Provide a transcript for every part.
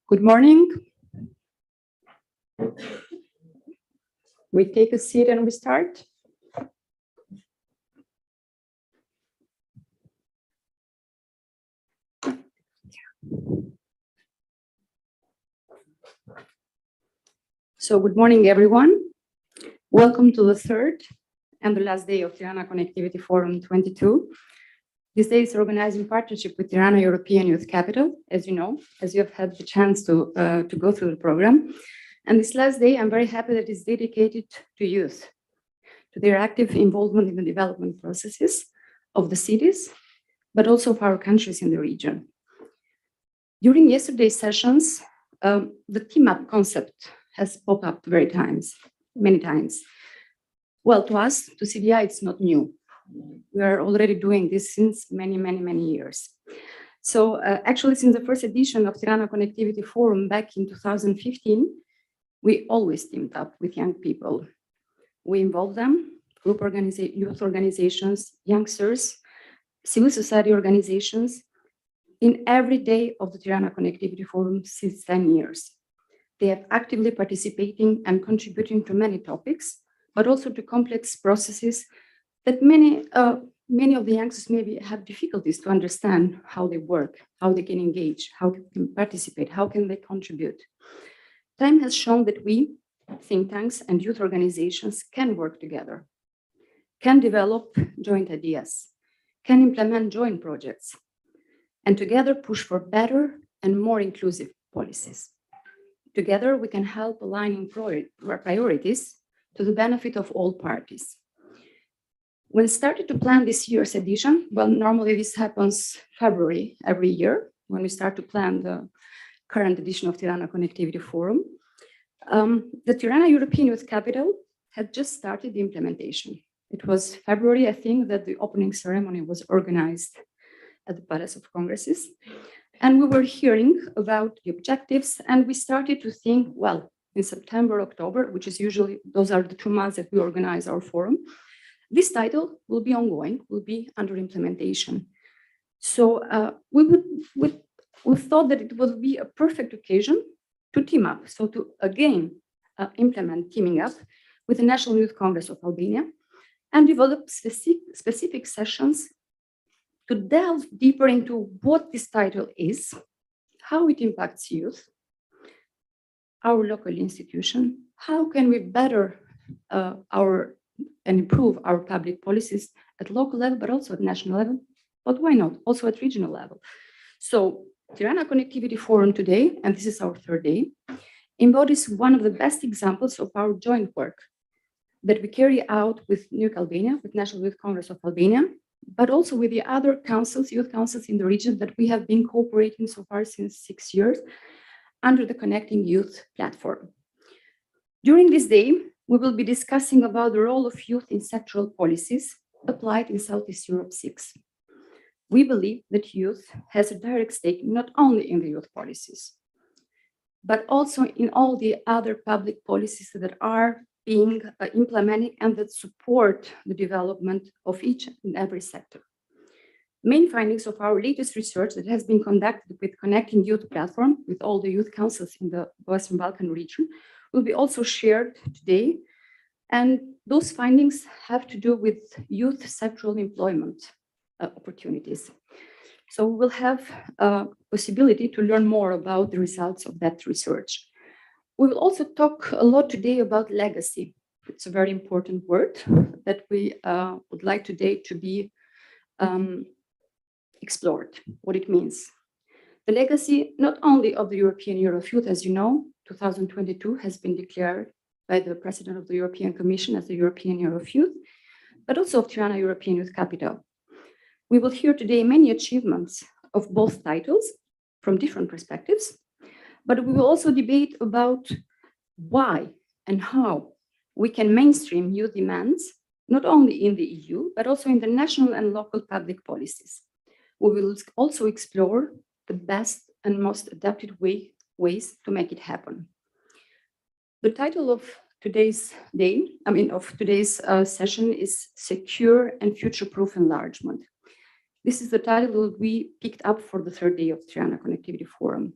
Good morning. We take a seat and we start. So good morning, everyone. Welcome to the third and the last day of Tirana Connectivity Forum 22. This day is organized in partnership with Tirana European Youth Capital, as you know, as you have had the chance to go through the program. And this last day, I'm very happy that it's dedicated to youth, to their active involvement in the development processes of the cities, but also of our countries in the region. During yesterday's sessions, the team-up concept has popped up many times. Well, to us, to CDI, it's not new. We are already doing this since many years. So actually, since the first edition of Tirana Connectivity Forum back in 2015, we always teamed up with young people. We involve them, youth organizations, youngsters, civil society organizations, in every day of the Tirana Connectivity Forum since 10 years. They have actively participating and contributing to many topics, but also to complex processes that many of the youngsters maybe have difficulties to understand how they work, how they can engage, how they can participate, how can they contribute. Time has shown that we, think tanks and youth organizations, can work together, can develop joint ideas, can implement joint projects, and together push for better and more inclusive policies. Together, we can help aligning priorities to the benefit of all parties. When started to plan this year's edition, well, normally this happens February every year, when we start to plan the current edition of Tirana Connectivity Forum. The Tirana European Youth Capital had just started the implementation. It was February, I think, that the opening ceremony was organized at the Palace of Congresses. And we were hearing about the objectives, and we started to think, well, in September, October, which is usually, those are the 2 months that we organize our forum, this title will be ongoing, will be under implementation. So we thought that it would be a perfect occasion to team up, so to again implement teaming up with the National Youth Congress of Albania and develop specific sessions to delve deeper into what this title is, how it impacts youth, our local institution, how can we better and improve our public policies at local level, but also at national level, but why not, also at regional level. So Tirana Connectivity Forum today, and this is our third day, embodies one of the best examples of our joint work that we carry out with NYC Albania, with National Youth Congress of Albania, but also with the other councils, youth councils in the region that we have been cooperating so far since 6 years under the Connecting Youth platform. During this day, we will be discussing about the role of youth in sectoral policies applied in Southeast Europe 6. We believe that youth has a direct stake not only in the youth policies, but also in all the other public policies that are being implemented and that support the development of each and every sector. Main findings of our latest research that has been conducted with Connecting Youth platform with all the youth councils in the Western Balkan region will be also shared today. And those findings have to do with youth sectoral employment opportunities. So we'll have a possibility to learn more about the results of that research. We will also talk a lot today about legacy. It's a very important word that we would like today to be explored, what it means. The legacy not only of the European Year of Youth, as you know, 2022 has been declared by the President of the European Commission as the European Year of Youth, but also of Tirana European Youth Capital. We will hear today many achievements of both titles from different perspectives, but we will also debate about why and how we can mainstream youth demands, not only in the EU, but also in the national and local public policies. We will also explore the best and most adapted ways to make it happen. The title of today's session is Secure and Future-Proof Enlargement. This is the title that we picked up for the third day of Tirana Connectivity Forum.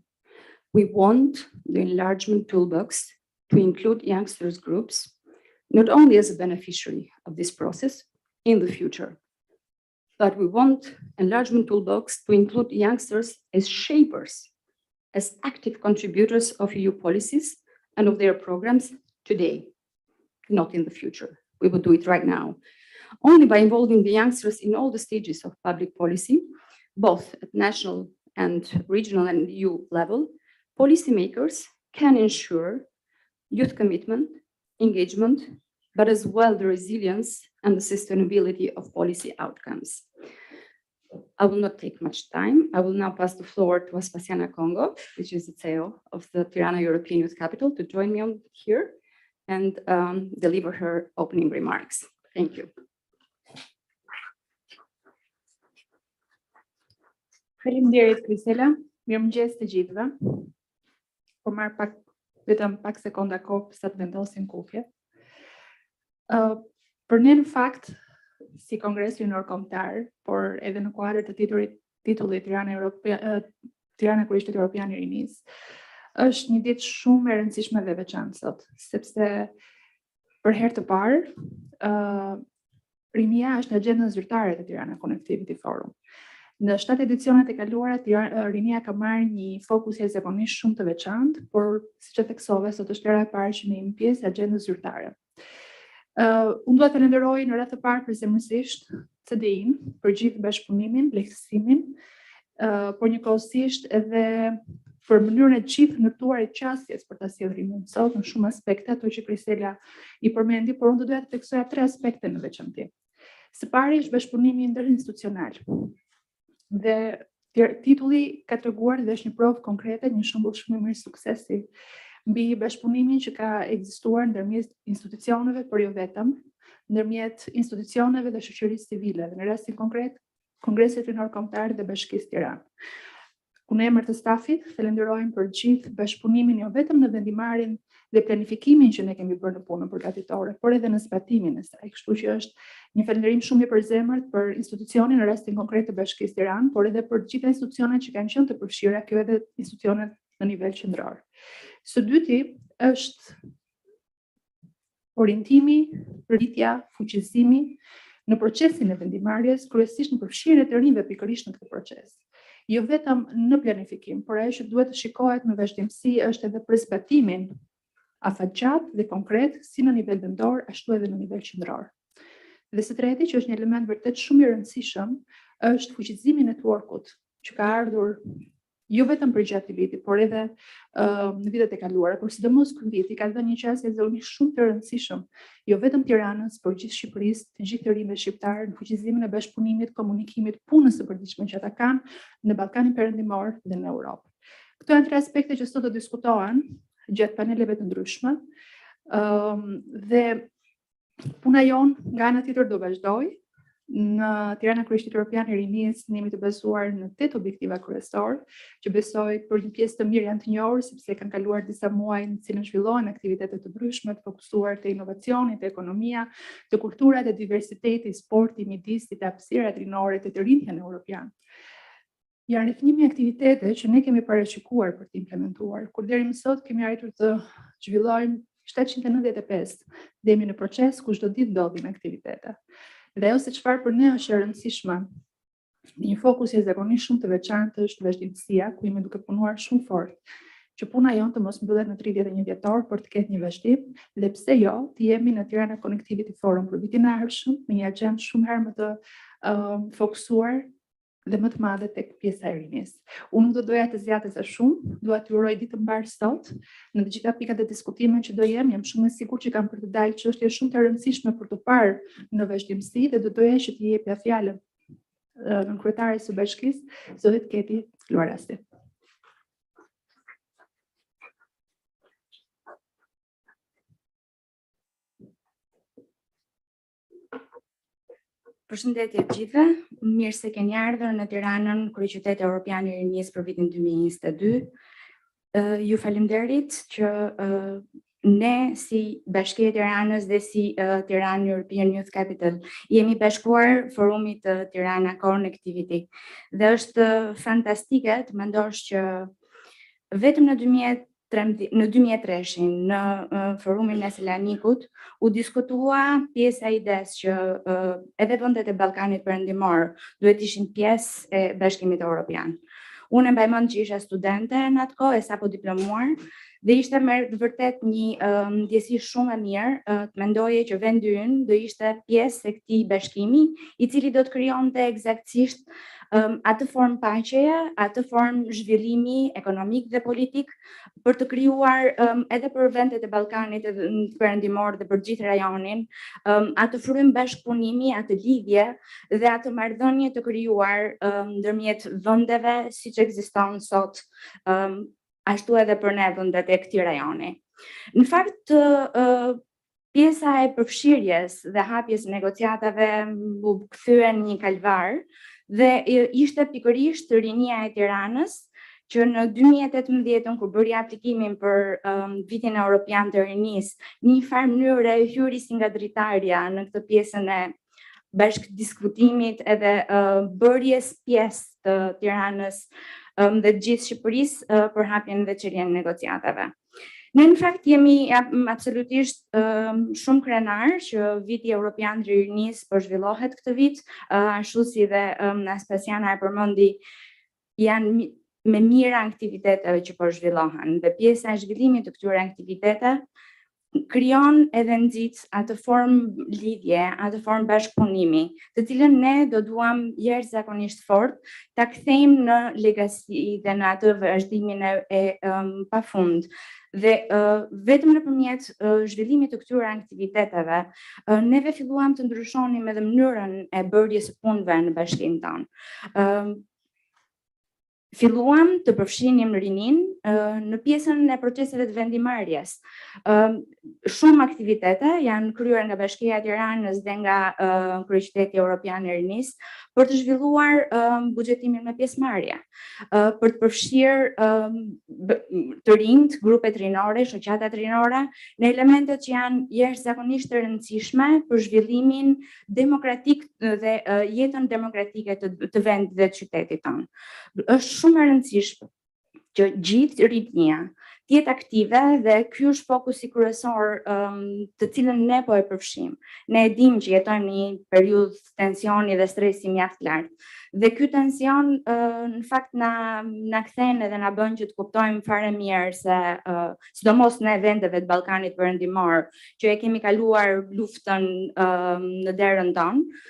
We want the enlargement toolbox to include youngsters groups, not only as a beneficiary of this process in the future, but we want enlargement toolbox to include youngsters as shapers, as active contributors of EU policies and of their programs today, not in the future. We will do it right now. Only by involving the youngsters in all the stages of public policy, both at national and regional and EU level, policymakers can ensure youth commitment, engagement, but as well the resilience and the sustainability of policy outcomes. I will not take much time. I will now pass the floor to Aspasiana Congo, which is the CEO of the Tirana European Youth Capital, to join me on here and deliver her opening remarks. Thank you. Faleminderit, Krisela. Mirëmëngjes të gjithëve. Po marr vetëm pak sekonda kohë sa të vendosin kufjet. Për ne në fakt, si Kongresi Yunor Kombëtar, por edhe në kuadër të titullit Tirana Kryeqytet Europian i Rinisë, është një ditë shumë e rëndësishme dhe veçantë sot, sepse për herë të parë, rinia është në agjendën zyrtare të Tirana Connectivity Forum. Në 7 edicionet e kaluara, rinia ka marrë një fokus jashtëzakonisht shumë të veçantë, por siç e theksove, sot është hera e parë që ne jemi pjesë e agjendës zyrtare. Unë dua të falenderoj në radhë të parë përsemërisht CD-in për gjithë bashkëpunimin, lehtësimin, por njëkohësisht edhe për mënyrën e gjithë ndërtuar e qasjes për ta sjellë rinin sot në shumë aspekte, ato që Krisela i përmendi, por unë do doja të theksoja 3 aspekte në veçantë. Së pari është bashkëpunimi interinstitucional. Dhe titulli ka treguar dhe është një provë konkrete, një shembull shumë i mirë suksesi mbi bashkëpunimin që ka ekzistuar ndërmjet institucioneve, por jo vetëm, ndërmjet institucioneve dhe shoqërisë civile, dhe në rastin konkret, Kongresit Yunor Kombëtar dhe Bashkisë Tiranë. Ku në emër të stafit, falenderojmë për gjithë bashkëpunimin jo vetëm në vendimarrjen dhe planifikimin që ne kemi bërë në punën përgatitore, por edhe në zbatimin e saj. Kështu që është një falënderim shumë i përzemërt për institucionin në rastin konkret të Bashkisë Tiranë, por edhe për gjitha institucionet që kanë qenë të përfshira, kjo edhe institucionet në nivel qendror. Së dyti është orientimi, rritja, fuqizimi në procesin e vendimarrjes, kryesisht në përfshirjen e të rinjve pikërisht në këtë proces. Jo vetëm në planifikim, por ajo që duhet të shikohet në vazhdimsi është edhe për zbatimin afatgjat dhe konkret, si në nivel vendor, ashtu edhe në nivel qendror. Dhe së treti, që është një element vërtet shumë i rëndësishëm, është fuqizimi i networkut, që ka ardhur jo vetëm për gjatë vitit, por edhe në vitet e kaluara, por sidomos ky vit i ka dhënë një qasje zonisht shumë të rëndësishëm, jo vetëm Tiranës, por gjithë Shqipërisë, të gjithë të rinjve shqiptar në fuqizimin e bashkëpunimit, komunikimit, punës së përditshme që ata kanë në Ballkanin Perëndimor dhe në Europë. Këto janë 3 aspekte që sot do diskutohen gjatë paneleve të ndryshme, dhe puna jonë nga ana tjetër do vazhdoj. Në Tirana Kryeqytet Europian i Rinisë ne jemi të bazuar në 8 objektiva kryesor, që besoj për një pjesë të mirë janë të njohur sepse kanë kaluar disa muaj në cilën zhvillohen aktivitete të ndryshme të fokusuar te inovacioni, te ekonomia, te kultura, te diversiteti, sporti, midisi, te hapësirat rinore, te të rinjën europian. Janë rreth 1000 aktivitete që ne kemi parashikuar për të implementuar, kur deri më sot kemi arritur të zhvillojmë 795 dhe jemi në proces ku çdo ditë ndodhin aktivitete. Dhe ajo se çfarë për ne është e rëndësishme, një fokus jashtëzakonisht shumë të veçantë është vazhdimësia, ku jemi duke punuar shumë fort, që puna jonë të mos mbyllet në 31 dhjetor, por të ketë një vazhdim, dhe pse jo, të jemi në Tirana Connectivity Forum për vitin e ardhshëm, me një agjendë shumë herë më të fokusuar dhe më të madhe tek pjesa e rinisë. Unë nuk do doja të zgjates sa shumë, dua t'ju uroj ditë të mbar sot, në të gjitha pikat e diskutimit që do jam shumë e sigurt që kanë për të dalë çështje shumë të rëndësishme për të parë në vazhdimsi, dhe do doja që t'i jepja fjalën në kryetares së bashkisë, zotit Keti Luarasti. Përshëndetje të gjithëve, mirë se keni ardhur në Tiranën, Kryeqytet Europian i Rinisë për vitin 2022. Ju faleminderit që ne si Bashkia e Tiranës dhe si Tirana European Youth Capital jemi bashkuar forumit të Tirana Connectivity dhe është fantastike të mendosh që vetëm në 2003 në forumin e Selanikut u diskutua pjesa e idesë që edhe vendet e Ballkanit Perëndimor duhet ishin pjesë e Bashkimit Evropian. Unë mbaj mend që isha studente në atë kohë, sapo diplomuar, dhe ishte me vërtet një ndjesi shumë e mirë të mendoje që vendi ynë do ishte pjesë e këtij bashkimi, i cili do të krijonte eksaktësisht atë formë paqeje, atë formë zhvillimi ekonomik dhe politik për të krijuar edhe për vendet e Ballkanit Perëndimor dhe për gjithë rajonin atë frym bashkëpunimi, atë lidhje dhe atë marrëdhënie të krijuar ndërmjet vendeve siç ekziston sot, ashtu edhe për ne vendet e këtij rajoni. Në fakt, pjesa e përfshirjes dhe hapjes negociatave u kthye në një kalvar dhe ishte pikërisht rinia e Tiranës që në 2018 kur bëri aplikimin për vitin Evropian të rinisë, në një farë mënyrë hyri si nga dritarja në këtë pjesën e bashkëdiskutimit edhe bërjes pjesë të Tiranës dhe gjithë Shqipërisë për hapjen dhe çeljen e negociatave. Ne në fakt jemi absolutisht shumë krenar që viti Evropian të rinisë po zhvillohet këtë vit, ashtu si dhe Aspasiana e përmendi, janë me mira aktiviteteve që po zhvillohen dhe pjesa e zhvillimit të këtyre aktiviteteve krijon edhe nxit atë formë lidhje, atë formë bashkëpunimi, të cilën ne do duam jashtëzakonisht fort ta kthejmë në legasi dhe në atë vazhdimin e pafund. Dhe vetëm nëpërmjet zhvillimit të këtyre aktiviteteve, neve filluam të ndryshonim edhe mënyrën e bërjes së punëve në bashkinë tonë. Filluam të përfshinim rinin në pjesën e proceseve të vendimarrjes. Shumë aktivitete janë kryer nga Bashkia e Tiranës dhe nga Kryeqyteti Evropian i Rinisë për të zhvilluar buxhetimin me pjesëmarrje, për të përfshirë të rinjt, grupet rinore, shoqatat rinore, në elementet që janë jashtëzakonisht të rëndësishme për zhvillimin demokratik dhe jetën demokratike të vendit dhe të qytetit tonë. Është shumë e rëndësishme që gjithë rritnia të jetë aktive dhe ky është fokusi kryesor të cilën ne po e përfshim. Ne e dimë që jetojmë në një periudhë tensioni dhe stresi mjaft lart. Dhe ky tension në fakt na kthen edhe na bën që të kuptojmë fare mirë se sidomos ne vendeve të Ballkanit Perëndimor që e kemi kaluar luftën në derën tonë,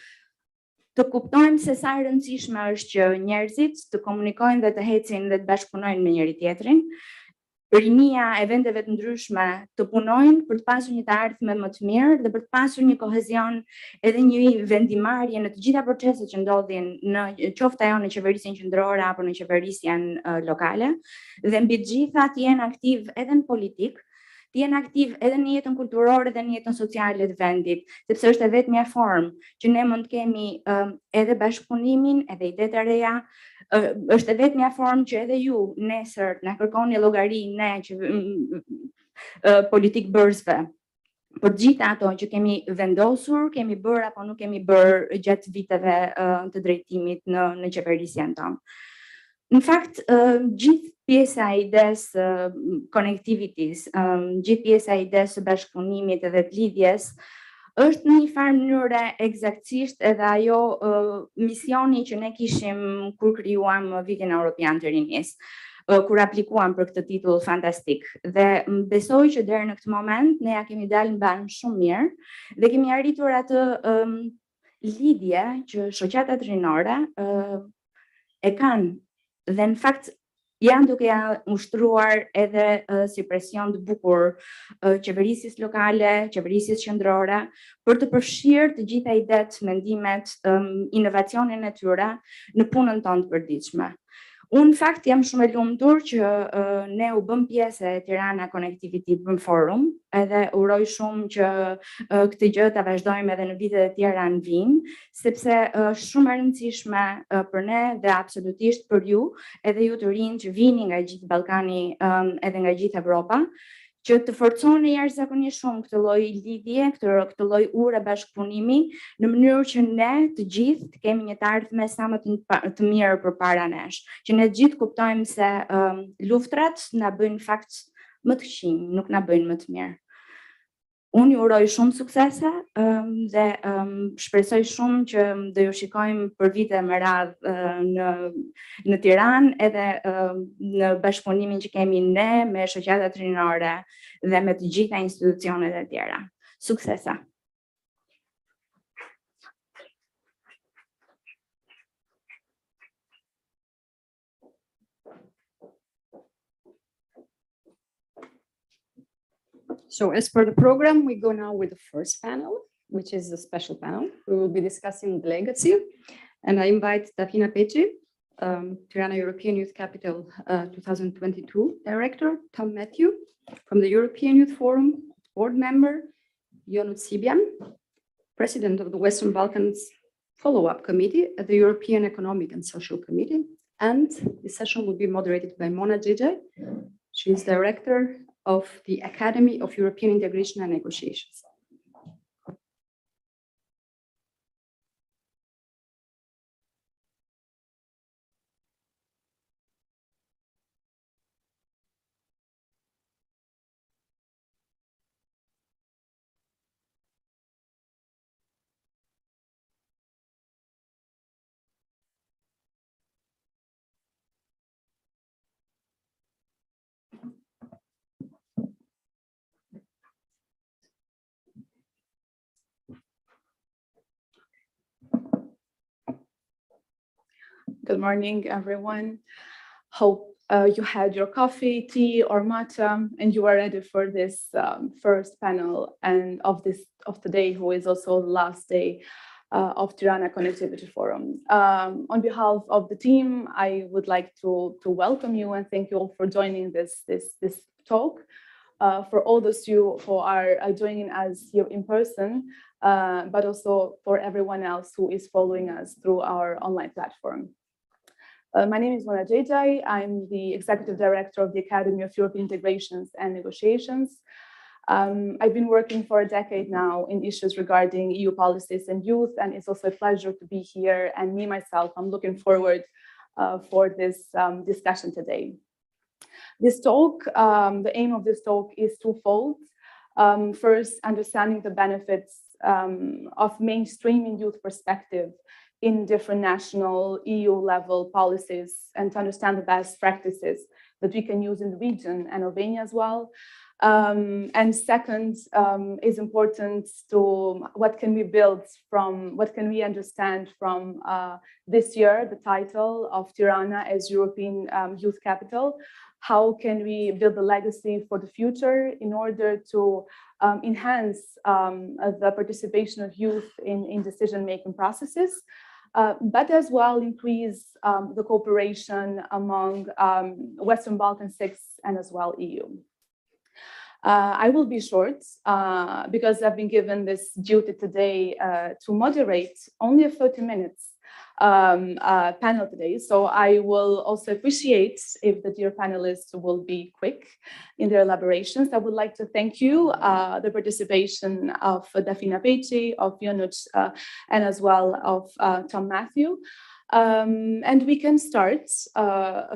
të kuptojmë se sa e rëndësishme është që njerëzit të komunikojnë dhe të ecin dhe të bashkëpunojnë me njëri tjetrin. Rinia e vendeve të ndryshme të punojnë për të pasur një të ardhme më të mirë dhe për të pasur një kohezion edhe një vendimarrje në të gjitha proceset që ndodhin në qoftë ajo në qeverisjen qendrore apo në qeverisjen lokale, dhe mbi të gjitha të jenë aktiv edhe në politik, të jenë aktiv edhe në jetën kulturore dhe në jetën sociale të vendit, sepse është e vetmja formë që ne mund të kemi edhe bashkëpunimin, edhe idetë të reja, është e vetmja formë që edhe ju nesër na kërkoni llogari ne që politik bërësve për gjithë ato që kemi vendosur, kemi bërë apo nuk kemi bërë gjatë viteve të drejtimit në qeverisjen tonë. Në fakt, gjithë pjesa e idesë connectivities, gjithë pjesa e idesë bashkëpunimit edhe të lidhjes, është në një farë mënyre eksaktësisht edhe ajo misioni që ne kishim kur krijuam vitin Evropian të rinisë, kur aplikuam për këtë titull fantastik. Dhe besoj që deri në këtë moment ne ja kemi dalë mban shumë mirë dhe kemi arritur atë lidhje që shoqatat rinore e kanë. Dhe në fakt janë duke ja ushtruar edhe si presion të bukur qeverisjes lokale, qeverisjes qendrore, për të përfshirë të gjitha idetë, mendimet, inovacionin e tyre në punën tonë të përditshme. Unë në fakt jam shumë e lumtur që ne u bëm pjesë e Tirana Connectivity Forum, edhe uroj shumë që këtë gjë ta vazhdojmë edhe në vitet e tjera në vijim, sepse është shumë e rëndësishme për ne dhe absolutisht për ju, edhe ju të rinj që vini nga gjithë Ballkani edhe nga gjithë Evropa, që të forcon e jashtëzakonisht shumë këtë lloj lidhje, këtë lloj ure bashkëpunimi, në mënyrë që ne të gjithë të kemi një të ardhme sa më të mirë përpara nesh, që ne të gjithë kuptojmë se luftrat na bëjnë fakt më të këqij, nuk na bëjnë më të mirë. Unë ju uroj shumë suksese dhe shpresoj shumë që do ju shikojmë për vite me radhë në Tiranë, edhe në bashkëpunimin që kemi ne me shoqatat rinore dhe me të gjitha institucionet e tjera. Suksesa! So as per the program, we go now with the first panel, which is a special panel. We will be discussing the legacy, and I invite TCF22, Tirana European Youth Capital 2022 Director, Tom Matthew, from the European Youth Forum, Board Member, Yonut Sibian, President of the Western Balkans Follow-up Committee at the European Economic and Social Committee. And this session will be moderated by Mona Jejaj. She is Director of the Academy of European Integration and Negotiations. Good morning, everyone. Hope you had your coffee, tea, or matcha, and you are ready for this first panel and of today, who is also the last day of Tirana Connectivity Forum. On behalf of the team, I would like to welcome you and thank you all for joining this talk. For all those you who are joining us here in person, but also for everyone else who is following us through our online platform. My name is Mona Jejaj. I'm the Executive Director of the Academy of European Integrations and Negotiations. I've been working for a decade now in issues regarding EU policies and youth, and it's also a pleasure to be here. And me, myself, I'm looking forward for this discussion today. This talk, the aim of this talk is twofold. First, understanding the benefits of mainstreaming youth perspective in different national EU level policies, and to understand the best practices that we can use in the region and Albania as well. And second, is important to what can we build from, what can we understand from this year, the title of Tirana as European Youth Capital. How can we build a legacy for the future in order to enhance the participation of youth in decision-making processes, but as well increase the cooperation among Western Balkan 6 and as well EU. I will be short because I've been given this duty today to moderate only a 30 minutes panel today. So I will also appreciate if the dear panelists will be quick in their elaborations. I would like to thank you, the participation of TCF22, of Yonut, and as well of Tom Matthew. And we can start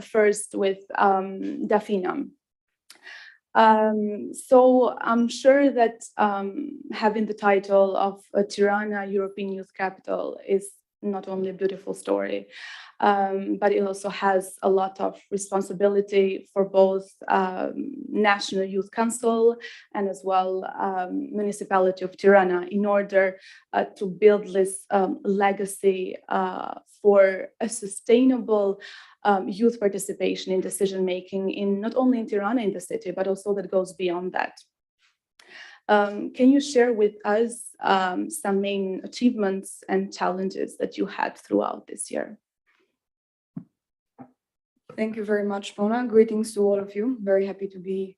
first with Dafina. So I'm sure that having the title of Tirana European Youth Capital is not only a beautiful story, but it also has a lot of responsibility for both National Youth Council and as well Municipality of Tirana in order to build this legacy for a sustainable youth participation in decision-making in not only in Tirana in the city, but also that goes beyond that. Can you share with us some main achievements and challenges that you had throughout this year? Thank you very much, Mona. Greetings to all of you. Very happy to be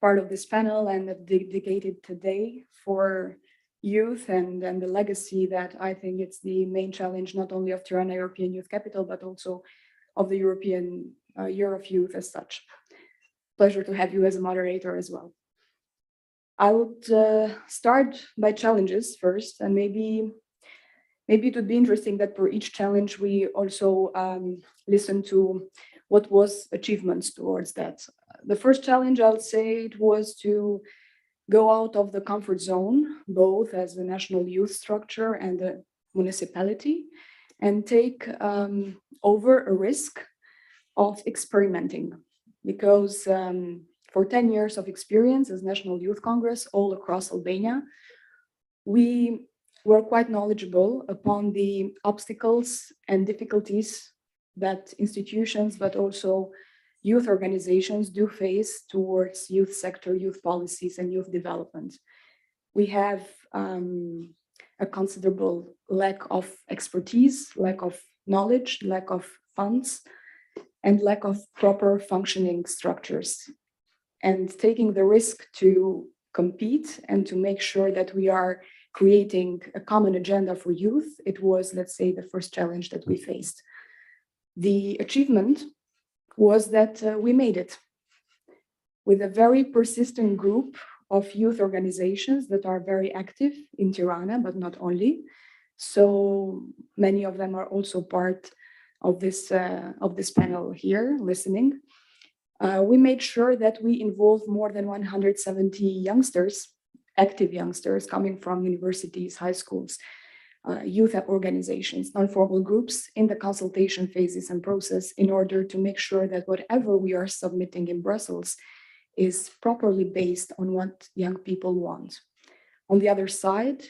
part of this panel and dedicated today for youth and the legacy that I think it's the main challenge, not only of Tirana European Youth Capital, but also of the European Year of Youth as such. Pleasure to have you as a moderator as well. I would start by challenges first, and maybe it would be interesting that for each challenge we also listen to what was achievements towards that. The first challenge, I would say, it was to go out of the comfort zone, both as a national youth structure and a municipality, and take over a risk of experimenting. Because for 10 years of experience as National Youth Congress all across Albania, we were quite knowledgeable upon the obstacles and difficulties that institutions, but also youth organizations do face towards youth sector, youth policies, and youth development. We have a considerable lack of expertise, lack of knowledge, lack of funds, and lack of proper functioning structures. And taking the risk to compete and to make sure that we are creating a common agenda for youth, it was, let's say, the first challenge that we faced. The achievement was that we made it with a very persistent group of youth organizations that are very active in Tirana, but not only. So many of them are also part of this panel here listening. We made sure that we involve more than 170 youngsters, active youngsters coming from universities, high schools, youth organizations, non-formal groups in the consultation phases and process in order to make sure that whatever we are submitting in Brussels is properly based on what young people want. On the other side,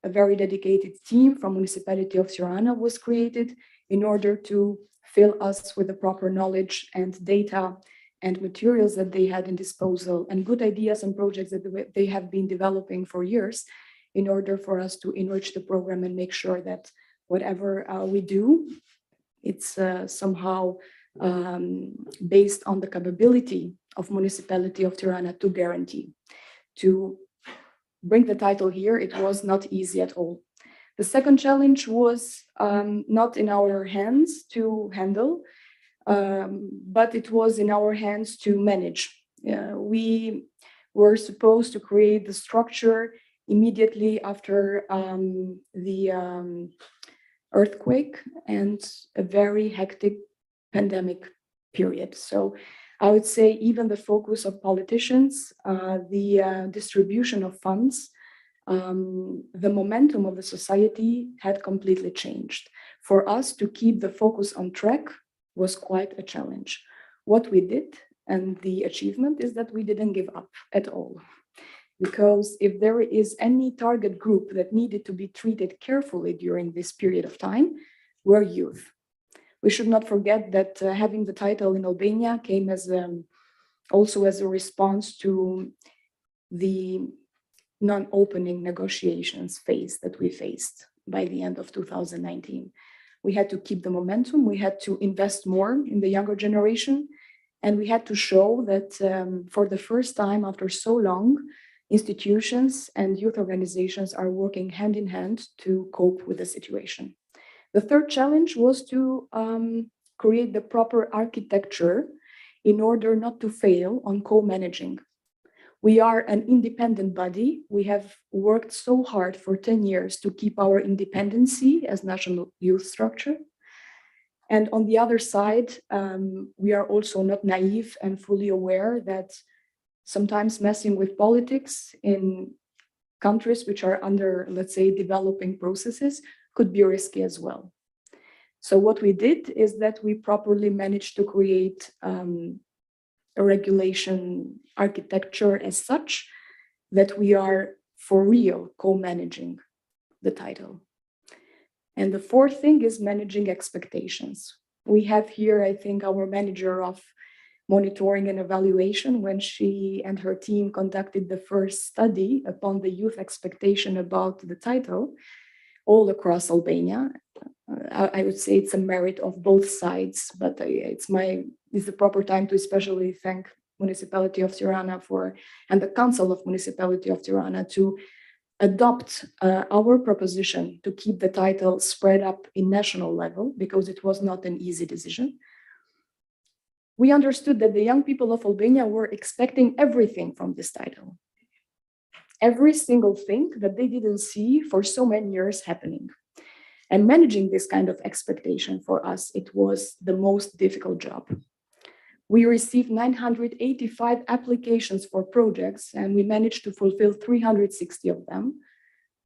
a very dedicated team from Municipality of Tirana was created in order to fill us with the proper knowledge and data and materials that they had in disposal and good ideas and projects that they have been developing for years in order for us to enrich the program and make sure that whatever we do, it's somehow based on the capability of Municipality of Tirana to guarantee. To bring the title here, it was not easy at all. The second challenge was not in our hands to handle, but it was in our hands to manage. We were supposed to create the structure immediately after the earthquake and a very hectic pandemic period. So I would say even the focus of politicians, the distribution of funds, the momentum of the society had completely changed. For us to keep the focus on track was quite a challenge. What we did and the achievement is that we didn't give up at all. Because if there is any target group that needed to be treated carefully during this period of time, were youth. We should not forget that having the title in Albania came as also as a response to the non-opening negotiations phase that we faced by the end of 2019. We had to keep the momentum, we had to invest more in the younger generation, and we had to show that for the first time after so long, institutions and youth organizations are working hand in hand to cope with the situation. The third challenge was to create the proper architecture in order not to fail on co-managing. We are an independent body. We have worked so hard for 10 years to keep our independency as national youth structure. And on the other side, we are also not naive and fully aware that sometimes messing with politics in countries which are under, let's say, developing processes could be risky as well. So what we did is that we properly managed to create a regulation architecture as such that we are for real co-managing the title. And the fourth thing is managing expectations. We have here, I think, our manager of monitoring and evaluation when she and her team conducted the first study upon the youth expectation about the title all across Albania. I would say it's a merit of both sides, but it's the proper time to especially thank Municipality of Tirana and the Council of Municipality of Tirana to adopt our proposition to keep the title spread up in national level, because it was not an easy decision. We understood that the young people of Albania were expecting everything from this title. every single thing that they didn't see for so many years happening. And managing this kind of expectation for us, it was the most difficult job. We received 985 applications for projects, and we managed to fulfill 360 of them,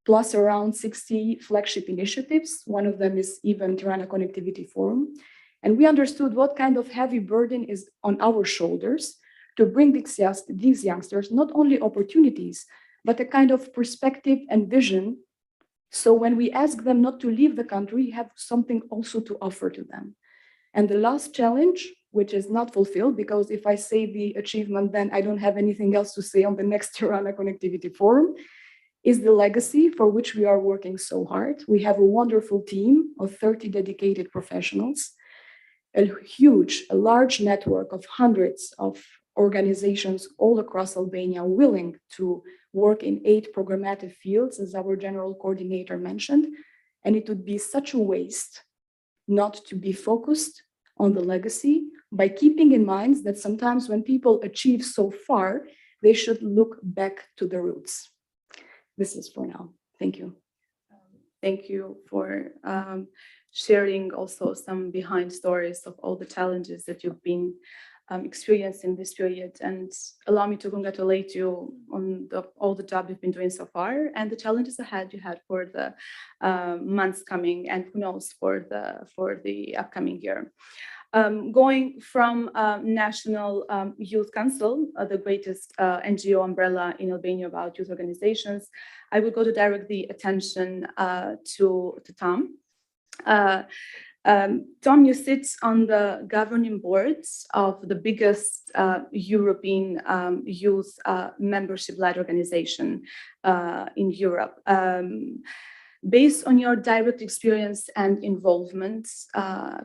plus around 60 flagship initiatives. One of them is even Tirana Connectivity Forum. And we understood what kind of heavy burden is on our shoulders to bring these youngsters not only opportunities, but a kind of perspective and vision. So when we ask them not to leave the country, we have something also to offer to them. And the last challenge, which is not fulfilled, because if I say the achievement, then I don't have anything else to say on the next Tirana Connectivity Forum, is the legacy for which we are working so hard. We have a wonderful team of 30 dedicated professionals, a large network of hundreds of organizations all across Albania willing to work in 8 programmatic fields, as our general coordinator mentioned. And it would be such a waste not to be focused on the legacy by keeping in mind that sometimes when people achieve so far, they should look back to the roots. This is for now. Thank you. Thank you for sharing also some behind stories of all the challenges that you've been experiencing this period, and allow me to congratulate you on all the job you've been doing so far and the challenges ahead you had for the months coming, and who knows for the upcoming year. Going from National Youth Council, the greatest NGO umbrella in Albania about youth organizations, I would go to direct the attention to Tom. Tom, you sit on the governing boards of the biggest European youth membership-led organization in Europe. Based on your direct experience and involvement,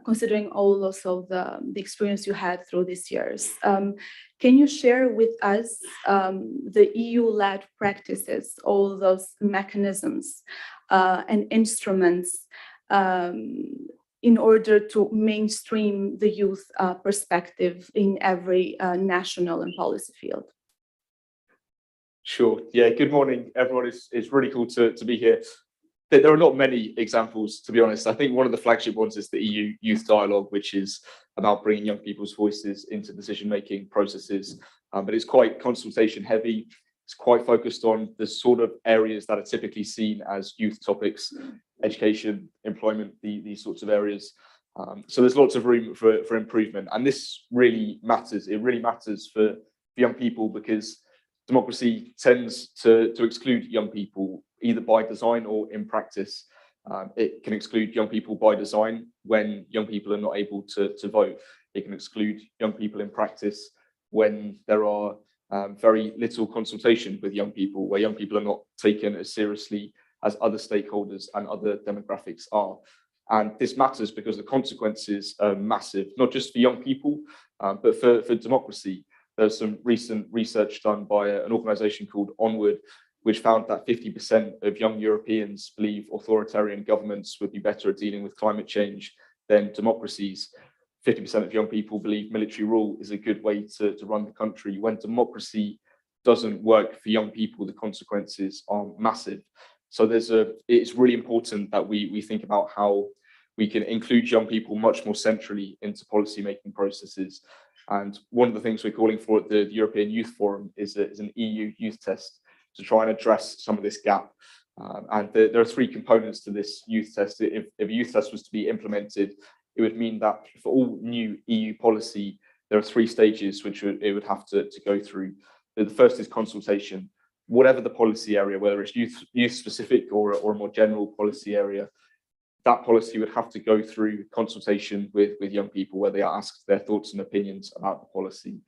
considering all also the experience you had through these years, can you share with us the EU-led practices, all those mechanisms and instruments in order to mainstream the youth perspective in every national and policy field? Sure. Yeah, good morning, everyone. It's really cool to be here. There are not many examples, to be honest. I think one of the flagship ones is the EU Youth Dialogue, which is about bringing young people's voices into decision-making processes. But it's quite consultation heavy. It's quite focused on the sort of areas that are typically seen as youth topics, education, employment, these sorts of areas. So there's lots of room for improvement. And this really matters. It really matters for young people because democracy tends to exclude young people either by design or in practice. It can exclude young people by design when young people are not able to vote. It can exclude young people in practice when there are very little consultation with young people, where young people are not taken as seriously as other stakeholders and other demographics are. And this matters because the consequences are massive, not just for young people, but for democracy. There's some recent research done by an organization called Onward, which found that 50% of young Europeans believe authoritarian governments would be better at dealing with climate change than democracies. 50% of young people believe military rule is a good way to run the country. When democracy doesn't work for young people, the consequences are massive. So it's really important that we think about how we can include young people much more centrally into policy-making processes. And one of the things we're calling for at the European Youth Forum is an EU youth test to try and address some of this gap. And there are 3 components to this youth test. If a youth test was to be implemented, it would mean that for all new EU policy, there are 3 stages which it would have to go through. The first is consultation. Whatever the policy area, whether it's youth specific or a more general policy area, that policy would have to go through consultation with young people, where they are asked their thoughts and opinions about the policy.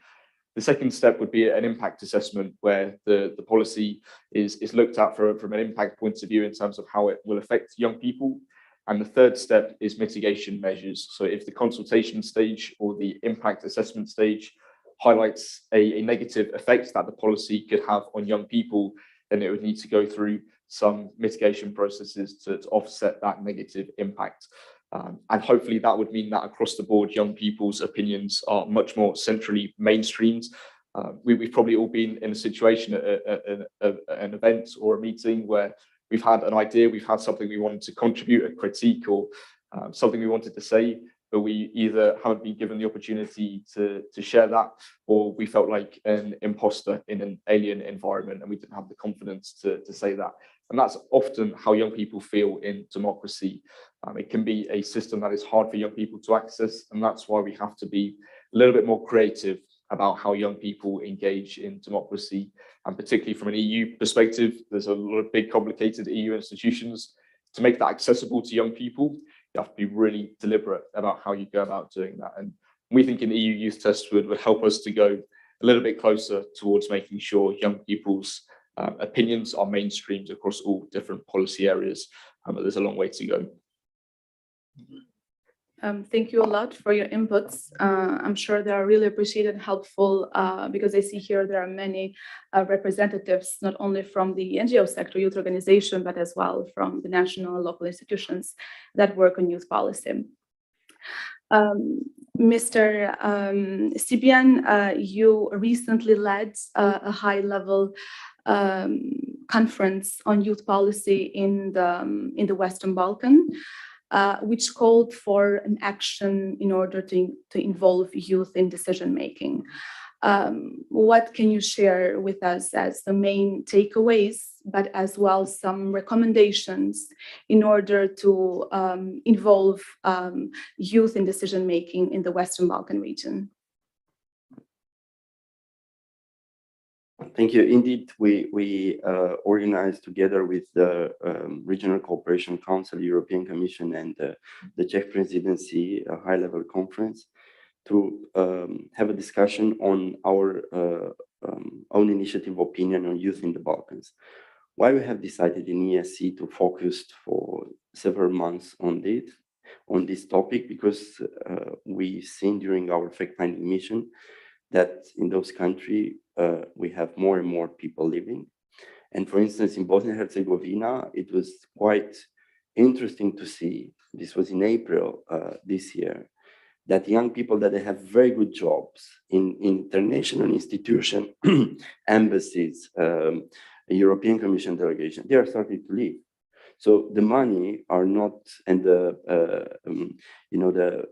The second step would be an impact assessment, where the policy is looked at from an impact point of view in terms of how it will affect young people. And the third step is mitigation measures. So if the consultation stage or the impact assessment stage highlights a negative effect that the policy could have on young people, then it would need to go through some mitigation processes to offset that negative impact. And hopefully that would mean that across the board, young people's opinions are much more centrally mainstreamed. We've probably all been in a situation at an event or a meeting where we've had an idea, we've had something we wanted to contribute, a critique, or something we wanted to say, but we either haven't been given the opportunity to share that, or we felt like an imposter in an alien environment and we didn't have the confidence to say that. And that's often how young people feel in democracy. It can be a system that is hard for young people to access, and that's why we have to be a little bit more creative about how young people engage in democracy. And particularly from an EU perspective, there's a lot of big, complicated EU institutions. To make that accessible to young people, you have to be really deliberate about how you go about doing that. And we think an EU Youth Test would help us to go a little bit closer towards making sure young people's opinions are mainstreamed across all different policy areas, but there's a long way to go. Thank you a lot for your inputs. I'm sure they are really appreciated and helpful because I see here there are many representatives, not only from the NGO sector, youth organization, but as well from the national and local institutions that work on youth policy. Mr. Sibian, you recently led a high-level conference on youth policy in the Western Balkans. Which called for an action in order to involve youth in decision-making. What can you share with us as the main takeaways, but as well some recommendations in order to involve youth in decision-making in the Western Balkan region? Thank you. Indeed, we organized together with the Regional Cooperation Council, European Commission, and the Czech Presidency, a high-level conference to have a discussion on our own initiative opinion on youth in the Balkans. Why we have decided in ESC to focus for several months on this topic, because we've seen during our fact-finding mission that in those countries we have more and more people living. And for instance, in Bosnia and Herzegovina, it was quite interesting to see, this was in April this year, that young people that they have very good jobs in international institutions, embassies, European Commission delegation, they are starting to leave. So the money are not, and the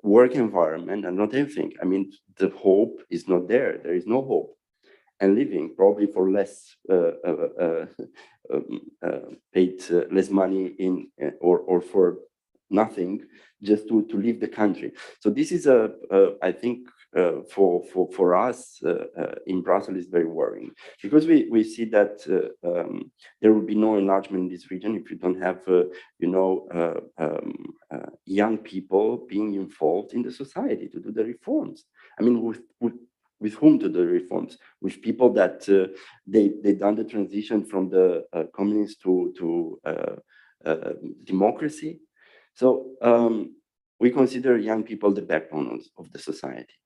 work environment and not everything. I mean, the hope is not there. There is no hope. And living probably for less paid less money in or for nothing, just to leave the country. So this is I think for us in Brussels is very worrying, because we see that there will be no enlargement in this region if you don't have young people being involved in the society to do the reforms. I mean, with whom to do the reforms? With people that they done the transition from the communist to democracy. So we consider young people the backbone of the society.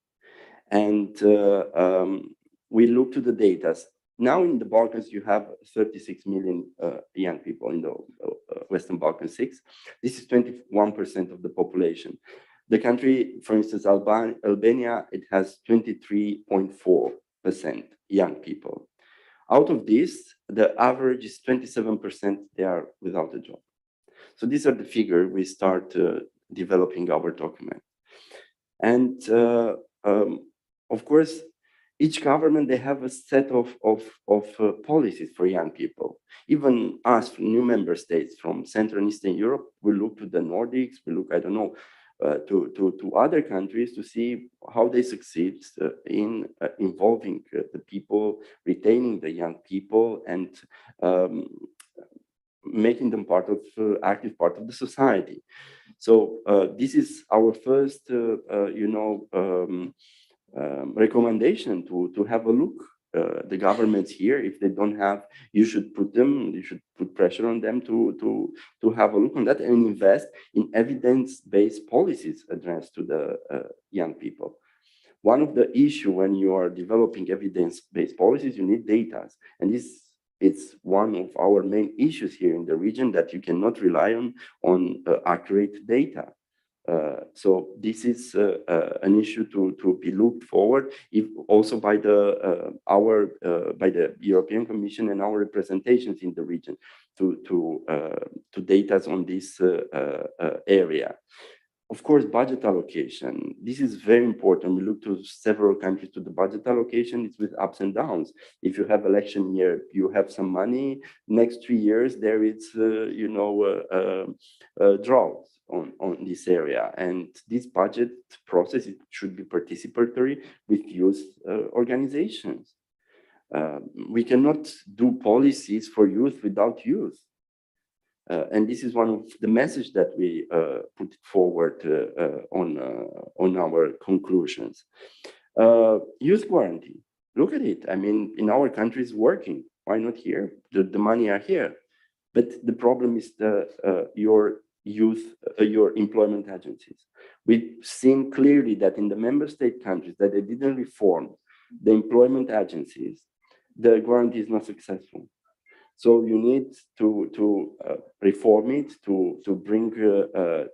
And we look to the data. Now in the Balkans, you have 36 million young people in the Western Balkans 6. This is 21% of the population. The country, for instance, Albania, it has 23.4% young people. Out of this, the average is 27% they are without a job. So these are the figures we start developing our document. And of course, each government, they have a set of policies for young people. Even us, new member states from Central and Eastern Europe, we look to the Nordics, we look, I don't know, to other countries to see how they succeed in involving the people, retaining the young people, and making them active part of the society. So this is our first, recommendation to have a look. The governments here, if they don't have, you should put pressure on them to have a look on that and invest in evidence-based policies addressed to the young people. One of the issues when you are developing evidence-based policies, you need data. And it's one of our main issues here in the region, that you cannot rely on accurate data. So this is an issue to be looked forward, if also by the European Commission and our representations in the region to date us on this area. Of course, budget allocation. This is very important. We look to several countries to the budget allocation. It's with ups and downs. If you have election year, you have some money. Next 3 years, there is drought on this area. And this budget process, it should be participatory with youth organizations. We cannot do policies for youth without youth. And this is one of the message that we put forward on our conclusions. Youth guarantee, look at it. I mean, in our country it's working. Why not here? The money are here. But the problem is your employment agencies. We've seen clearly that in the member state countries that they didn't reform the employment agencies, the guarantee is not successful. So you need to reform it, to bring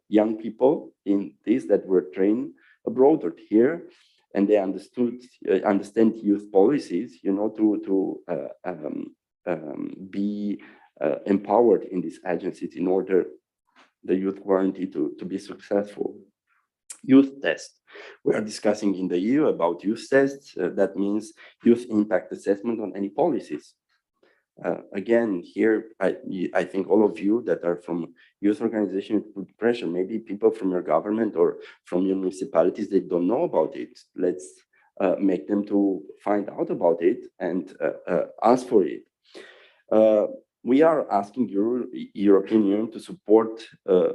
young people in this that were trained abroad or here, and they understand youth policies, to be empowered in these agencies in order the youth guarantee to be successful. Youth test. We are discussing in the EU about youth tests. That means youth impact assessment on any policies. Again, here, I think all of you that are from youth organizations put pressure. Maybe people from your government or from your municipalities, they don't know about it. Let's make them to find out about it and ask for it. We are asking European Union to support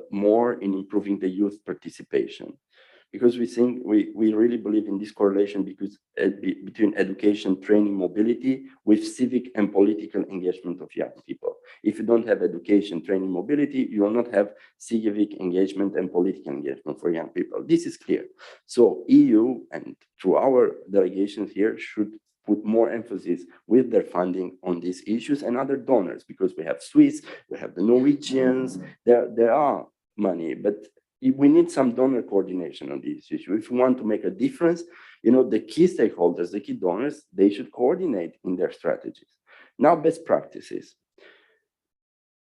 more in improving the youth participation, because we think we really believe in this correlation between education, training, mobility with civic and political engagement of young people. If you don't have education, training, mobility, you will not have civic engagement and political engagement for young people. This is clear. So EU and through our delegations here should put more emphasis with their funding on these issues and other donors, because we have Swiss, we have the Norwegians, there are money, but we need some donor coordination on this issue. If we want to make a difference, the key stakeholders, the key donors, they should coordinate in their strategies. Now, best practices.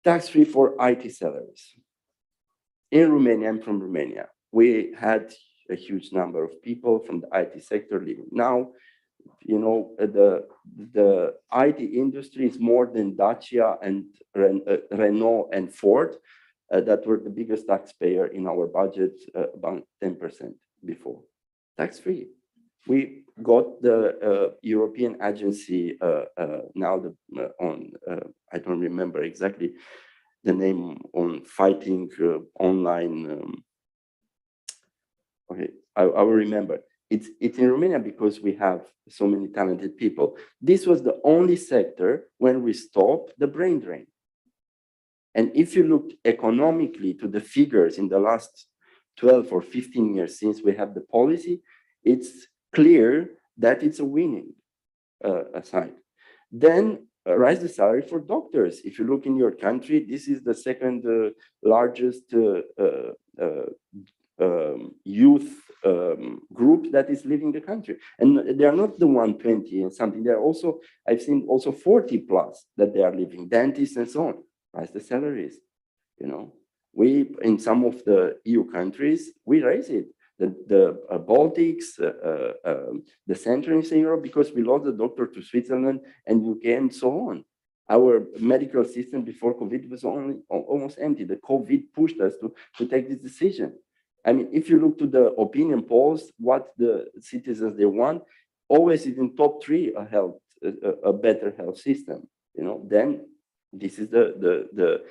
Tax-free for IT salaries. In Romania, I'm from Romania. We had a huge number of people from the IT sector living. Now, the IT industry is more than Dacia and Renault and Ford. That were the biggest taxpayer in our budget, about 10% before. Tax-free. We got the European agency now I don't remember exactly the name, on fighting online. Okay, I will remember. It's in Romania because we have so many talented people. This was the only sector when we stopped the brain drain. And if you look economically to the figures in the last 12 or 15 years since we have the policy, it's clear that it's a winning side. Then raise the salary for doctors. If you look in your country, this is the second largest youth group that is leaving the country. And they are not the 120 and something. They're also, I've seen also 40 plus that they are leaving, dentists and so on. Raise the salaries, We, in some of the EU countries, we raise it. The Baltics, the Central and Eastern Europe, because we lost the doctor to Switzerland and UK and so on. Our medical system before COVID was almost empty. The COVID pushed us to take this decision. I mean, if you look to the opinion polls, what the citizens they want, always is in top 3 a better health system. Then this is the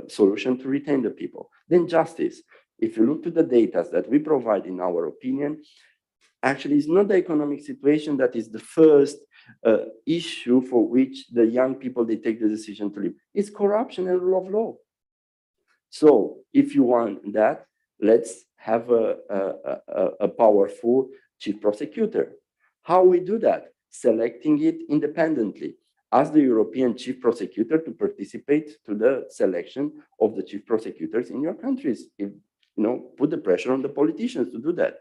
solution to retain the people. Then justice. If you look to the data that we provide, in our opinion, actually it's not the economic situation that is the first issue for which the young people, they take the decision to leave. It's corruption and rule of law. So if you want that, let's have a powerful chief prosecutor. How we do that? Selecting it independently. Ask the European chief prosecutor to participate to the selection of the chief prosecutors in your countries. If put the pressure on the politicians to do that.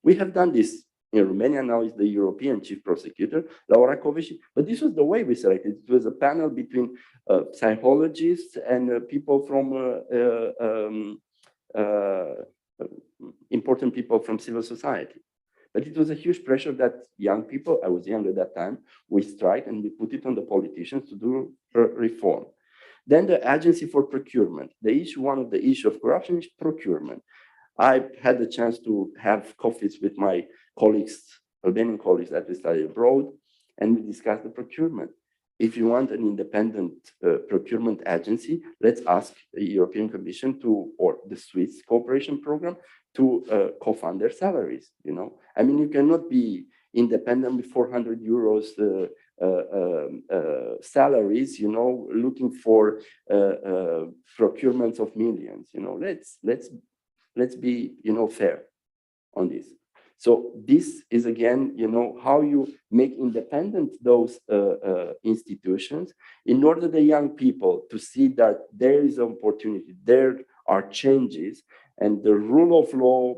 We have done this in Romania. Now is the European chief prosecutor, Laura Kövesi. But this was the way we selected. It was a panel between psychologists and people from important people from civil society. But it was a huge pressure that young people, I was young at that time, we strike and we put it on the politicians to do reform. Then the agency for procurement. One of the issues of corruption is procurement. I had the chance to have coffees with my colleagues, Albanian colleagues that we studied abroad, and we discussed the procurement. If you want an independent procurement agency, let's ask the European Commission or the Swiss cooperation program to co-fund their salaries. I mean, you cannot be independent with 400 euros salaries, looking for procurements of millions. Let's be, fair on this. So this is again, how you make independent those institutions in order the young people to see that there is an opportunity, there are changes, and the rule of law,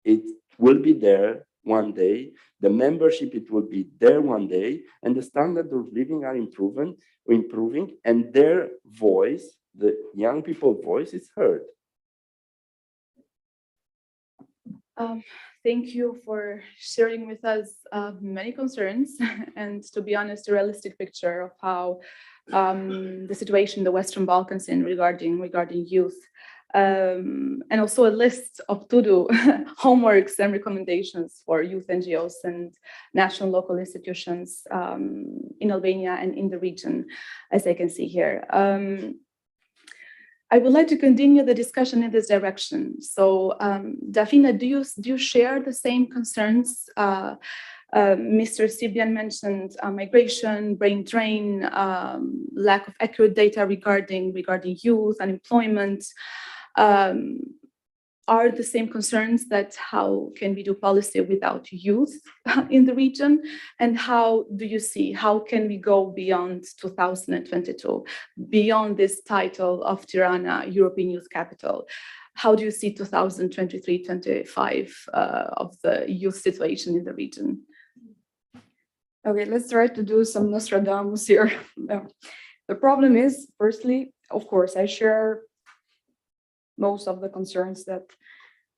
it will be there one day, the membership, it will be there one day, and the standard of living are improving, and their voice, the young people's voice, is heard. Thank you for sharing with us many concerns and, to be honest, a realistic picture of how the situation in the Western Balkans in regarding youth, and also a list of to-do homeworks and recommendations for youth NGOs and national local institutions in Albania and in the region, as I can see here. I would like to continue the discussion in this direction. So, Dafina, do you share the same concerns? Mr. Sibian mentioned migration, brain drain, lack of accurate data regarding youth, unemployment. Are the same concerns that how can we do policy without youth in the region? And how do you see, how can we go beyond 2022, beyond this title of Tirana European Youth Capital? How do you see 2023-25 of the youth situation in the region? Okay, let's try to do some Nostradamus here. The problem is, firstly, of course, I share most of the concerns that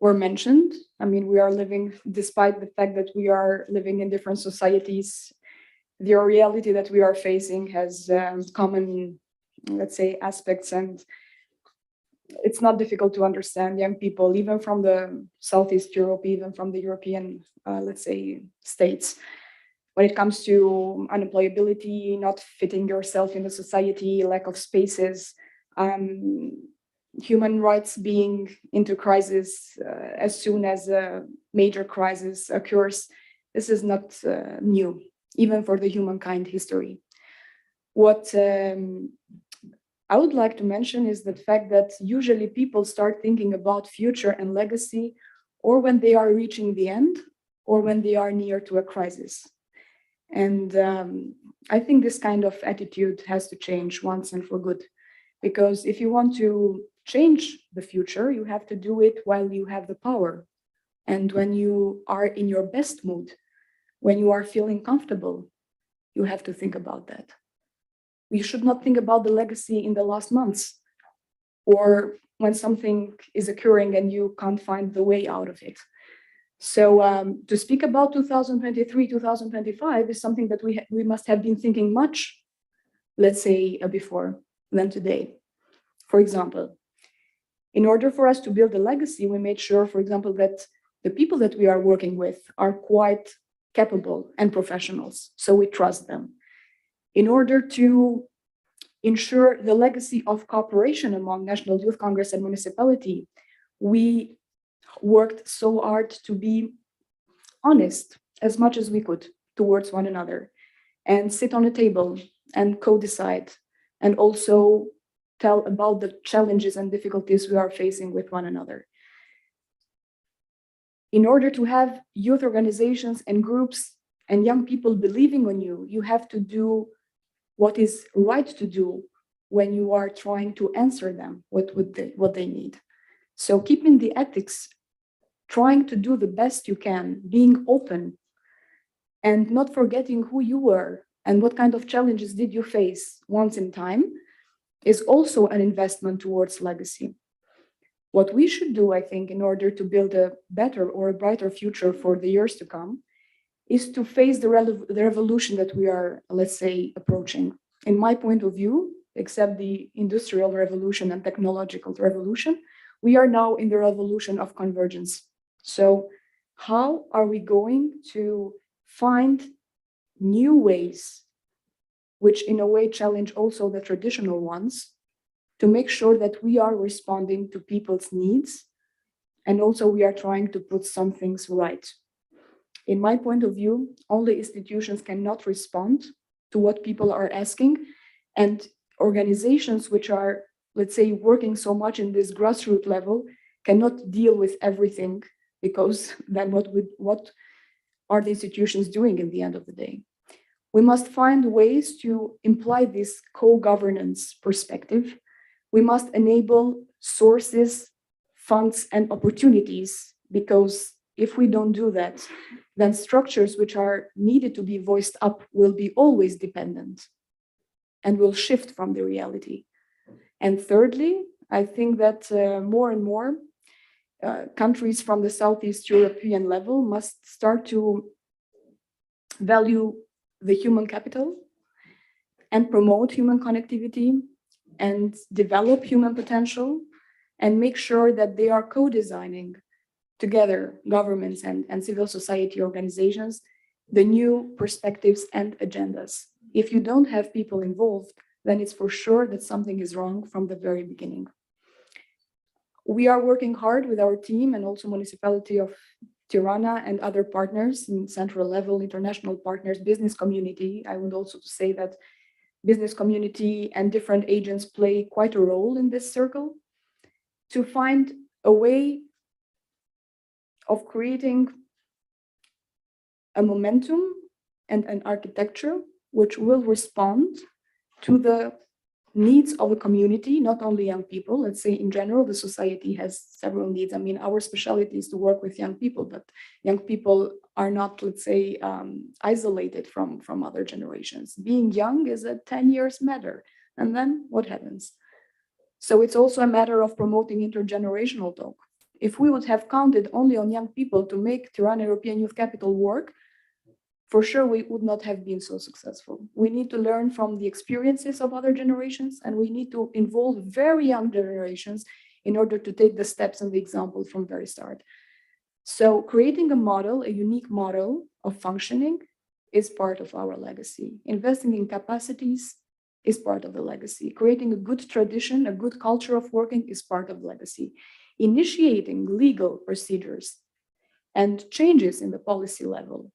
were mentioned. I mean, we are living, despite the fact that we are living in different societies, the reality that we are facing has common, let's say, aspects, and it's not difficult to understand young people, even from the Southeast Europe, even from the European, let's say, states. When it comes to unemployability, not fitting yourself in the society, lack of spaces, human rights being into crisis as soon as a major crisis occurs. This is not new, even for the humankind history. What I would like to mention is the fact that usually people start thinking about future and legacy, or when they are reaching the end, or when they are near to a crisis. And I think this kind of attitude has to change once and for good, because if you want to change the future, you have to do it while you have the power. And when you are in your best mood, when you are feeling comfortable, you have to think about that. You should not think about the legacy in the last months, or when something is occurring and you can't find the way out of it. So to speak about 2023, 2025 is something that we must have been thinking much, let's say, before than today. For example, in order for us to build a legacy, we made sure, for example, that the people that we are working with are quite capable and professionals, so we trust them. In order to ensure the legacy of cooperation among National Youth Congress and municipality, we worked so hard to be honest as much as we could towards one another, and sit on a table and co-decide, and also tell about the challenges and difficulties we are facing with one another. In order to have youth organizations and groups and young people believing on you, you have to do what is right to do when you are trying to answer them what they need. So keeping the ethics, trying to do the best you can, being open, and not forgetting who you were and what kind of challenges did you face once in time is also an investment towards legacy. What we should do, I think, in order to build a better or a brighter future for the years to come, is to face the revolution that we are, let's say, approaching. In my point of view, except the industrial revolution and technological revolution, we are now in the revolution of convergence. So how are we going to find new ways, which in a way challenge also the traditional ones, to make sure that we are responding to people's needs, and also we are trying to put some things right. In my point of view, only institutions cannot respond to what people are asking, and organizations which are, let's say, working so much in this grassroots level cannot deal with everything, because then what are the institutions doing in the end of the day? We must find ways to imply this co-governance perspective. We must enable sources, funds, and opportunities, because if we don't do that, then structures which are needed to be voiced up will be always dependent and will shift from the reality. And thirdly, I think that more and more countries from the Southeast European level must start to value the human capital and promote human connectivity and develop human potential and make sure that they are co-designing together, governments and civil society organizations, the new perspectives and agendas. If you don't have people involved, then it's for sure that something is wrong from the very beginning. We are working hard with our team and also municipality of Tirana and other partners in central level, international partners, business community. I would also say that business community and different agents play quite a role in this circle to find a way of creating a momentum and an architecture which will respond to the needs of the community, not only young people. Let's say in general, the society has several needs. I mean, our specialty is to work with young people, but young people are not, let's say, isolated from other generations. Being young is a 10 years matter. And then what happens? So it's also a matter of promoting intergenerational talk. If we would have counted only on young people to make Tirana European Youth Capital work, for sure we would not have been so successful. We need to learn from the experiences of other generations, and we need to involve very young generations in order to take the steps and the example from very start. So creating a model, a unique model of functioning is part of our legacy. Investing in capacities is part of the legacy. Creating a good tradition, a good culture of working is part of the legacy. Initiating legal procedures and changes in the policy level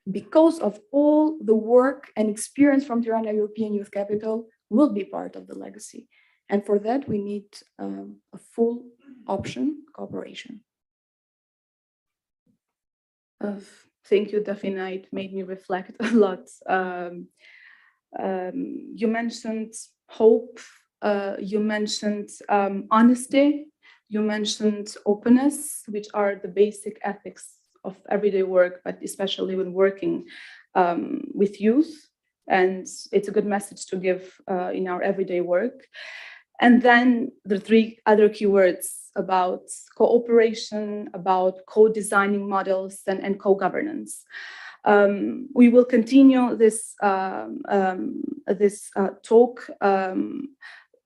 because of all the work and experience from Tirana European Youth Capital will be part of the legacy. And for that, we need a full option cooperation. Thank you, Dafina. It made me reflect a lot. You mentioned hope, you mentioned honesty, you mentioned openness, which are the basic ethics of everyday work, but especially when working with youth. And it's a good message to give in our everyday work. And then the three other keywords about cooperation, about co-designing models and co-governance. We will continue this talk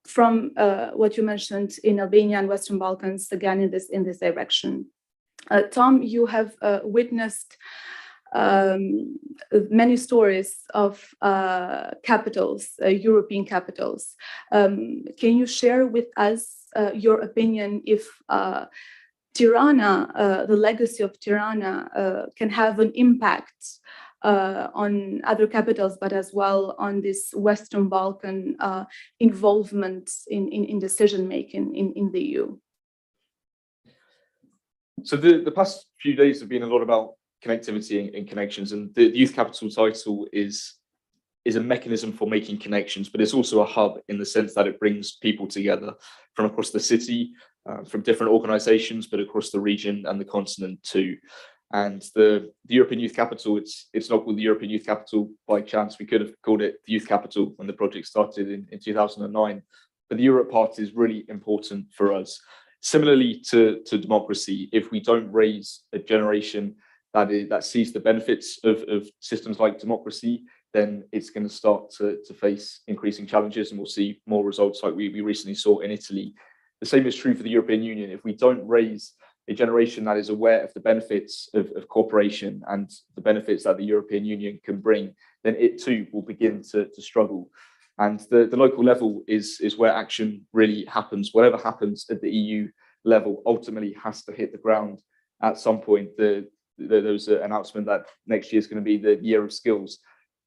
from what you mentioned in Albania and Western Balkans, again in this direction. Tom, you have witnessed many stories of capitals, European capitals. Can you share with us your opinion if Tirana, the legacy of Tirana, can have an impact on other capitals, but as well on this Western Balkan involvement in decision-making in the EU? So the past few days have been a lot about connectivity and connections, and the Youth Capital title is is a mechanism for making connections, but it's also a hub in the sense that it brings people together from across the city, from different organizations, but across the region and the continent too. And the European Youth Capital, it's not called the European Youth Capital by chance. We could have called it the Youth Capital when the project started in 2009. But the Europe part is really important for us. Similarly to democracy, if we don't raise a generation that sees the benefits of systems like democracy, then it's going to start to face increasing challenges, and we'll see more results like we recently saw in Italy. The same is true for the European Union. If we don't raise a generation that is aware of the benefits of cooperation and the benefits that the European Union can bring, then it too will begin to struggle. And the local level is where action really happens. Whatever happens at the EU level ultimately has to hit the ground at some point. There was an announcement that next year is going to be the year of skills.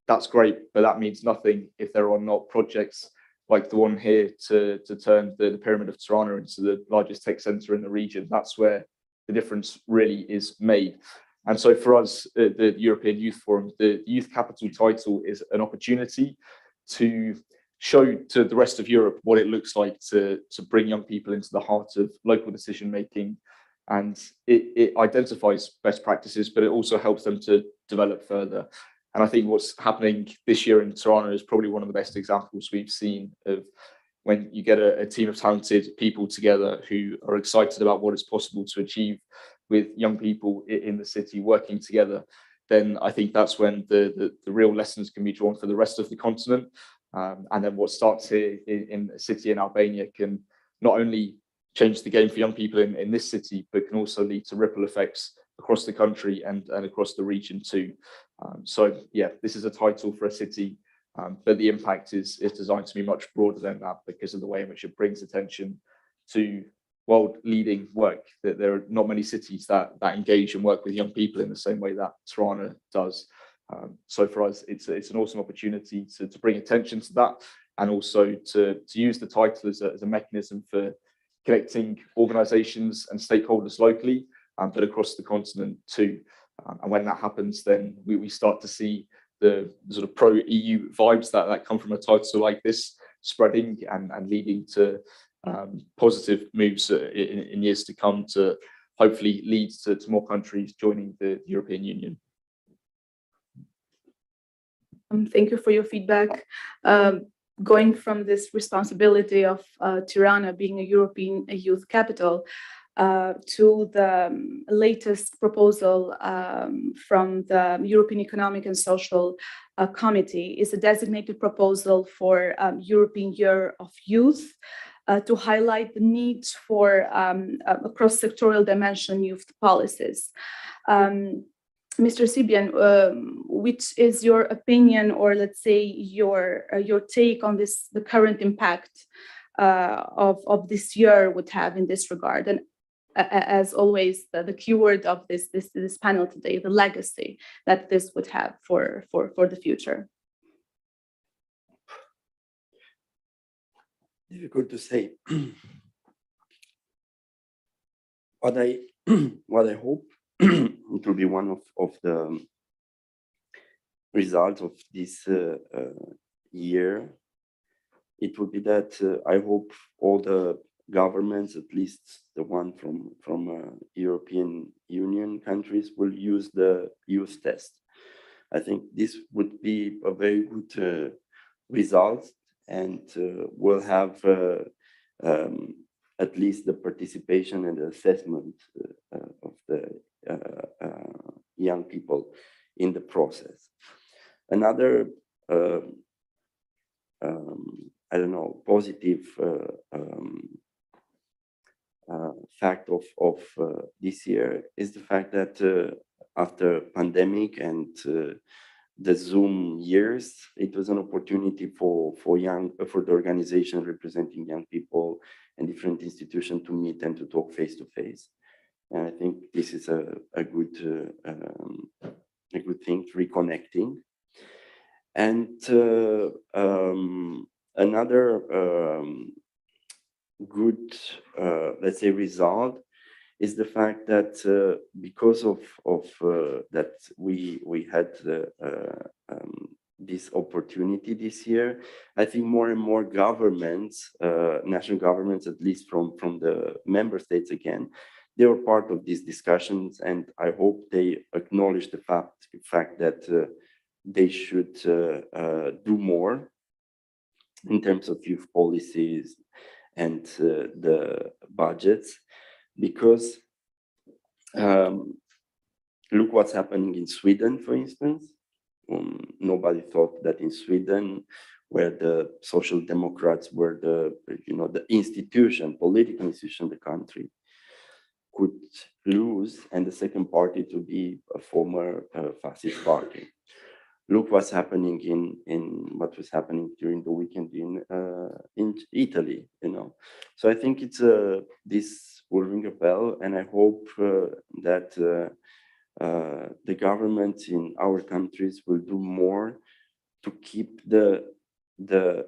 That's great, but that means nothing if there are not projects like the one here to turn the pyramid of Tirana into the largest tech center in the region. That's where the difference really is made. And so for us, the European Youth Forum, the Youth Capital title is an opportunity to show to the rest of Europe what it looks like to bring young people into the heart of local decision making. And it identifies best practices, but it also helps them to develop further. And I think what's happening this year in Tirana is probably one of the best examples we've seen of when you get a team of talented people together who are excited about what is possible to achieve with young people in the city working together, then I think that's when the real lessons can be drawn for the rest of the continent. And then what starts here in a city in Albania can not only change the game for young people in this city, but can also lead to ripple effects across the country and across the region too. So yeah, this is a title for a city, but the impact is designed to be much broader than that because of the way in which it brings attention to world-leading work. That there are not many cities that engage and work with young people in the same way that Tirana does. So for us, it's an awesome opportunity to bring attention to that, and also to use the title as a mechanism for connecting organizations and stakeholders locally, but across the continent too. And when that happens, then we start to see the sort of pro-EU vibes that come from a title like this spreading and leading to positive moves in years to come to hopefully lead to more countries joining the European Union. Thank you for your feedback. Going from this responsibility of Tirana being a European youth capital to the latest proposal from the European Economic and Social Committee is a designated proposal for European Year of Youth to highlight the need for a cross-sectoral dimension youth policies. Mr. Sibian, which is your opinion, or let's say your take on this, the current impact of this year would have in this regard? And as always, the keyword of this panel today, the legacy that this would have for the future. Difficult to say. What I hope it will be one of the results of this year. It will be that I hope all the governments, at least the one from European Union countries, will use the youth test. I think this would be a very good result, and will have at least the participation and the assessment of the young people in the process. Another I don't know, positive fact of this year is the fact that after pandemic and the Zoom years, it was an opportunity for the organization representing young people and different institutions to meet and to talk face to face. And I think this is a good thing, reconnecting. And another good, let's say, result is the fact that because of that we had this opportunity this year. I think more and more governments, national governments, at least from the member states again, they were part of these discussions, and I hope they acknowledge the fact that they should do more in terms of youth policies and the budgets, because look what's happening in Sweden, for instance. Nobody thought that in Sweden, where the Social Democrats were the institution, political institution, the country could lose, and the second party to be a former fascist party. Look what's happening in what was happening during the weekend in Italy, So I think it's this will ring a bell, and I hope that the governments in our countries will do more to keep the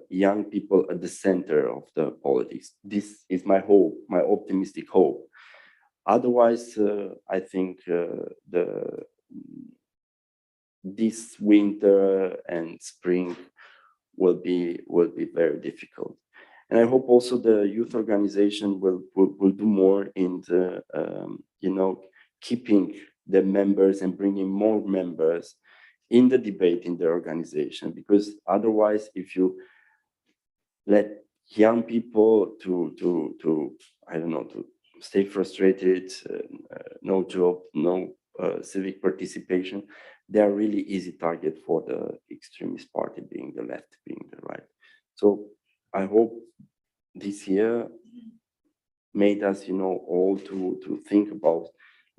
young people at the center of the politics. This is my hope, my optimistic hope. Otherwise, I think this winter and spring will be very difficult. And I hope also the youth organization will do more in the keeping the members and bringing more members in the debate in the organization, because otherwise, if you let young people to stay frustrated, no job, no civic participation, they are really easy target for the extremist party, being the left, being the right. So I hope this year made us, all to think about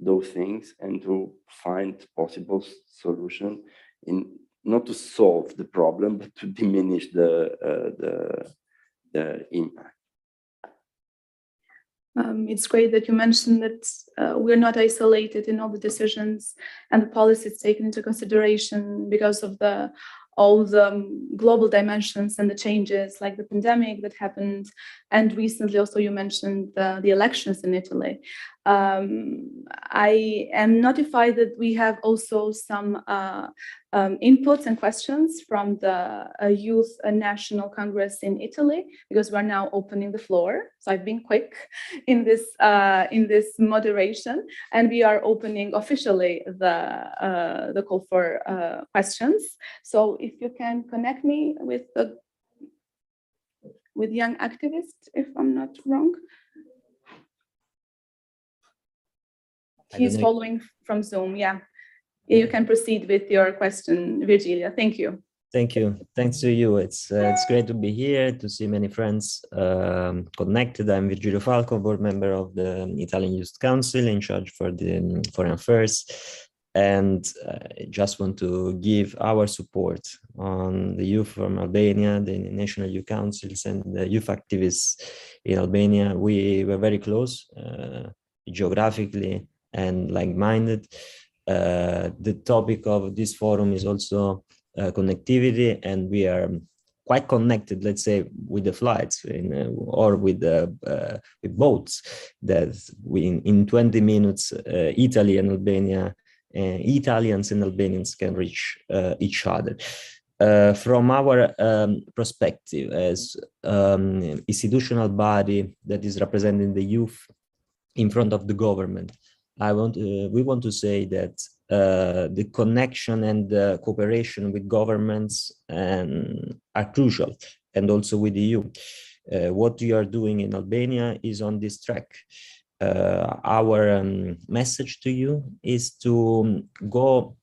those things and to find possible solution, in not to solve the problem, but to diminish the impact. It's great that you mentioned that we're not isolated in all the decisions and the policies taken into consideration because of all the global dimensions and the changes, like the pandemic that happened. And recently also you mentioned the elections in Italy. I am notified that we have also some inputs and questions from the Youth National Congress in Italy, because we're now opening the floor. So I've been quick in this moderation, and we are opening officially the call for questions. So if you can connect me with young activists, if I'm not wrong. He's following from Zoom, yeah. You can proceed with your question, Virgilia. Thank you. Thank you. Thanks to you. It's great to be here, to see many friends connected. I'm Virgilio Falco, board member of the Italian Youth Council, in charge for the foreign affairs. And I just want to give our support on the youth from Albania, the national youth councils, and the youth activists in Albania. We were very close geographically and like-minded. The topic of this forum is also connectivity, and we are quite connected, let's say, with the flights or with boats, that in 20 minutes, Italy and Albania, Italians and Albanians can reach each other. From our perspective as institutional body that is representing the youth in front of the government, we want to say that the connection and the cooperation with governments are crucial, and also with the EU. What we are doing in Albania is on this track. Our message to you is to go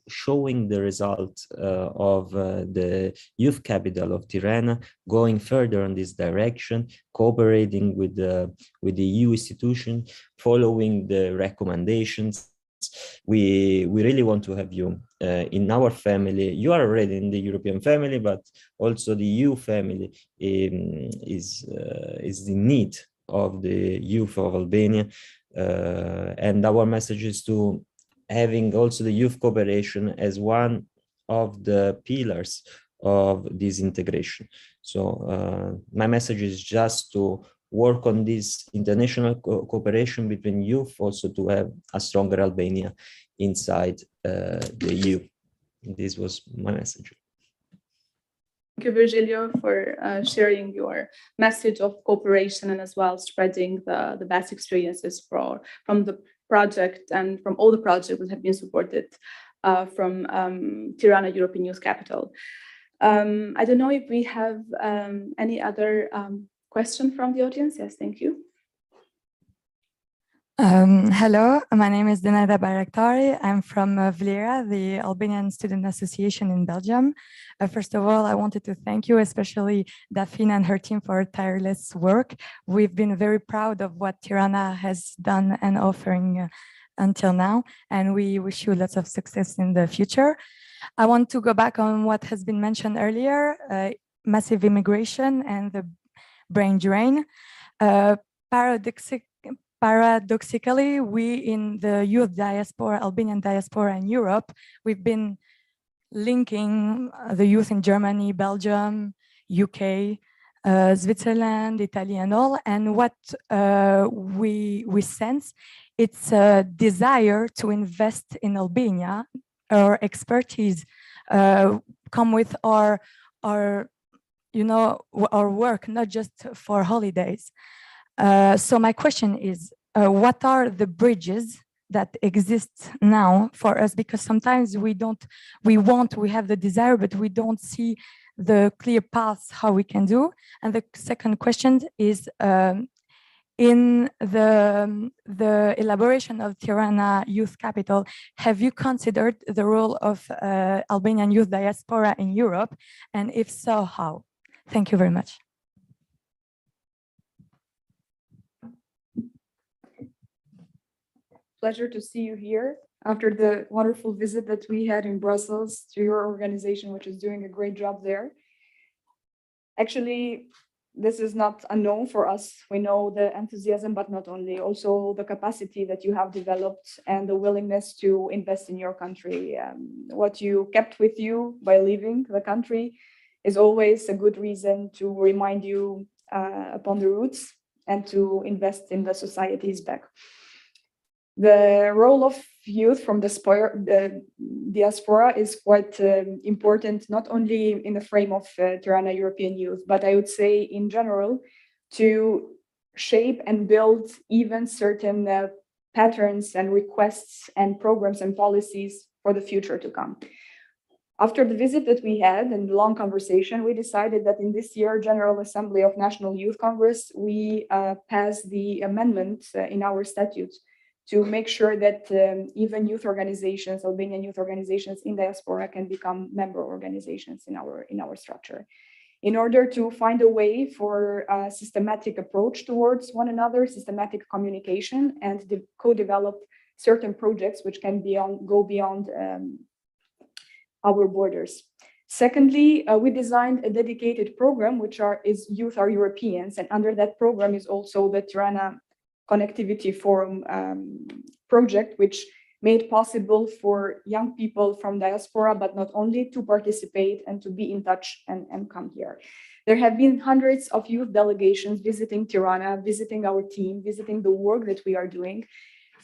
showing the result of the youth capital of Tirana, going further in this direction, cooperating with the EU institution, following the recommendations. We really want to have you in our family. You are already in the European family, but also the EU family is in need of the youth of Albania. And our message is to having also the youth cooperation as one of the pillars of this integration. So my message is just to work on this international cooperation between youth, also to have a stronger Albania inside the EU. this was my message. Thank you, Virgilio, for sharing your message of cooperation and as well spreading the best experiences from the project and from all the projects that have been supported from Tirana European Youth Capital. I don't know if we have any other question from the audience. Yes, thank you. Hello, my name is Denada Bayraktari. I'm from Vlera, the Albanian Student Association in Belgium. First of all, I wanted to thank you, especially Daphne and her team, for tireless work. We've been very proud of what Tirana has done and offering until now, and we wish you lots of success in the future. I want to go back on what has been mentioned earlier, massive immigration and the brain drain. Paradoxically, we in the youth diaspora, Albanian diaspora in Europe, we've been linking the youth in Germany, Belgium, UK, Switzerland, Italy, and all. And what we sense, it's a desire to invest in Albania. Our expertise come with our work, not just for holidays. So my question is, what are the bridges that exist now for us? Because sometimes we have the desire, but we don't see the clear paths how we can do. And the second question is, in the elaboration of Tirana Youth Capital, have you considered the role of Albanian youth diaspora in Europe? And if so, how? Thank you very much. Pleasure to see you here after the wonderful visit that we had in Brussels to your organization, which is doing a great job there. Actually, this is not unknown for us. We know the enthusiasm, but not only, also the capacity that you have developed and the willingness to invest in your country. What you kept with you by leaving the country is always a good reason to remind you upon the roots and to invest in the societies back. The role of youth from the diaspora is quite important, not only in the frame of Tirana European Youth, but I would say in general, to shape and build even certain patterns and requests and programs and policies for the future to come. After the visit that we had and the long conversation, we decided that in this year General Assembly of National Youth Congress, we passed the amendment in our statutes to make sure that even youth organizations, Albanian youth organizations in diaspora, can become member organizations in our structure. In order to find a way for a systematic approach towards one another, systematic communication, and co-develop certain projects which can go beyond our borders. Secondly, we designed a dedicated program which is Youth Are Europeans, and under that program is also the Tirana Connectivity Forum project, which made possible for young people from diaspora, but not only, to participate and to be in touch and come here. There have been hundreds of youth delegations visiting Tirana, visiting our team, visiting the work that we are doing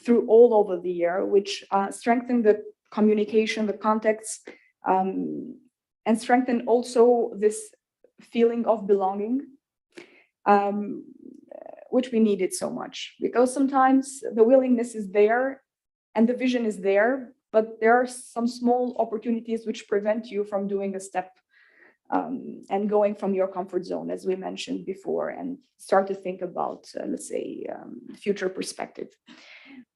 through all over the year, which strengthen the communication, the contacts, and strengthen also this feeling of belonging, which we needed so much, because sometimes the willingness is there and the vision is there, but there are some small opportunities which prevent you from doing a step and going from your comfort zone, as we mentioned before, and start to think about, let's say, future perspective.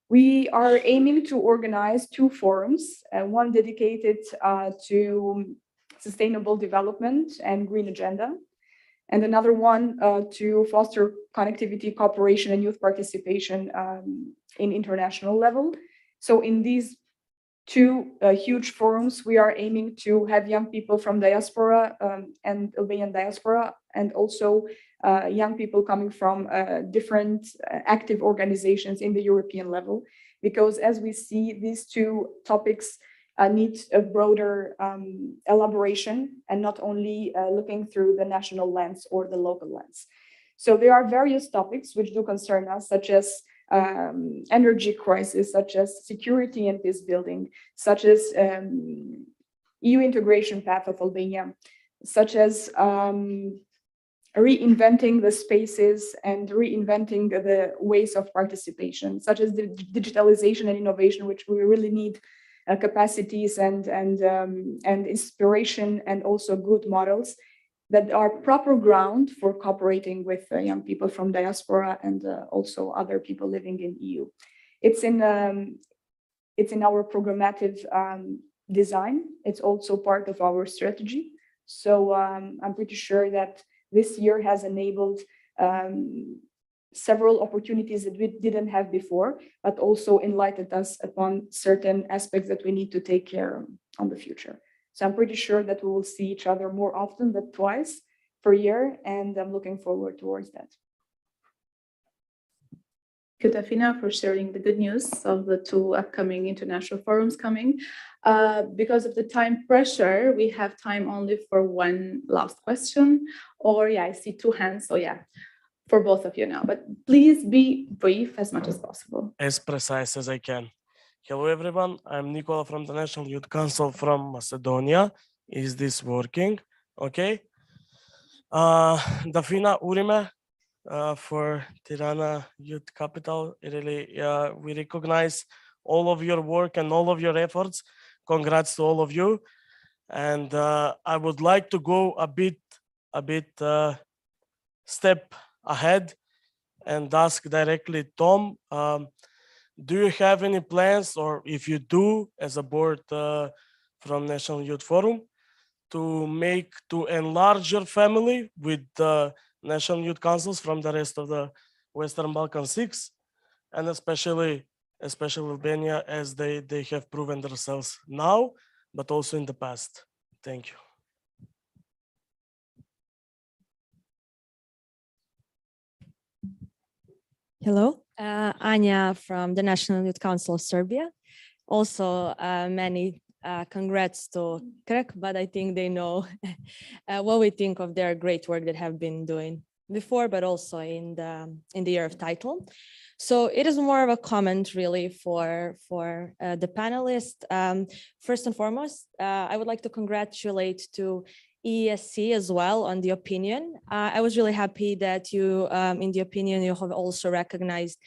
We are aiming to organize 2 forums, one dedicated to sustainable development and green agenda, and another one to foster connectivity, cooperation, and youth participation in international level. So in these 2 huge forums, we are aiming to have young people from diaspora and Albanian diaspora, and also young people coming from different active organizations in the European level, because as we see, these 2 topics need a broader elaboration and not only looking through the national lens or the local lens. So there are various topics which do concern us, such as energy crisis, such as security and peace building, such as EU integration path of Albania, such as reinventing the spaces and reinventing the ways of participation, such as the digitalization and innovation, which we really need capacities and inspiration, and also good models that are proper ground for cooperating with young people from diaspora and also other people living in EU. It's in our programmative design. It's also part of our strategy. So I'm pretty sure that this year has enabled several opportunities that we didn't have before, but also enlightened us upon certain aspects that we need to take care on the future. So I'm pretty sure that we will see each other more often than twice per year, and I'm looking forward towards that. Thank you, Dafina, for sharing the good news of the 2 upcoming international forums coming. Because of the time pressure, we have time only for one last question. Or yeah, I see 2 hands, so yeah, for both of you now. But please be brief as much as possible. As precise as I can. Hello, everyone. I'm Nicola from the National Youth Council from Macedonia. Is this working? Okay. Dafina Urime for Tirana Youth Capital. Really, we recognize all of your work and all of your efforts. Congrats to all of you. And I would like to go a bit step ahead and ask directly Tom, do you have any plans, or if you do, as a board from National Youth Forum, to enlarge your family with the National Youth Councils from the rest of the Western Balkan 6, and especially Albania, as they have proven themselves now, but also in the past? Thank you. Hello, Anja from the National Youth Council of Serbia. Also, many congrats to Krk, but I think they know what we think of their great work that have been doing before, but also in the year of title. So it is more of a comment really for the panelists. First and foremost, I would like to congratulate to ESC as well on the opinion. I was really happy that you, in the opinion, you have also recognized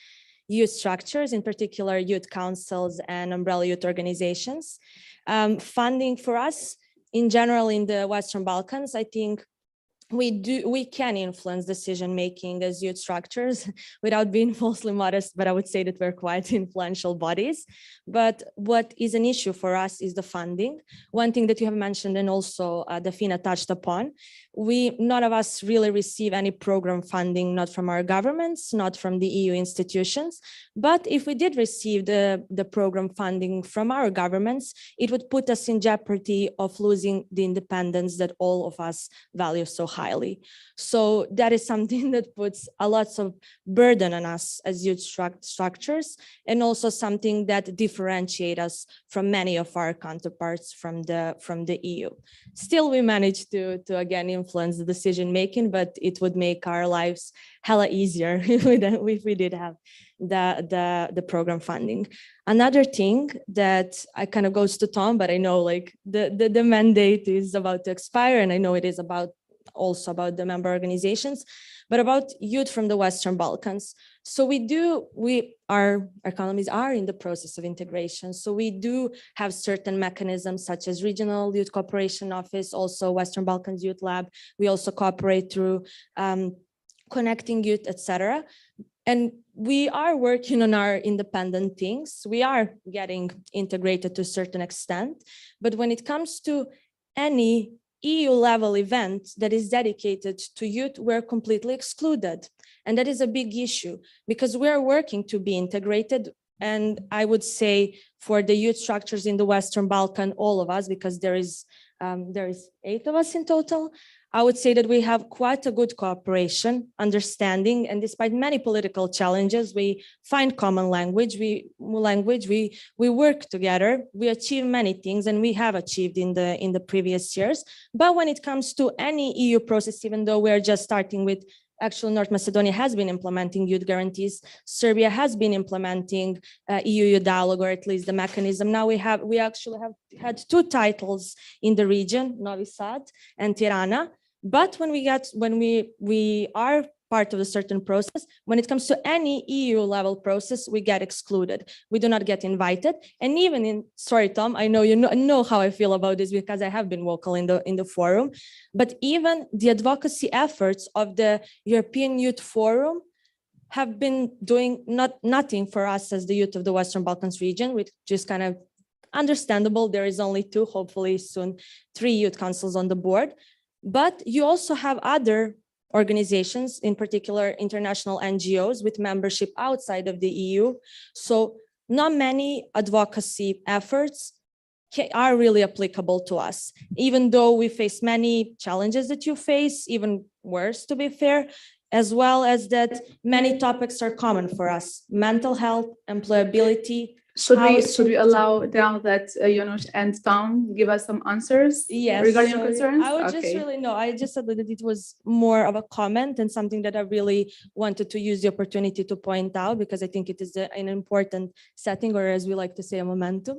youth structures, in particular youth councils and umbrella youth organizations. Funding for us in general in the Western Balkans, I think we can influence decision-making as youth structures without being falsely modest, but I would say that we're quite influential bodies. But what is an issue for us is the funding. One thing that you have mentioned and also Dafina touched upon, none of us really receive any program funding, not from our governments, not from the EU institutions. But if we did receive the program funding from our governments, it would put us in jeopardy of losing the independence that all of us value so highly. So that is something that puts a lot of burden on us as youth structures, and also something that differentiates us from many of our counterparts from the EU. Still, we managed to again influence the decision making, but it would make our lives hella easier if we did have the program funding. Another thing that I kind of goes to Tom, but I know like the mandate is about to expire, and I know it is also about the member organizations, but about youth from the Western Balkans. So our economies are in the process of integration. So we do have certain mechanisms such as Regional Youth Cooperation Office, also Western Balkans Youth Lab. We also cooperate through Connecting Youth, etc. And we are working on our independent things. We are getting integrated to a certain extent. But when it comes to any EU level event that is dedicated to youth, we're completely excluded. And that is a big issue because we're working to be integrated. And I would say for the youth structures in the Western Balkan, all of us, because there is 8 of us in total, I would say that we have quite a good cooperation, understanding, and despite many political challenges, we find common language. We work together. We achieve many things, and we have achieved in the previous years. But when it comes to any EU process, even though we're just starting with Actually, North Macedonia has been implementing youth guarantees. Serbia has been implementing EU dialogue, or at least the mechanism. Now we actually have had two titles in the region, Novi Sad and Tirana. But when we are part of a certain process, when it comes to any EU level process, we get excluded. We do not get invited. And even sorry, Tom, I know you know how I feel about this because I have been vocal in the forum, but even the advocacy efforts of the European Youth Forum have been doing nothing for us as the youth of the Western Balkans region, which is kind of understandable. There is only 2, hopefully soon 3 youth councils on the board. But you also have other organizations, in particular international NGOs with membership outside of the EU. So not many advocacy efforts are really applicable to us, even though we face many challenges that you face, even worse, to be fair, as well as that many topics are common for us: mental health, employability. Should we allow now that Janusz and Tom give us some answers regarding your concerns? I would just really know. I just said that it was more of a comment and something that I really wanted to use the opportunity to point out, because I think it is an important setting, or as we like to say, a momentum.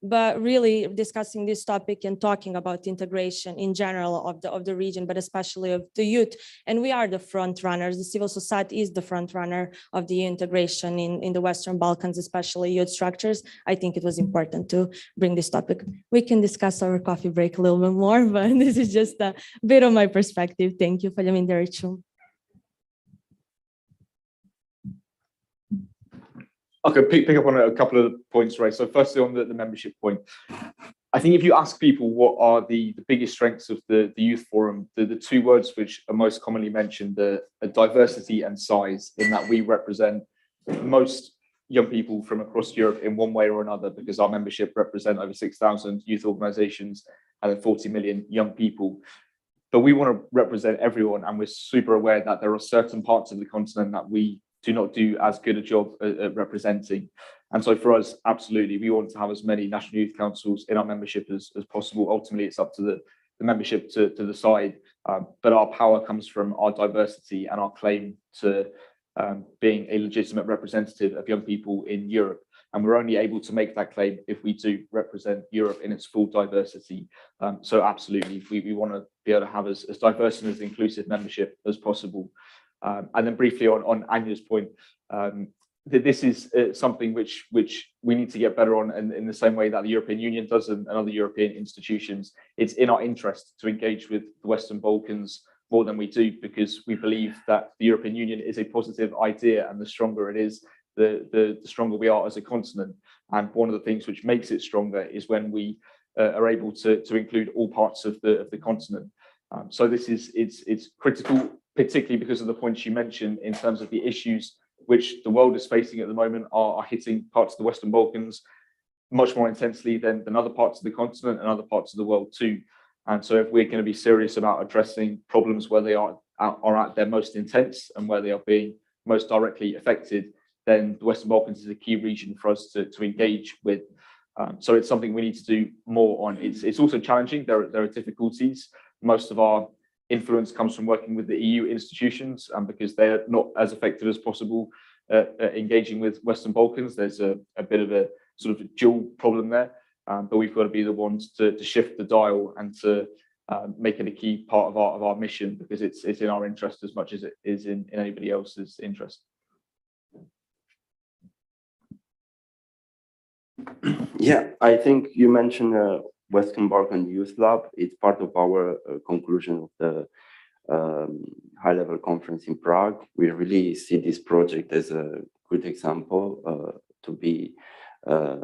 But really discussing this topic and talking about integration in general of the region, but especially of the youth. And we are the front runners. The civil society is the front runner of the integration in the Western Balkans, especially youth structures. I think it was important to bring this topic. We can discuss our coffee break a little bit more, but this is just a bit of my perspective. Thank you. Okay, pick up on a couple of points, right? So firstly, on the membership point, I think if you ask people what are the biggest strengths of the youth forum, the 2 words which are most commonly mentioned are diversity and size, in that we represent most young people from across Europe in one way or another, because our membership represent over 6,000 youth organizations and 40 million young people. But we want to represent everyone, and we're super aware that there are certain parts of the continent that we do not do as good a job at representing. And so for us, absolutely, we want to have as many national youth councils in our membership as possible. Ultimately, it's up to the membership to decide, but our power comes from our diversity and our claim to being a legitimate representative of young people in Europe. And we're only able to make that claim if we do represent Europe in its full diversity. So absolutely, we want to be able to have as diverse and as inclusive membership as possible. And then briefly on Anya's point, that this is something which we need to get better on, and in the same way that the European Union does and other European institutions. It's in our interest to engage with the Western Balkans more than we do, because we believe that the European Union is a positive idea, and the stronger it is, the stronger we are as a continent. And one of the things which makes it stronger is when we are able to include all parts of the continent. So this it's critical, particularly because of the points you mentioned in terms of the issues which the world is facing at the moment are hitting parts of the Western Balkans much more intensely than other parts of the continent and other parts of the world too. And so if we're going to be serious about addressing problems where they are at their most intense and where they are being most directly affected, then the Western Balkans is a key region for us to engage with. So it's something we need to do more on. It's also challenging. There are difficulties. Most of our influence comes from working with the EU institutions, and because they're not as effective as possible engaging with Western Balkans, there's a bit of a sort of dual problem there. But we've got to be the ones to shift the dial and to make it a key part of our mission, because it's in our interest as much as it is in anybody else's interest. Yeah, I think you mentioned Western Balkan Youth Lab. It's part of our conclusion of the high-level conference in Prague. We really see this project as a good example to be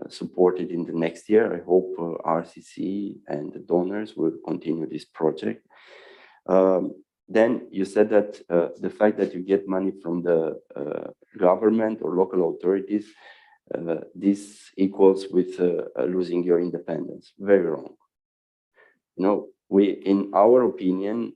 supported in the next year. I hope RCC and the donors will continue this project. Then you said that the fact that you get money from the government or local authorities, this equals with losing your independence. Very wrong. You know, in our opinion,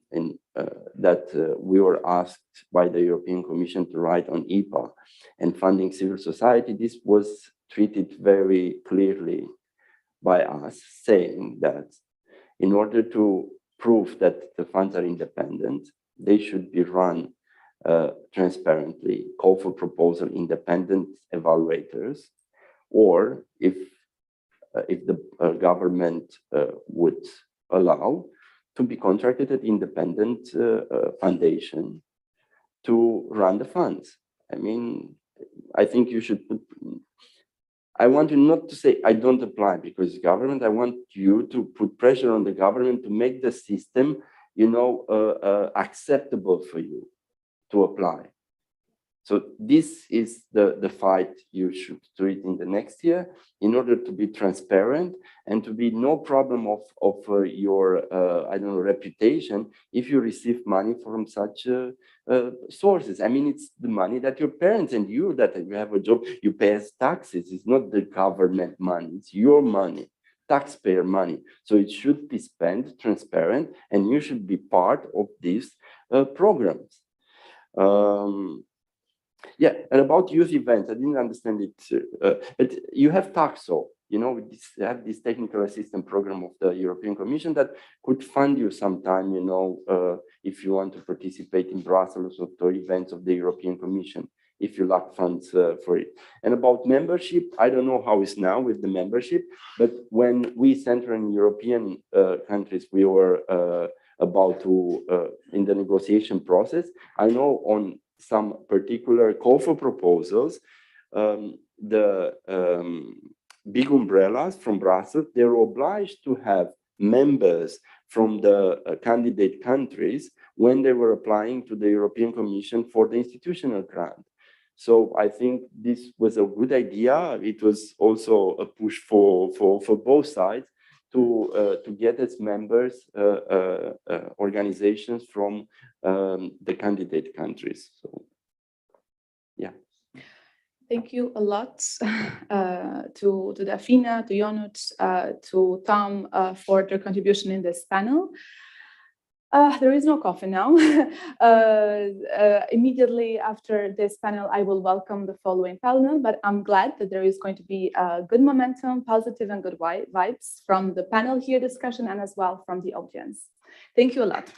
that we were asked by the European Commission to write on EPA and funding civil society, this was treated very clearly by us, saying that in order to prove that the funds are independent, they should be run transparently, call for proposal independent evaluators, or if the government would allow, to be contracted an independent foundation to run the funds. I mean, I think you should put, I want you not to say, I don't apply because government, I want you to put pressure on the government to make the system, you know, acceptable for you to apply. So this is the fight you should do it in the next year in order to be transparent and to be no problem of your, I don't know, reputation if you receive money from such sources. I mean, it's the money that your parents and you, that you have a job, you pay as taxes. It's not the government money, it's your money, taxpayer money. So it should be spent transparent and you should be part of these programs. Yeah, and about youth events, I didn't understand it. But you have TAXO, you know, we have this technical assistance program of the European Commission that could fund you sometime, you know, if you want to participate in Brussels or events of the European Commission, if you lack funds for it. And about membership, I don't know how it's now with the membership, but when we Central and European countries, we were about to, in the negotiation process, I know on some particular call for proposals, the big umbrellas from Brussels, they're obliged to have members from the candidate countries when they were applying to the European Commission for the institutional grant. So I think this was a good idea. It was also a push for both sides to get as members organizations from the candidate countries. So, yeah. Thank you a lot to Dafina, to Jonut, to Tom for their contribution in this panel. There is no coffee now. Immediately after this panel, I will welcome the following panel, but I'm glad that there is going to be good momentum, positive and good vibes from the panel here discussion and as well from the audience. Thank you a lot.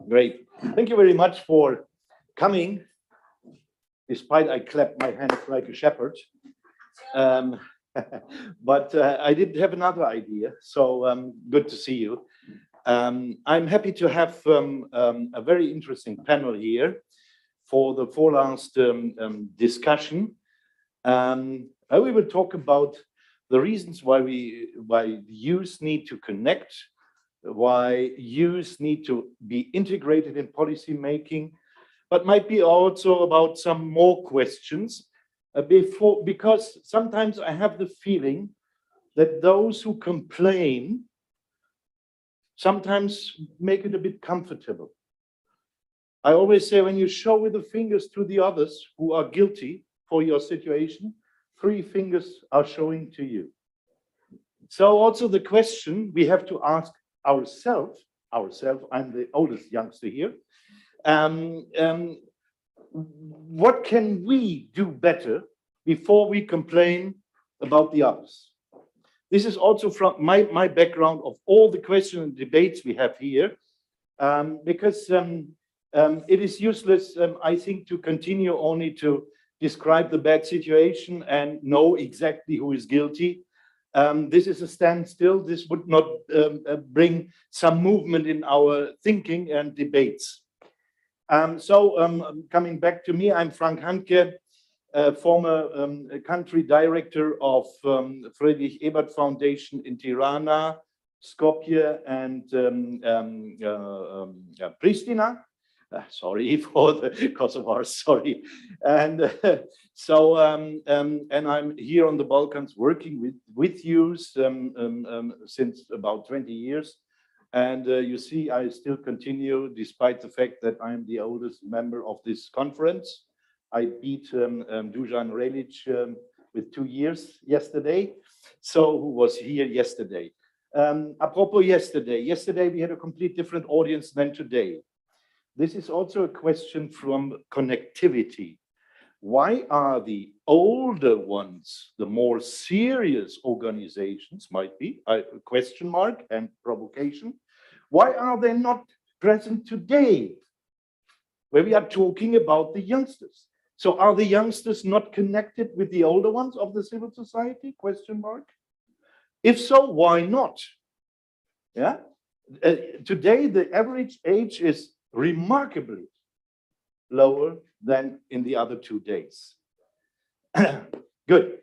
Great. Thank you very much for coming, despite I clapped my hands like a shepherd. But I did have another idea, so good to see you. I'm happy to have a very interesting panel here for the last discussion. We will talk about the reasons why youth need to connect, why youth need to be integrated in policy making, but might be also about some more questions because sometimes I have the feeling that those who complain sometimes make it a bit comfortable. I always say, when you show with the fingers to the others who are guilty for your situation, 3 fingers are showing to you. So also the question we have to ask ourselves, I'm the oldest youngster here, what can we do better before we complain about the others? This is also from my background of all the questions and debates we have here, because it is useless, I think, to continue only to describe the bad situation and know exactly who is guilty. This is a standstill. This would not bring some movement in our thinking and debates. Coming back to me, I'm Frank Handke, former country director of Friedrich Ebert Foundation in Tirana, Skopje, and Pristina. Sorry for the Kosovars, sorry. And and I'm here on the Balkans working with youth since about 20 years. And you see, I still continue despite the fact that I'm the oldest member of this conference. I beat Dusan Relic with 2 years yesterday, so who was here yesterday. Apropos yesterday we had a complete different audience than today. This is also a question from connectivity. Why are the older ones, the more serious organizations, might be a question mark and provocation, why are they not present today where we are talking about the youngsters? So are the youngsters not connected with the older ones of the civil society, question mark? If so, why not? Yeah. Today the average age is remarkably lower than in the other 2 days. Good.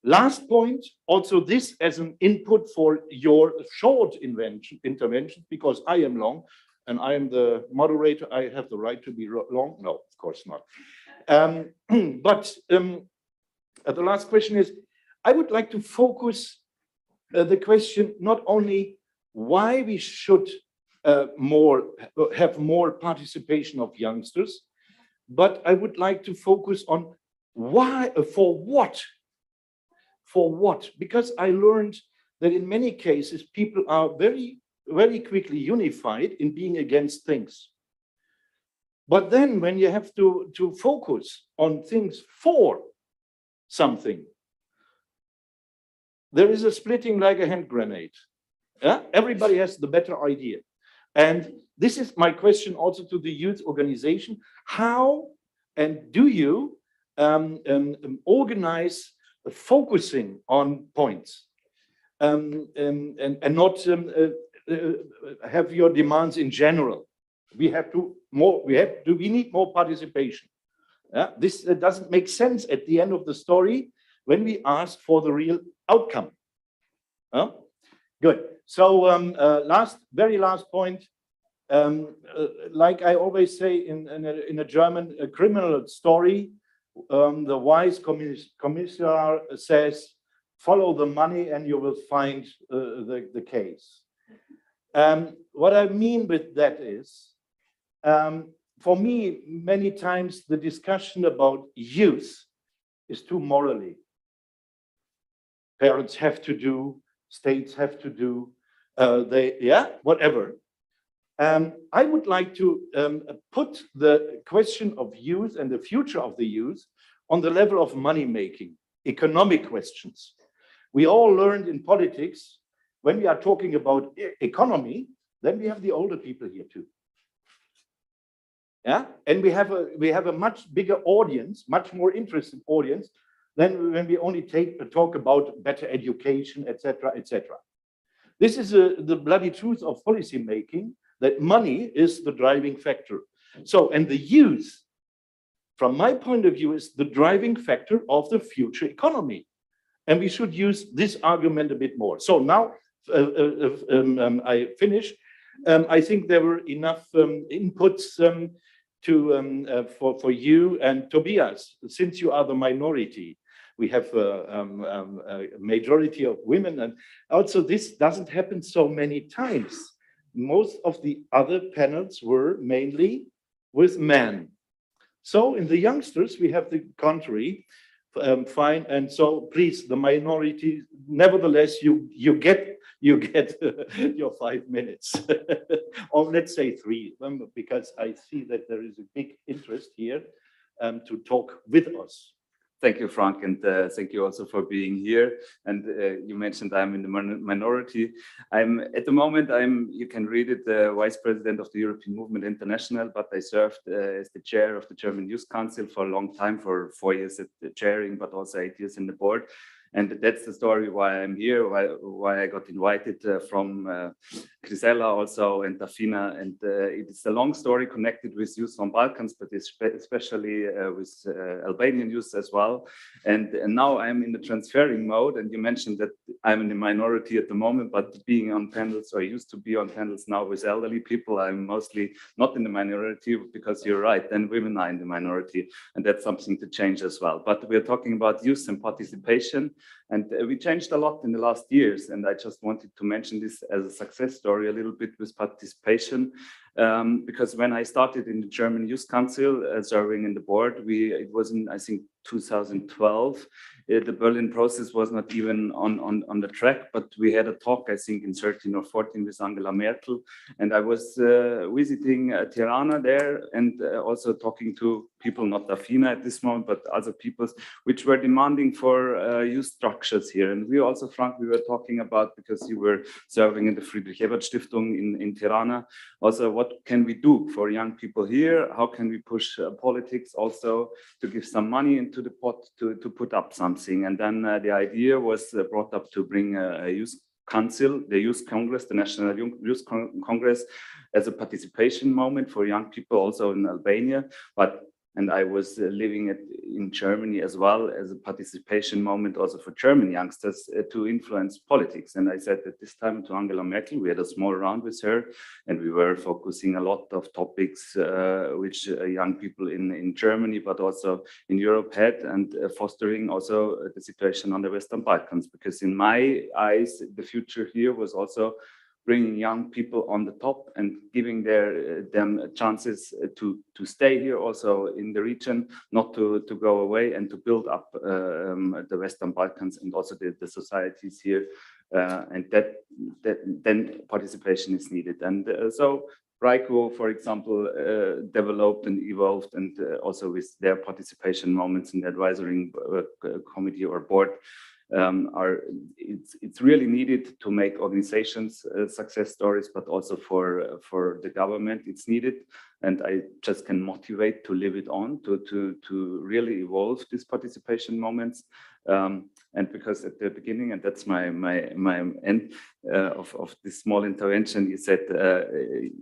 Last point, also this as an input for your short intervention, because I am long and I am the moderator, I have the right to be long? No, of course not. But the last question is, I would like to focus the question not only why we should have more participation of youngsters, but I would like to focus on why, for what? Because I learned that in many cases people are very, very quickly unified in being against things. But then when you have to focus on things for something, there is a splitting like a hand grenade. Yeah? Everybody has the better idea. And this is my question also to the youth organization. How and do you organize focusing on points and not have your demands in general? We need more participation. Yeah? This doesn't make sense at the end of the story when we ask for the real outcome. Good. So very last point, like I always say in a German criminal story, the wise commissioner says, follow the money and you will find the case. What I mean with that is, for me, many times the discussion about youth is too morally. Parents have to do, states have to do, whatever. I would like to put the question of youth and the future of the youth on the level of money making, economic questions. We all learned in politics, when we are talking about economy, then we have the older people here too. Yeah, and we have a much bigger audience, much more interested audience than when we only talk about better education, etc., etc. This is the bloody truth of policy making, that money is the driving factor. So, and the youth, from my point of view, is the driving factor of the future economy. And we should use this argument a bit more. So now I finish. I think there were enough inputs for you and Tobias, since you are the minority. We have a majority of women, and also this doesn't happen so many times. Most of the other panels were mainly with men. So in the youngsters, we have the contrary. Fine, and so please, the minority, nevertheless, you get your 5 minutes, or let's say 3, because I see that there is a big interest here to talk with us. Thank you, Frank, and thank you also for being here. And you mentioned I'm in the minority. I'm at the moment, you can read it, the Vice President of the European Movement International, but I served as the chair of the German Youth Council for a long time, for 4 years at the chairing, but also 8 years in the board. And that's the story why I'm here, why I got invited from Grisela also and Dafina. And it is a long story connected with youth from Balkans, but especially with Albanian youth as well. And now I'm in the transferring mode. And you mentioned that I'm in the minority at the moment, but being on panels, or I used to be on panels now with elderly people, I'm mostly not in the minority, because you're right, then women are in the minority. And that's something to change as well. But we're talking about youth and participation. And we changed a lot in the last years. And I just wanted to mention this as a success story a little bit with participation. Because when I started in the German Youth Council, serving in the board, it was in, I think, 2012. The Berlin process was not even on the track, but we had a talk, I think, in 13 or 14 with Angela Merkel. And I was visiting Tirana there, and also talking to people, not Dafina at this moment, but other peoples, which were demanding for youth structures here. And we also, Frank, we were talking about, because you were serving in the Friedrich Ebert Stiftung in Tirana, also what can we do for young people here? How can we push politics also to give some money into the pot to put up something? And then the idea was brought up to bring a youth council, the Youth Congress, the National Youth Congress, as a participation moment for young people also in Albania. And I was living in Germany as well, as a participation moment also for German youngsters to influence politics. And I said at this time to Angela Merkel, we had a small round with her, and we were focusing a lot of topics which young people in Germany, but also in Europe had, and fostering also the situation on the Western Balkans. Because in my eyes, the future here was also bringing young people on the top and giving them chances to stay here also in the region, not to go away, and to build up the Western Balkans and also the societies here. And that then participation is needed. And so RICO, for example, developed and evolved, and also with their participation moments in the advisory committee or board, it's really needed to make organizations success stories, but also for the government it's needed. And I just can motivate to live it on, to really evolve these participation moments. And because at the beginning, and that's my end of this small intervention, you said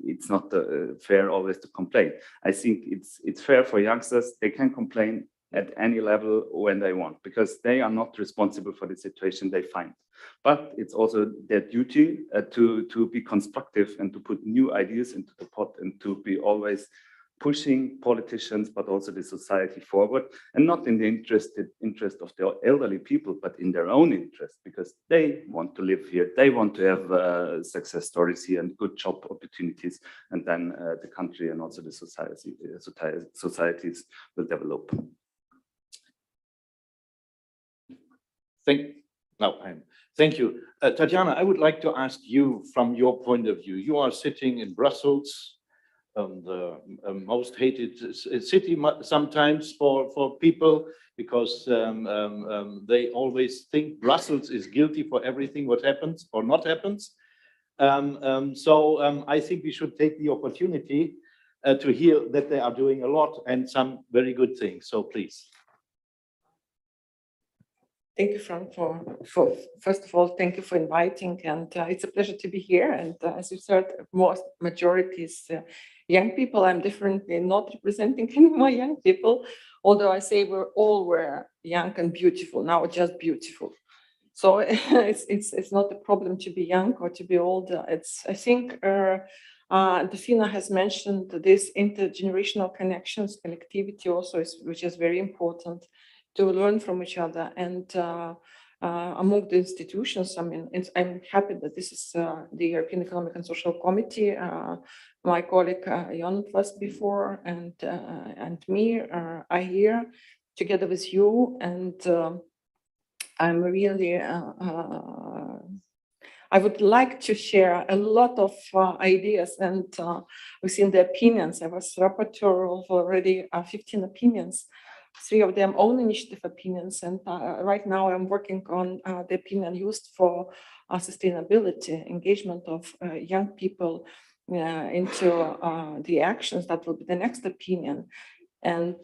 it's not fair always to complain. I think it's fair for youngsters. They can complain at any level when they want, because they are not responsible for the situation they find. But it's also their duty to be constructive and to put new ideas into the pot, and to be always pushing politicians, but also the society forward, and not in the interest of the elderly people, but in their own interest, because they want to live here. They want to have success stories here and good job opportunities, and then the country and also the societies will develop. Thank you. Tatiana, I would like to ask you from your point of view. You are sitting in Brussels, the most hated city sometimes for people, because they always think Brussels is guilty for everything what happens or not happens. I think we should take the opportunity to hear that they are doing a lot and some very good things. So please. Thank you, Frank, for first of all, thank you for inviting, and it's a pleasure to be here. And as you said, most majority is young people. I'm definitely not representing any more young people, although I say we're all were young and beautiful, now just beautiful. So it's not a problem to be young or to be old. I think Defina has mentioned this intergenerational connections, connectivity also, which is very important to learn from each other and among the institutions. I mean, I'm happy that this is the European Economic and Social Committee. My colleague Jan was before, and me are here together with you, and I'm really. I would like to share a lot of ideas and within the opinions. I was rapporteur of already 15 opinions. 3 of them own initiative opinions, and right now I'm working on the opinion used for sustainability, engagement of young people into the actions. That will be the next opinion. And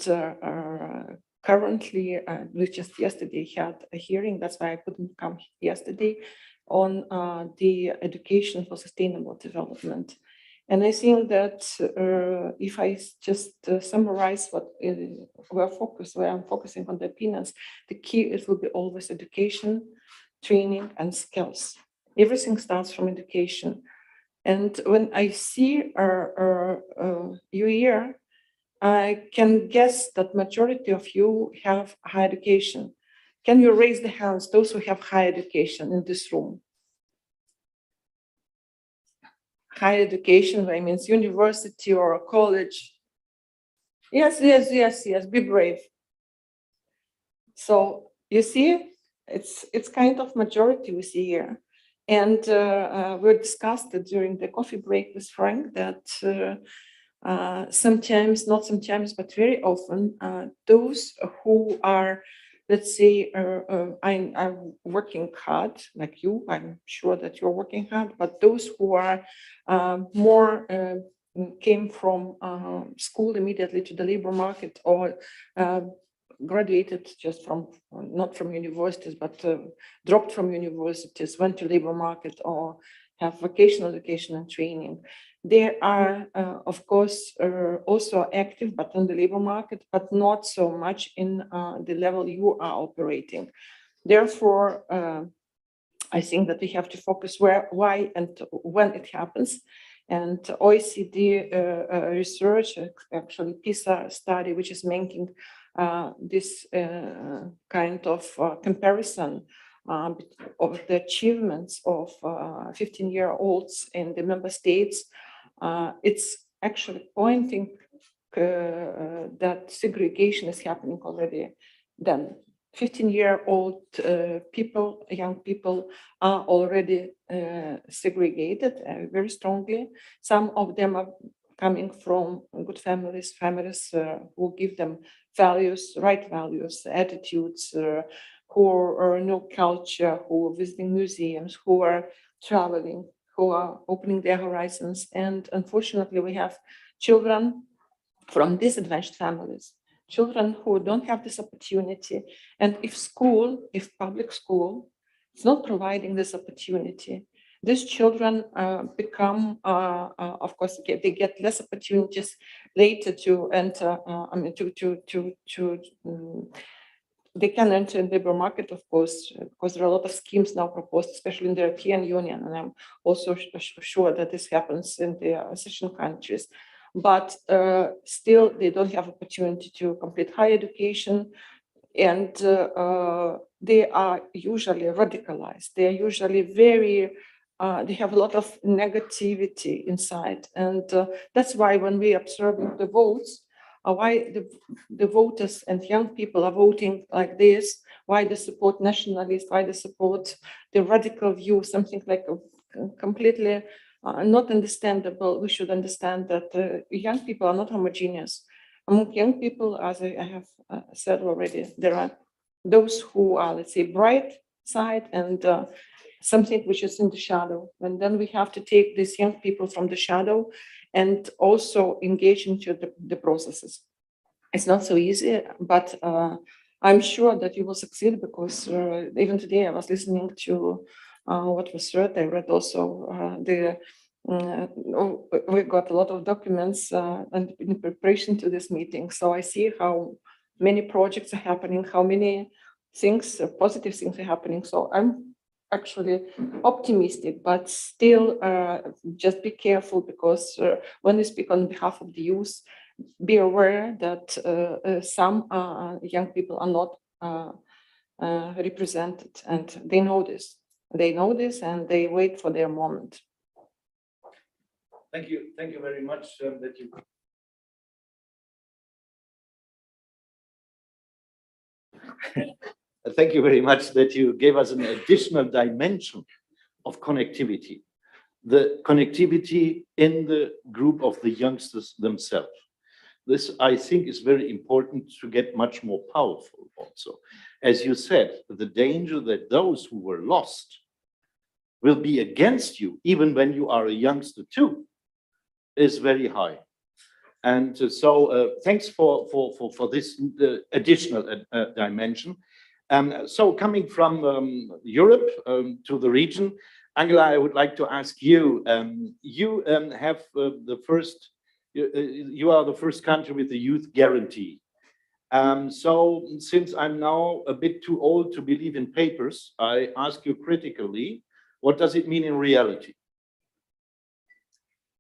currently, we just yesterday had a hearing, that's why I couldn't come yesterday, on the education for sustainable development. And I think that if I just summarize what where I'm focusing on the opinions, the key it will be always education, training, and skills. Everything starts from education. And when I see you here, I can guess that majority of you have higher education. Can you raise the hands, those who have higher education in this room? Higher education, I mean, university or a college. Yes, be brave. So you see, it's kind of majority we see here. And we discussed it during the coffee break with Frank that sometimes, not sometimes, but very often, those who are, let's say, I'm working hard, like you, I'm sure that you're working hard, but those who are more came from school immediately to the labor market or graduated just from, not from universities, but dropped from universities, went to labor market or have vocational education and training. They are, of course, also active, but on the labor market, but not so much in the level you are operating. Therefore, I think that we have to focus where, why, and when it happens. And OECD research, actually PISA study, which is making this kind of comparison of the achievements of 15-year-olds in the member states, it's actually pointing that segregation is happening already then. 15-year-old people, young people are already segregated very strongly. Some of them are coming from good families, who give them values, right values, attitudes, who know culture, who are visiting museums, who are traveling, who are opening their horizons. And unfortunately, we have children from disadvantaged families, children who don't have this opportunity. And if public school is not providing this opportunity, these children become, of course, they get less opportunities later to enter, they can enter the labor market, of course, because there are a lot of schemes now proposed, especially in the European Union. And I'm also sure that this happens in the accession countries. But still, they don't have opportunity to complete higher education. And they are usually radicalized. They are usually very, they have a lot of negativity inside. And that's why when we observe the votes, why the voters and young people are voting like this, why they support nationalists, why they support the radical view, something like completely not understandable. We should understand that young people are not homogeneous. Among young people, as I have said already, there are those who are, let's say, bright side and something which is in the shadow. And then we have to take these young people from the shadow and also engage into the processes. It's not so easy, but I'm sure that you will succeed, because even today I was listening to what was read. I read also we got a lot of documents and in preparation to this meeting. So I see how many projects are happening, how many things, positive things are happening. So I'm actually optimistic, but still just be careful, because when we speak on behalf of the youth, be aware that some young people are not represented, and they know this. They know this, and they wait for their moment. Thank you very much that you. Thank you very much that you gave us an additional dimension of connectivity. The connectivity in the group of the youngsters themselves. This, I think, is very important to get much more powerful also. As you said, the danger that those who were lost will be against you, even when you are a youngster too, is very high. And so thanks for this additional dimension. So coming from Europe to the region, Angela, I would like to ask you, you have you are the first country with the youth guarantee. So since I'm now a bit too old to believe in papers, I ask you critically, what does it mean in reality?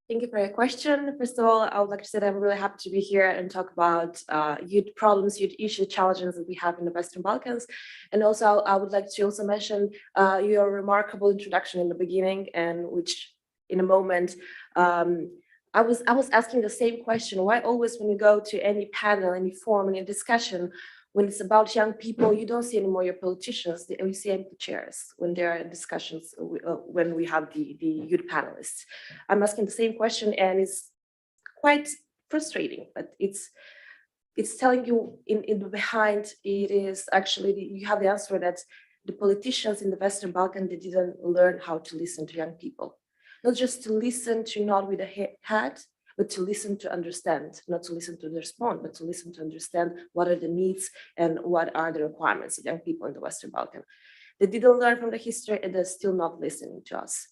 Thank you for your question. First of all, I would like to say that I'm really happy to be here and talk about youth problems, youth issues, challenges that we have in the Western Balkans. And also, I would like to also mention your remarkable introduction in the beginning, and which in a moment, I was asking the same question. Why always when you go to any panel, any forum, any discussion, when it's about young people, you don't see anymore your politicians, you see empty chairs when there are discussions, when we have the youth panelists. I'm asking the same question, and it's quite frustrating, but it's telling you in the behind, it is actually, you have the answer that the politicians in the Western Balkans, they didn't learn how to listen to young people. Not just to listen to nod with a head, but to listen to understand, not to listen to respond, but to listen to understand what are the needs and what are the requirements of young people in the Western Balkans. They didn't learn from the history, and they're still not listening to us.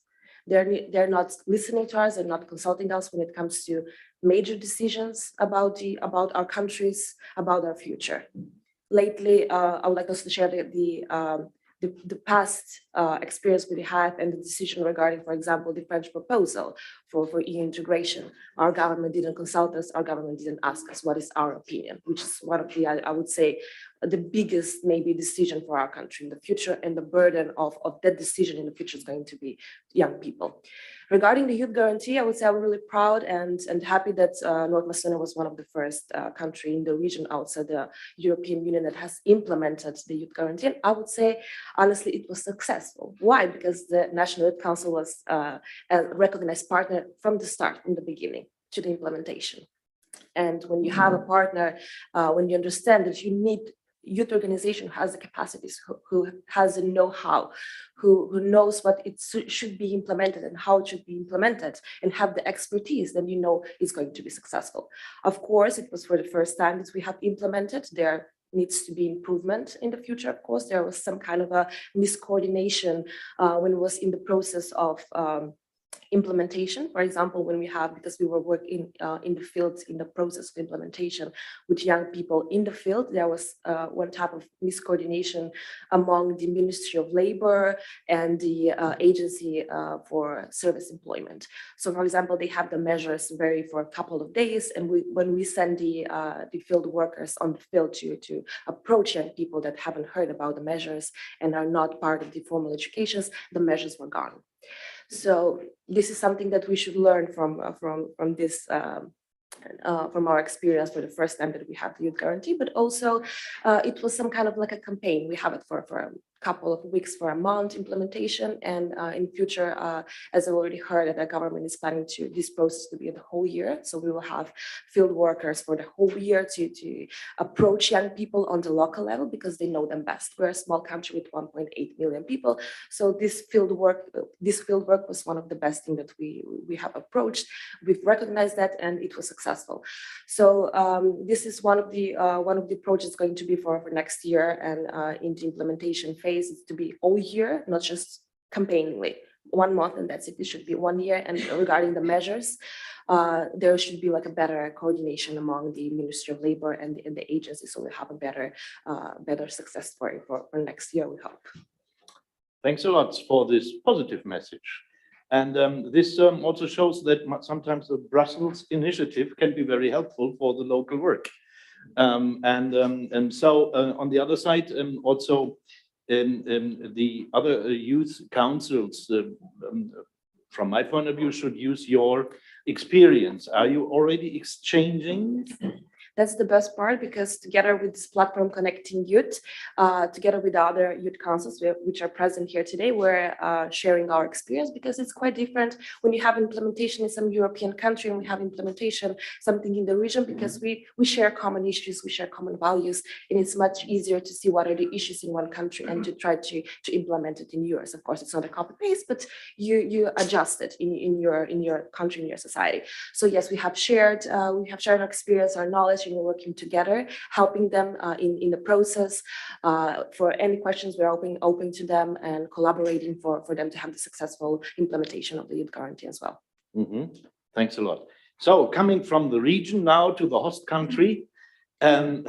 They're not listening to us, they're not consulting us when it comes to major decisions about our countries, about our future. Lately, I would like also to share the past experience we had and the decision regarding, for example, the French proposal for EU integration. Our government didn't consult us, our government didn't ask us what is our opinion, which is one of the, I would say, the biggest maybe decision for our country in the future, and the burden of that decision in the future is going to be young people. Regarding the youth guarantee, I would say I'm really proud and happy that North Macedonia was one of the first country in the region outside the European Union that has implemented the youth guarantee. And I would say, honestly, it was successful. Why? Because the National Youth Council was a recognized partner from the start, from the beginning to the implementation. And when you have a partner, when you understand that you need youth organization who has the capacities, who has the know-how, who knows what it should be implemented and how it should be implemented, and have the expertise, then you know it's going to be successful. Of course, it was for the first time that we have implemented. There needs to be improvement in the future. Of course, there was some kind of a miscoordination when it was in the process of implementation. For example, when we have, because we were working in the field in the process of implementation with young people in the field, there was one type of miscoordination among the Ministry of Labor and the Agency for Service Employment. So, for example, they have the measures vary for a couple of days, and when we send the field workers on the field to approach young people that haven't heard about the measures and are not part of the formal educations, the measures were gone. So this is something that we should learn from this, from our experience for the first time that we have the youth guarantee. But also, it was some kind of like a campaign. We have it for couple of weeks for a month implementation, and in future, as I already heard, that the government is planning to this process to be the whole year. So we will have field workers for the whole year to approach young people on the local level because they know them best. We're a small country with 1.8 million people, so this field work was one of the best things that we have approached. We've recognized that, and it was successful. So this is one of the approaches going to be for next year, and in the implementation phase, it's to be all year, not just campaigningly 1 month, and that's it. It should be 1 year. And regarding the measures, there should be like a better coordination among the Ministry of Labor and the agency, so we have a better success story for next year, we hope. Thanks a lot for this positive message. And this also shows that sometimes the Brussels initiative can be very helpful for the local work. And so on the other side, also the other youth councils, from my point of view, should use your experience. Are you already exchanging? That's the best part, because together with this platform Connecting Youth, together with other youth councils which are present here today, we're sharing our experience, because it's quite different when you have implementation in some European country and we have implementation something in the region, because we share common issues, we share common values, and it's much easier to see what are the issues in one country and to try to implement it in yours. Of course, it's not a copy paste, but you adjust it in your country, in your society. So yes, we have shared our experience, our knowledge. We're working together, helping them in the process. For any questions, we're open to them and collaborating for them to have the successful implementation of the youth guarantee as well. Thanks a lot. So coming from the region now to the host country, Kleina,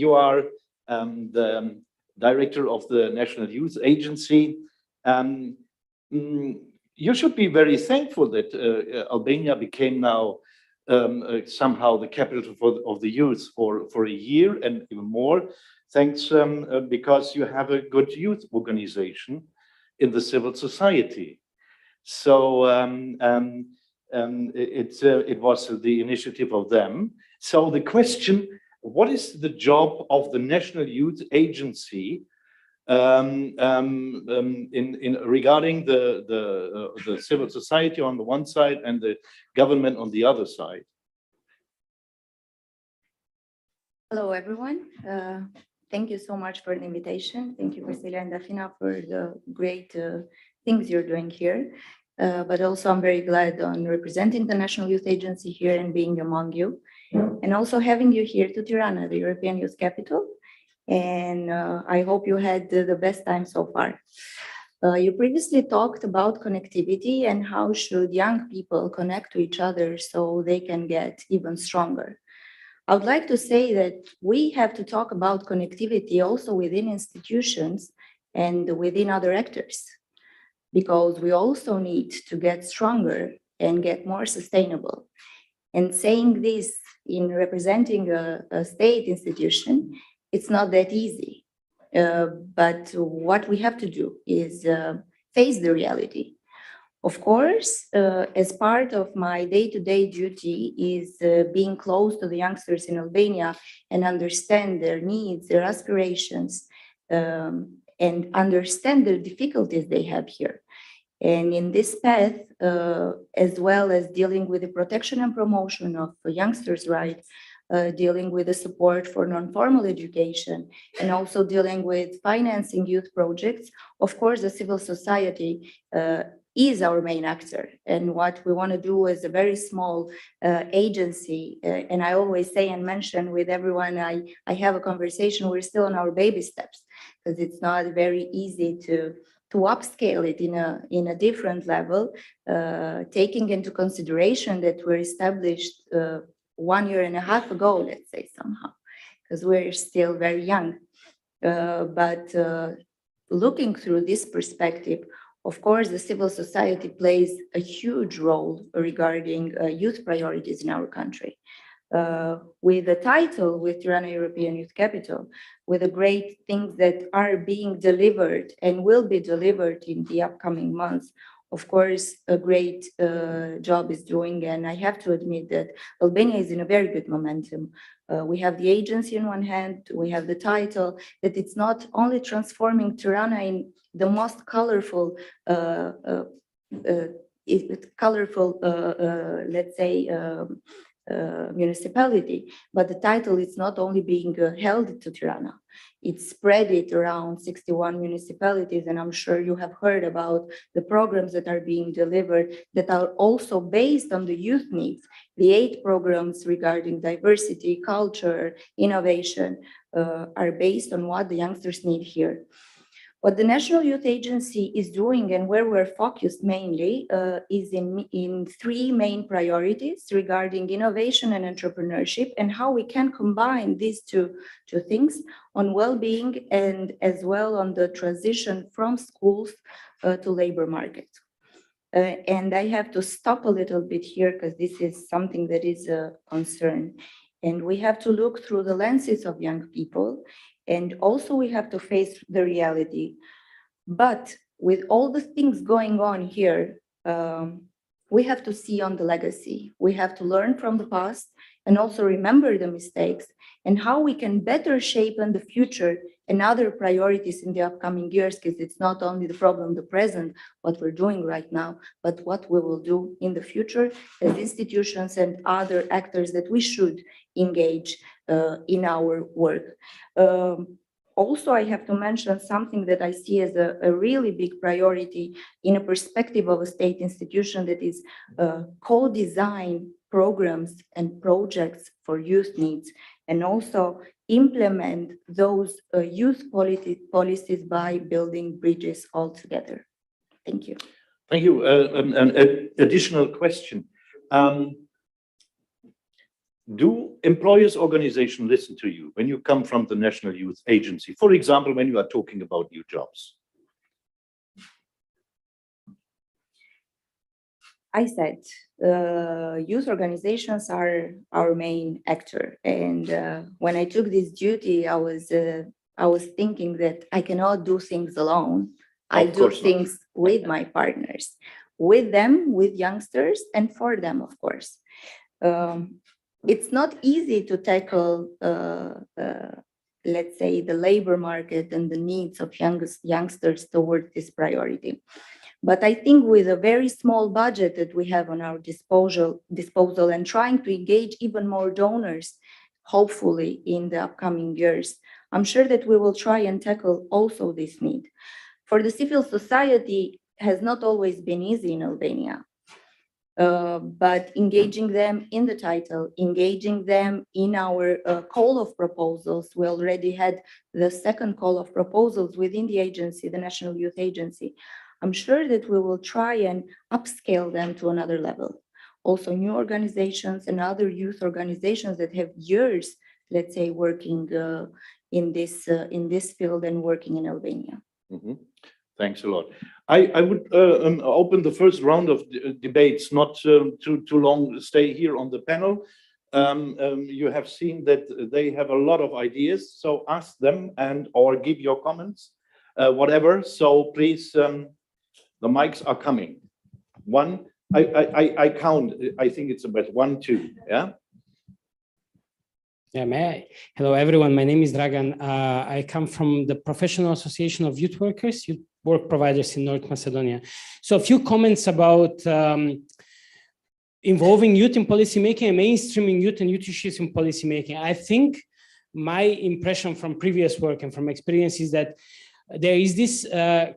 you are the director of the National Youth Agency. You should be very thankful that Albania became now somehow the capital of the youth for a year and even more. Thanks, because you have a good youth organization in the civil society. So it was the initiative of them. So the question, what is the job of the National Youth Agency regarding the civil society on the one side and the government on the other side? Hello, everyone. Thank you so much for the invitation. Thank you, Vasile and Dafina, for the great things you're doing here. But also, I'm very glad on representing the National Youth Agency here and being among you, and also having you here to Tirana, the European Youth Capital. And I hope you had the best time so far. You previously talked about connectivity and how should young people connect to each other so they can get even stronger. I would like to say that we have to talk about connectivity also within institutions and within other actors, because we also need to get stronger and get more sustainable. And saying this in representing a state institution, it's not that easy, but what we have to do is face the reality. Of course, as part of my day-to-day duty is being close to the youngsters in Albania and understand their needs, their aspirations, and understand the difficulties they have here. And in this path, as well as dealing with the protection and promotion of youngsters' rights, dealing with the support for non-formal education, and also dealing with financing youth projects. Of course, the civil society is our main actor. And what we want to do as a very small agency, and I always say and mention with everyone I have a conversation, we're still on our baby steps, because it's not very easy to upscale it in a different level, taking into consideration that we're established 1.5 years ago, let's say somehow, because we're still very young. But looking through this perspective, of course, the civil society plays a huge role regarding youth priorities in our country. With the title, with Tirana European Youth Capital, with the great things that are being delivered and will be delivered in the upcoming months, of course, a great job is doing. And I have to admit that Albania is in a very good momentum. We have the agency on one hand, we have the title, that it's not only transforming Tirana in the most colorful, let's say, municipality, but the title is not only being held to Tirana, it's spread it around 61 municipalities, and I'm sure you have heard about the programs that are being delivered that are also based on the youth needs. The 8 programs regarding diversity, culture, innovation are based on what the youngsters need here. What the National Youth Agency is doing and where we're focused mainly is in 3 main priorities regarding innovation and entrepreneurship, and how we can combine these two things on well-being and as well on the transition from schools to labor market. And I have to stop a little bit here because this is something that is a concern. And we have to look through the lenses of young people. And also we have to face the reality. But with all the things going on here, we have to see on the legacy. We have to learn from the past and also remember the mistakes and how we can better shape in the future and other priorities in the upcoming years, because it's not only the problem, the present, what we're doing right now, but what we will do in the future as institutions and other actors that we should engage in our work. Also, I have to mention something that I see as a really big priority in a perspective of a state institution, that is co-design programs and projects for youth needs, and also implement those youth policies by building bridges all together. Thank you. Thank you. An additional question. Do employers' organizations listen to you when you come from the National Youth Agency? For example, when you are talking about new jobs? I said, youth organizations are our main actor. And when I took this duty, I was thinking that I cannot do things alone. I do things with my partners, with them, with youngsters, and for them, of course. It's not easy to tackle, let's say, the labor market and the needs of youngsters towards this priority. But I think with a very small budget that we have on our disposal and trying to engage even more donors, hopefully in the upcoming years, I'm sure that we will try and tackle also this need. For the civil society has not always been easy in Albania. But engaging them in the title, engaging them in our call of proposals. We already had the second call of proposals within the agency, the National Youth Agency. I'm sure that we will try and upscale them to another level. Also new organizations and other youth organizations that have years, let's say, working in this field and working in Albania. Mm-hmm. Thanks a lot. I would open the first round of debates, not too long stay here on the panel. You have seen that they have a lot of ideas, so ask them and or give your comments, whatever. So please, the mics are coming. One, I count, I think it's about 1, 2, yeah? Yeah, may I? Hello, everyone. My name is Dragan. I come from the Professional Association of Youth Workers, youth work providers in North Macedonia. So a few comments about involving youth in policymaking and mainstreaming youth and youth issues in policymaking. I think my impression from previous work and from experience is that there is this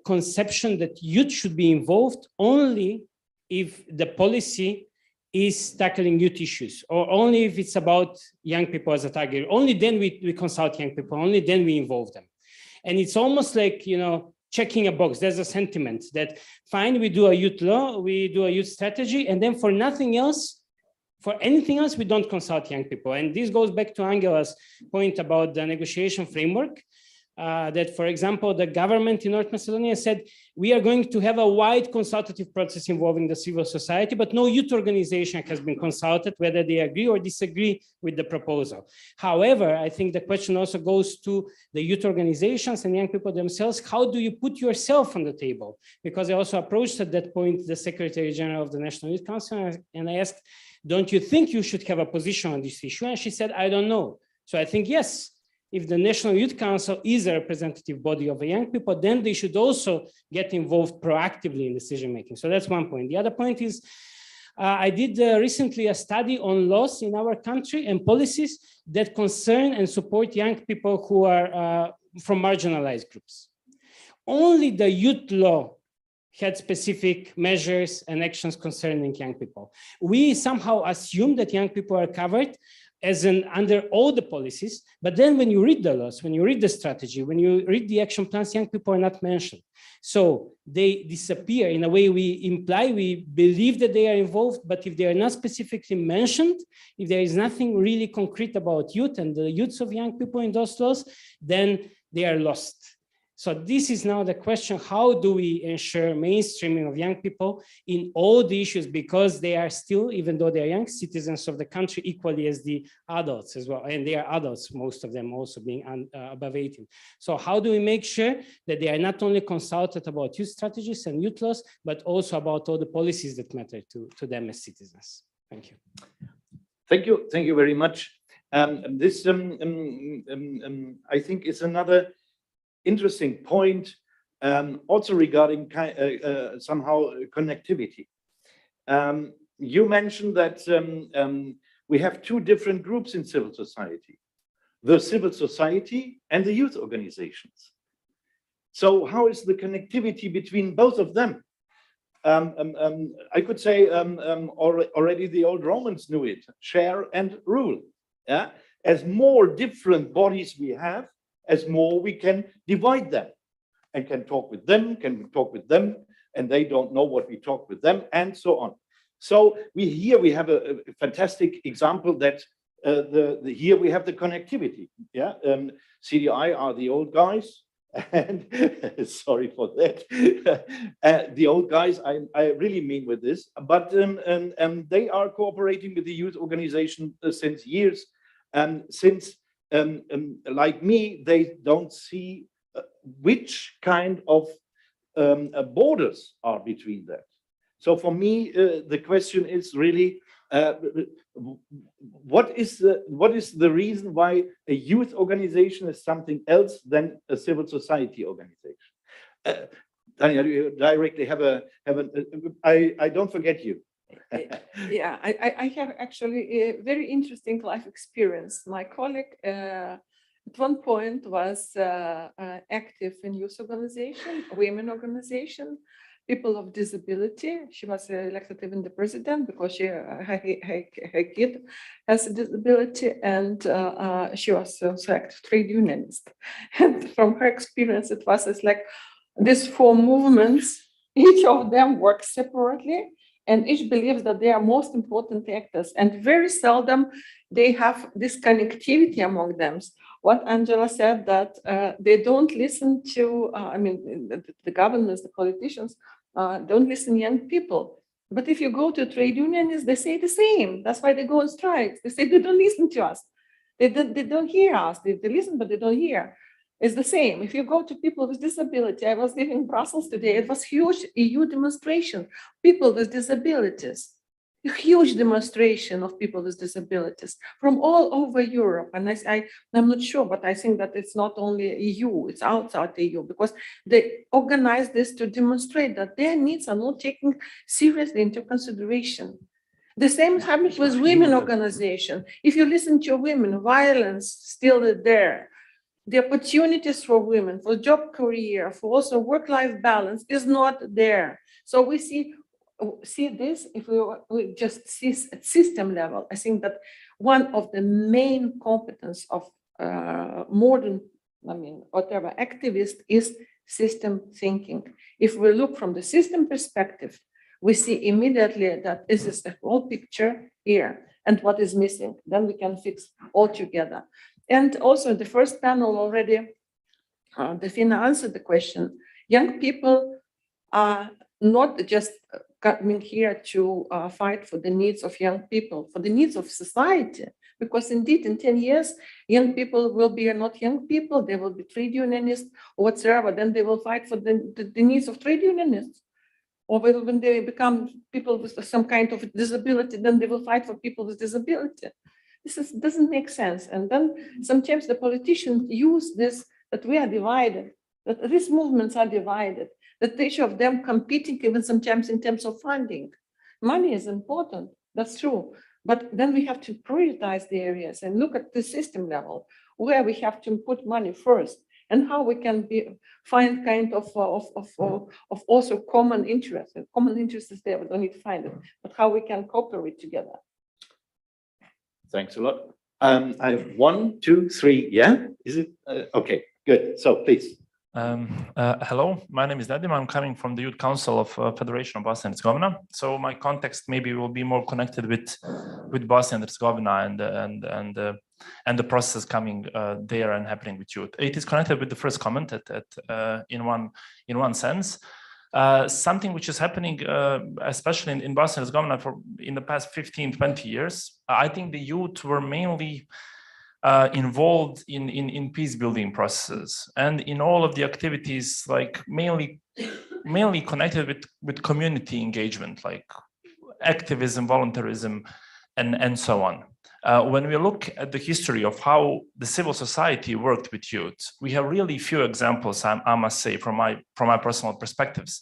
conception that youth should be involved only if the policy is tackling youth issues, or only if it's about young people as a target. Only then we consult young people, only then we involve them. And it's almost like, you know, checking a box. There's a sentiment that fine, we do a youth law, we do a youth strategy, and then for nothing else, for anything else, we don't consult young people. And this goes back to Angela's point about the negotiation framework. that, for example, the government in North Macedonia said, we are going to have a wide consultative process involving the civil society, but no youth organization has been consulted, whether they agree or disagree with the proposal. However, I think the question also goes to the youth organizations and young people themselves. How do you put yourself on the table? Because I also approached at that point the Secretary General of the National Youth Council, and I asked, don't you think you should have a position on this issue? And she said, I don't know. So I think, yes, if the National Youth Council is a representative body of the young people, then they should also get involved proactively in decision-making. So that's one point. The other point is, I did recently a study on laws in our country and policies that concern and support young people who are from marginalized groups. Only the youth law had specific measures and actions concerning young people. We somehow assume that young people are covered under all the policies, but then when you read the laws, when you read the strategy, when you read the action plans, young people are not mentioned. So they disappear. In a way, we believe that they are involved, but if they are not specifically mentioned, if there is nothing really concrete about youth and the youths of young people in those laws, then they are lost. So this is now the question, how do we ensure mainstreaming of young people in all the issues, because they are still, even though they are young, citizens of the country equally as the adults as well. And they are adults, most of them also being above 18. So how do we make sure that they are not only consulted about youth strategies and youth laws, but also about all the policies that matter to them as citizens? Thank you. Thank you. Thank you very much. This, I think, is another interesting point, also regarding somehow connectivity. You mentioned that we have two different groups in civil society, the civil society and the youth organizations. So how is the connectivity between both of them? I could say already the old Romans knew it, share and rule. Yeah? As more different bodies we have, as more we can divide them and can talk with them, and they don't know what we talk with them, and so on. So we have a fantastic example that here we have the connectivity. Yeah, CDI are the old guys, and sorry for that. The old guys, I really mean with this, but they are cooperating with the youth organization since years, and since like me, they don't see which kind of borders are between that. So for me, the question is really, what is the reason why a youth organization is something else than a civil society organization? Tanya, you directly have I don't forget you. Yeah, I have actually a very interesting life experience. My colleague at one point was active in youth organization, women organization, people of disability. She was elected even the president because her kid has a disability, and she was also active trade unionist. And from her experience, it was like these four movements, each of them works separately, and each believes that they are most important actors, and very seldom they have this connectivity among them. What Angela said, that they don't listen to, the governments, the politicians, don't listen to young people. But if you go to trade unionists, they say the same. That's why they go on strikes. They say they don't listen to us. They don't hear us. They listen, but they don't hear. It's the same. If you go to people with disability, I was living in Brussels today, it was huge EU demonstration, people with disabilities, a huge demonstration of people with disabilities from all over Europe. And I'm not sure, but I think that it's not only EU, it's outside the EU, because they organized this to demonstrate that their needs are not taken seriously into consideration. The same happens with women organization. If you listen to women, violence still is there. The opportunities for women, for job career, for also work-life balance is not there. So we see this, if we just see at system level, I think that one of the main competence of modern, whatever activist is system thinking. If we look from the system perspective, we see immediately that this is the whole picture here and what is missing. Then we can fix all together. And also the first panel already Defina answered the question. Young people are not just coming here to fight for the needs of young people, for the needs of society. Because indeed, in 10 years, young people will be not young people, they will be trade unionists or whatsoever. Then they will fight for the needs of trade unionists. Or when they become people with some kind of disability, then they will fight for people with disability. This doesn't make sense. And then sometimes the politicians use this, that we are divided, that these movements are divided, that each of them competing even sometimes in terms of funding. Money is important, that's true. But then we have to prioritize the areas and look at the system level, where we have to put money first, and how we can find kind of also common interests. And common interest is there, we don't need to find it, but how we can cooperate together. Thanks a lot. I have 1, 2, 3. Yeah, is it? Okay, good. So please. Hello, my name is Nadim. I'm coming from the Youth Council of Federation of Bosnia and Herzegovina. So my context maybe will be more connected with Bosnia and Herzegovina and the process coming there and happening with youth. It is connected with the first comment in one sense. Something which is happening, especially in Bosnia and Herzegovina in the past 15, 20 years. I think the youth were mainly involved in peace building processes and in all of the activities, like mainly connected with community engagement, like activism, voluntarism, and so on. When we look at the history of how the civil society worked with youth, we have really few examples, I must say, from my personal perspectives,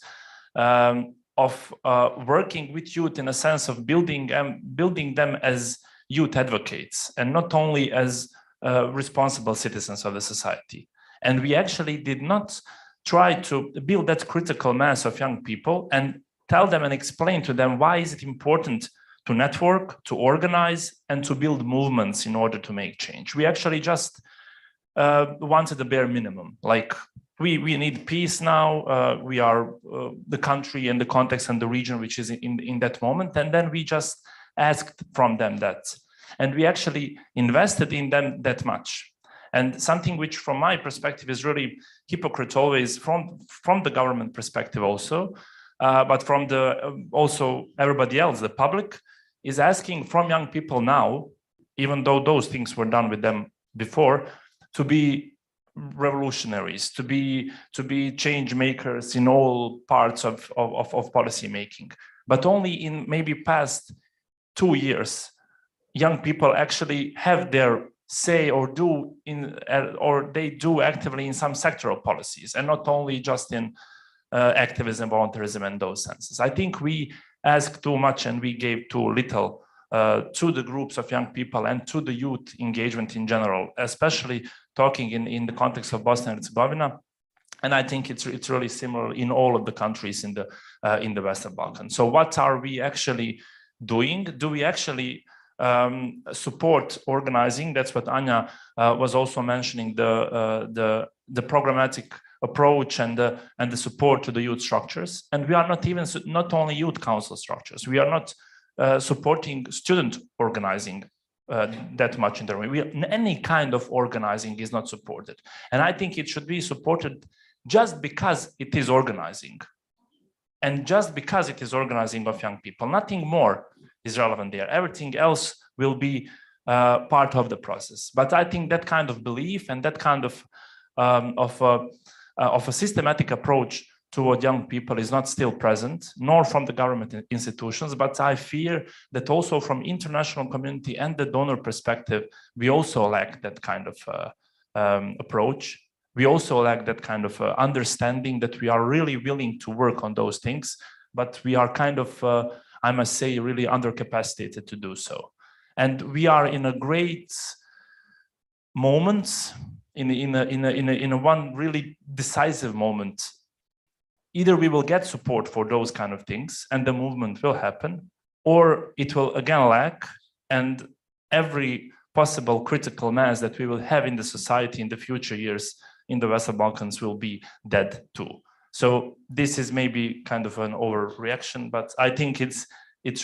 of working with youth in a sense of building them as youth advocates and not only as responsible citizens of the society. And we actually did not try to build that critical mass of young people and tell them and explain to them why is it important to network, to organize, and to build movements in order to make change. We actually just wanted the bare minimum, like we need peace now, we are the country and the context and the region which is in that moment, and then we just asked from them that. And we actually invested in them that much. And something which from my perspective is really hypocrite always from the government perspective also, but from also everybody else, the public, is asking from young people now, even though those things were done with them before, to be revolutionaries, to be change makers in all parts of policy making. But only in maybe past 2 years, young people actually have their say or they do actively in some sectoral policies, and not only just in activism, voluntarism, and those senses. I think we asked too much and we gave too little to the groups of young people and to the youth engagement in general, especially talking in the context of Bosnia and Herzegovina. And I think it's really similar in all of the countries in the Western Balkans. So what are we actually doing? Do we actually support organizing? That's what Anya was also mentioning, the programmatic approach and the support to the youth structures. And we are not only youth council structures. We are not supporting student organizing that much in the way. Any kind of organizing is not supported. And I think it should be supported just because it is organizing. And just because it is organizing of young people, nothing more is relevant there. Everything else will be part of the process. But I think that kind of belief and that kind of a systematic approach toward young people is not still present, nor from the government institutions. But I fear that also from international community and the donor perspective, we also lack that kind of approach. We also lack that kind of understanding that we are really willing to work on those things, but we are kind of, I must say, really undercapacitated to do so. And we are in a great moment, in a one really decisive moment. Either we will get support for those kind of things and the movement will happen, or it will again lack, and every possible critical mass that we will have in the society in the future years in the Western Balkans will be dead too. So this is maybe kind of an overreaction, but I think it's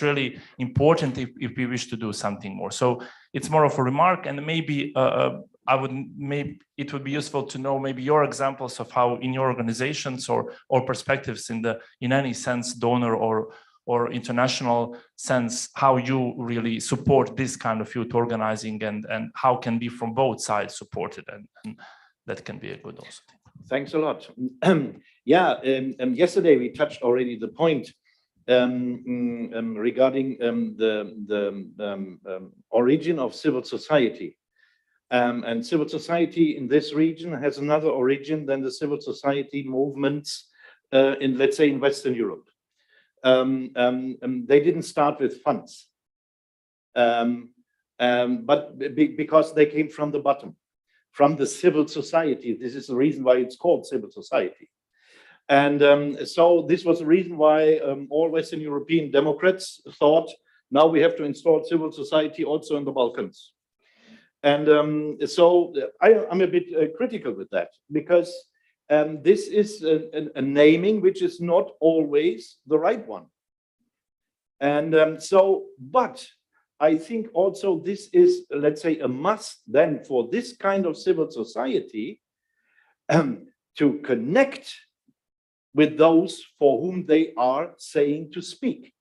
really important if we wish to do something more. So it's more of a remark and maybe maybe it would be useful to know maybe your examples of how in your organizations or perspectives in any sense, donor or international sense, how you really support this kind of youth organizing and how can be from both sides supported, and that can be a good also. Thanks a lot. Yeah, yesterday we touched already the point regarding the origin of civil society. And civil society in this region has another origin than the civil society movements in, let's say, in Western Europe. They didn't start with funds, but because they came from the bottom, from the civil society. This is the reason why it's called civil society. And so this was the reason why all Western European democrats thought, now we have to install civil society also in the Balkans. And so I'm a bit critical with that, because this is a naming which is not always the right one. And but I think also this is, let's say, a must then for this kind of civil society to connect with those for whom they are saying to speak.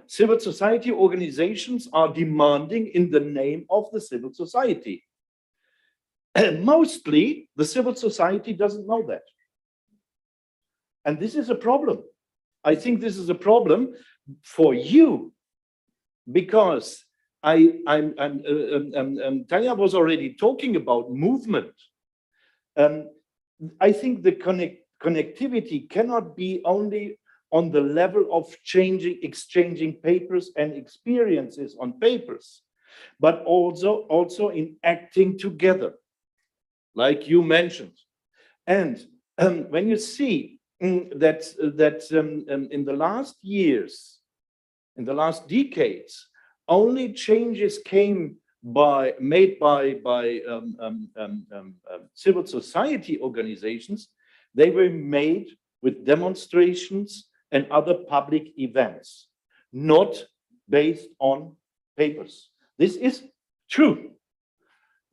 Civil society organizations are demanding in the name of the civil society. And mostly, the civil society doesn't know that. And this is a problem. I think this is a problem for you, because Tanya was already talking about movement. I think the connectivity cannot be only on the level of exchanging papers and experiences on papers, but also in acting together, like you mentioned. And when you see that in the last years, in the last decades, only changes made by civil society organizations, they were made with demonstrations and other public events, not based on papers. This is true.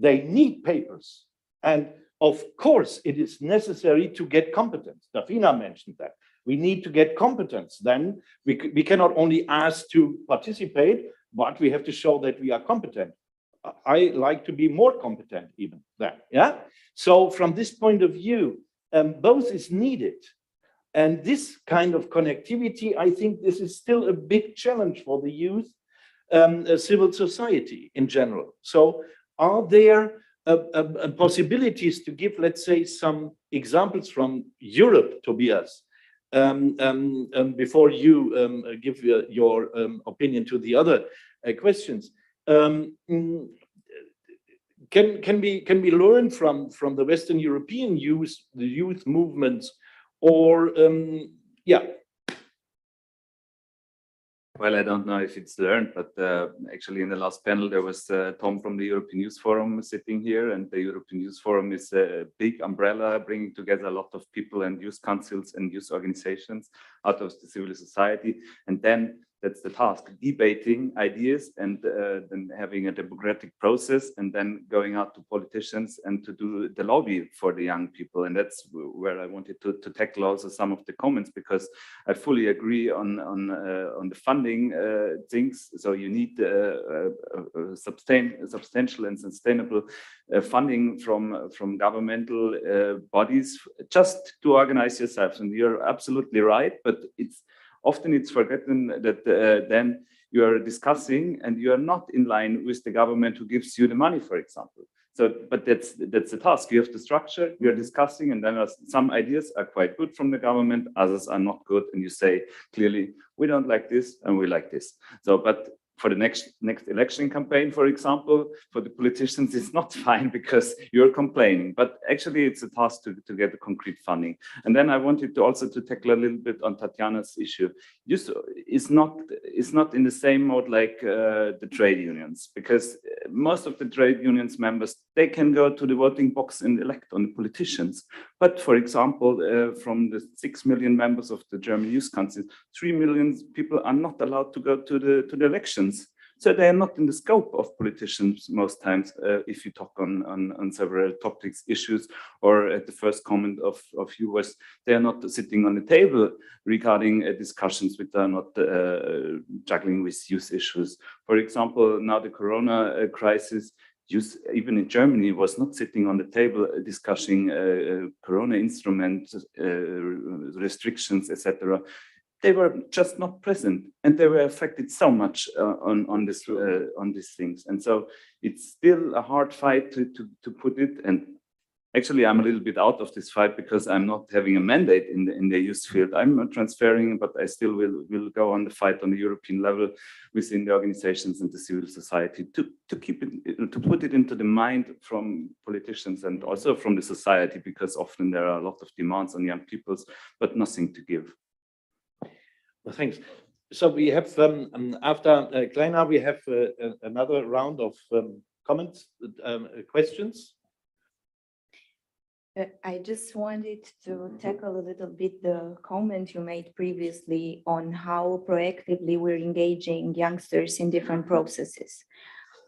They need papers. And of course, it is necessary to get competence. Dafina mentioned that. We need to get competence. Then we cannot only ask to participate, but we have to show that we are competent. I like to be more competent even then. Yeah. So from this point of view, both is needed. And this kind of connectivity, I think this is still a big challenge for the youth, civil society in general. So are there possibilities to give, let's say, some examples from Europe, Tobias, before you give your opinion to the other questions? Can we learn from the Western European youth, the youth movements, or yeah? Well, I don't know if it's learned, but actually in the last panel, there was Tom from the European Youth Forum sitting here, and the European Youth Forum is a big umbrella bringing together a lot of people and youth councils and youth organizations out of the civil society. And then that's the task, debating ideas and then having a democratic process, and then going out to politicians and to do the lobby for the young people. And that's where I wanted to tackle also some of the comments, because I fully agree on the funding things. So you need substantial and sustainable funding from governmental bodies just to organize yourselves. And you're absolutely right, but often it's forgotten that then you are discussing and you are not in line with the government who gives you the money, for example. So, but that's the task. You have the structure, you're discussing, and then some ideas are quite good from the government, others are not good, and you say clearly, we don't like this and we like this. So, but for the next election campaign, for example, for the politicians, it's not fine because you're complaining. But actually, it's a task to get the concrete funding. And then I wanted to also tackle a little bit on Tatjana's issue. It's not in the same mode like the trade unions, because most of the trade unions members, they can go to the voting box and elect on the politicians. But for example, from the 6 million members of the German Youth Council, 3 million people are not allowed to go to the elections. So they are not in the scope of politicians most times, if you talk on several topics, issues, or at the first comment of you was, they are not sitting on the table regarding discussions which are not juggling with youth issues. For example, now the Corona crisis, youth, even in Germany, was not sitting on the table discussing Corona instruments, restrictions, etc. They were just not present, and they were affected so much on these things. And so it's still a hard fight to put it. And actually, I'm a little bit out of this fight because I'm not having a mandate in the youth field. I'm transferring, but I still will go on the fight on the European level within the organizations and the civil society to keep it, to put it into the mind from politicians and also from the society, because often there are a lot of demands on young people, but nothing to give. Well, thanks. So we have, after Kleiner, we have another round of comments, questions. I just wanted to tackle a little bit the comment you made previously on how proactively we're engaging youngsters in different processes.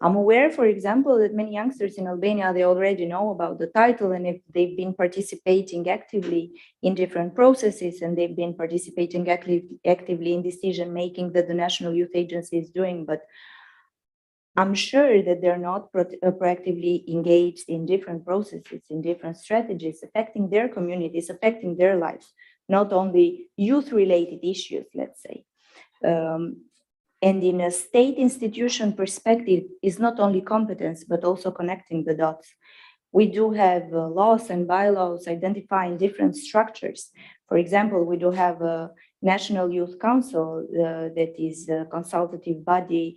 I'm aware, for example, that many youngsters in Albania, they already know about the title, and if they've been participating actively in different processes, and they've been participating actively in decision-making that the National Youth Agency is doing, but I'm sure that they're not proactively engaged in different processes, in different strategies, affecting their communities, affecting their lives, not only youth-related issues, let's say. And in a state institution perspective, is not only competence, but also connecting the dots. We do have laws and bylaws identifying different structures. For example, we do have a National Youth Council that is a consultative body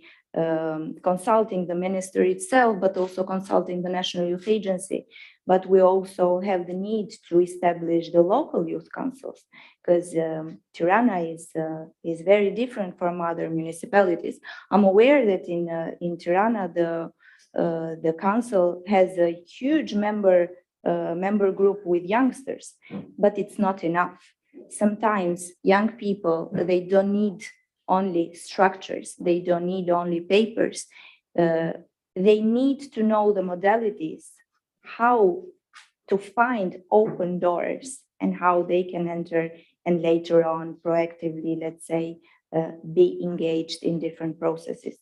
consulting the minister itself, but also consulting the National Youth Agency. But we also have the need to establish the local youth councils, because Tirana is very different from other municipalities. I'm aware that in Tirana, the council has a huge member group with youngsters, but it's not enough. Sometimes young people, they don't need only structures, they don't need only papers. They need to know the modalities, how to find open doors and how they can enter and later on proactively, let's say, be engaged in different processes.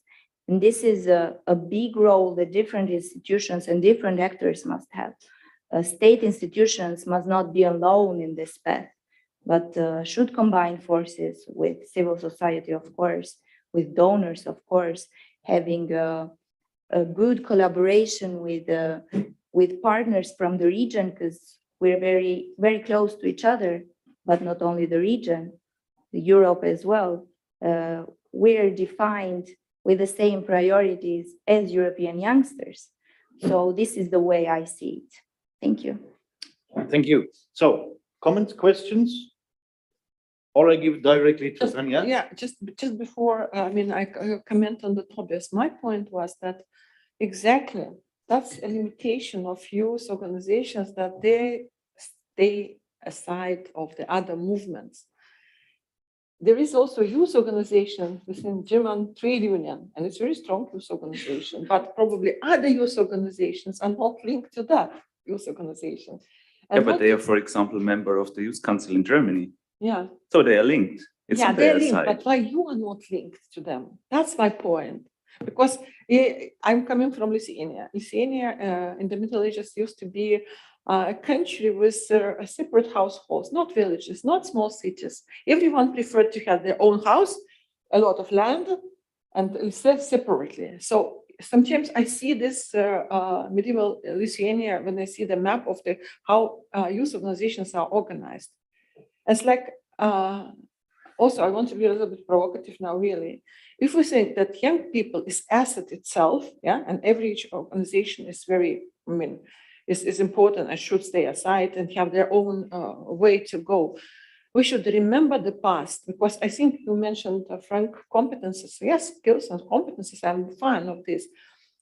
And this is a big role that different institutions and different actors must have. State institutions must not be alone in this path, but should combine forces with civil society, of course, with donors, of course, having a good collaboration with partners from the region, because we're very, very close to each other, but not only the region, Europe as well. We're defined with the same priorities as European youngsters. So this is the way I see it. Thank you. Thank you. So, comments, questions? Or I give directly to Tanya? Yeah, just before, I comment on the Tobias. My point was that exactly, that's a limitation of youth organizations, that they stay aside of the other movements. There is also a youth organization within German trade union, and it's a very strong youth organization, but probably other youth organizations are not linked to that youth organization. Yeah, but they are, for example, member of the Youth Council in Germany. Yeah. So they are linked. It's yeah, on they're their linked, side. but why you are not linked to them? That's my point. Because I'm coming from Lithuania. Lithuania in the Middle Ages used to be a country with separate households, not villages, not small cities. Everyone preferred to have their own house, a lot of land, and live separately. So sometimes I see this medieval Lithuania when I see the map of how youth organizations are organized. It's like, also, I want to be a little bit provocative now, really. If we think that young people is asset itself, yeah, and every organization is very, is important and should stay aside and have their own way to go, we should remember the past, because I think you mentioned, Frank, competences. Yes, skills and competences, I'm a fan of this.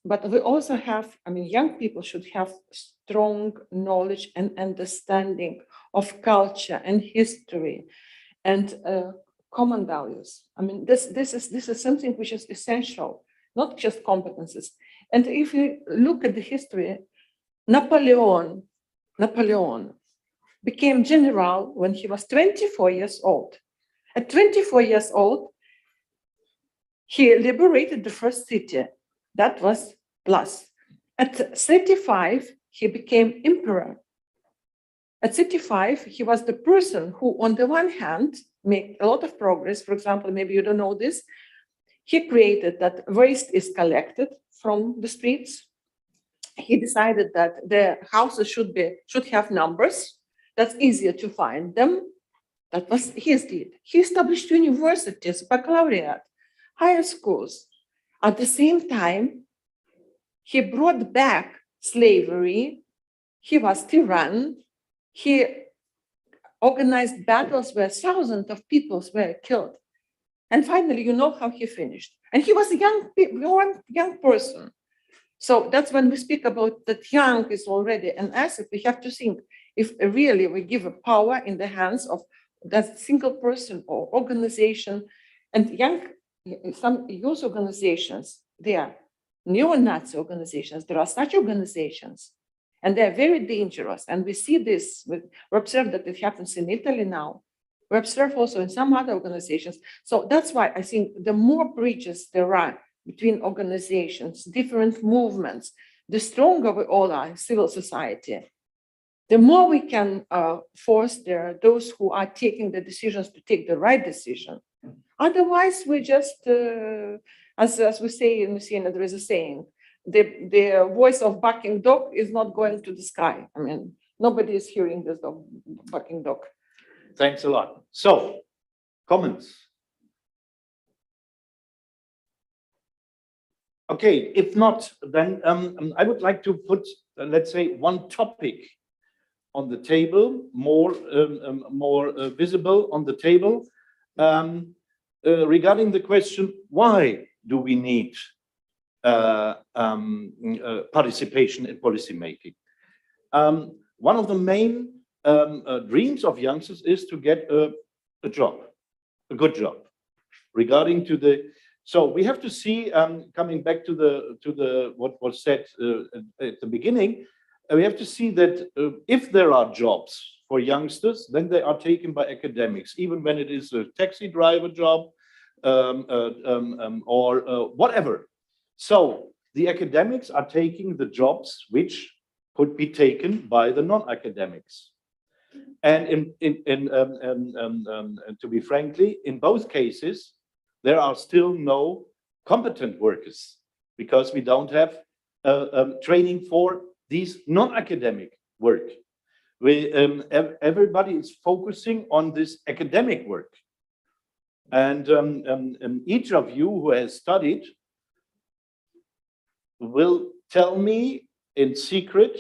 But we also have, young people should have strong knowledge and understanding of culture and history and common values. This is something which is essential not just competences. And if you look at the history, Napoleon became general when he was 24 years old. At 24 years old, he liberated the first city. That was plus. At 35, he became emperor. At 35, he was the person who, on the one hand, made a lot of progress. For example, maybe you don't know this. He created that waste is collected from the streets. He decided that the houses should have numbers. That's easier to find them. That was his deed. He established universities, baccalaureate, higher schools. At the same time, he brought back slavery. He was tyrann. He organized battles where thousands of people were killed. And finally, you know how he finished. And he was a young person. So that's when we speak about that young is already an asset. We have to think if really we give a power in the hands of that single person or organization. And some youth organizations, they are neo-Nazi organizations. There are such organizations, and they're very dangerous. And we see this, we observe that it happens in Italy now. We observe also in some other organizations. So that's why I think the more bridges there are between organizations, different movements, the stronger we all are, civil society, the more we can force those who are taking the decisions to take the right decision. Otherwise, we just, as we say in Messina, there is a saying, the voice of barking dog is not going to the sky. I mean, nobody is hearing this dog, barking dog. Thanks a lot. So, comments? Okay, if not, then I would like to put, let's say, one topic on the table, more visible on the table, regarding the question, why do we need participation in policymaking? One of the main dreams of youngsters is to get a job, a good job. Regarding to the, so we have to see, coming back to the what was said at the beginning, we have to see that if there are jobs for youngsters, then they are taken by academics, even when it is a taxi driver job or whatever. So the academics are taking the jobs which could be taken by the non-academics. And to be frankly, in both cases, there are still no competent workers because we don't have training for these non-academic work. Everybody is focusing on this academic work. And each of you who has studied will tell me in secret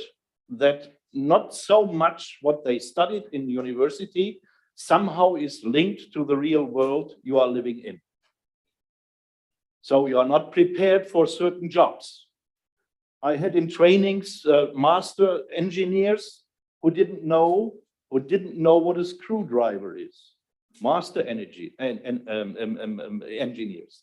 that not so much what they studied in university somehow is linked to the real world you are living in. So you are not prepared for certain jobs. I had in trainings master engineers who didn't know what a screwdriver is. Master energy and engineers,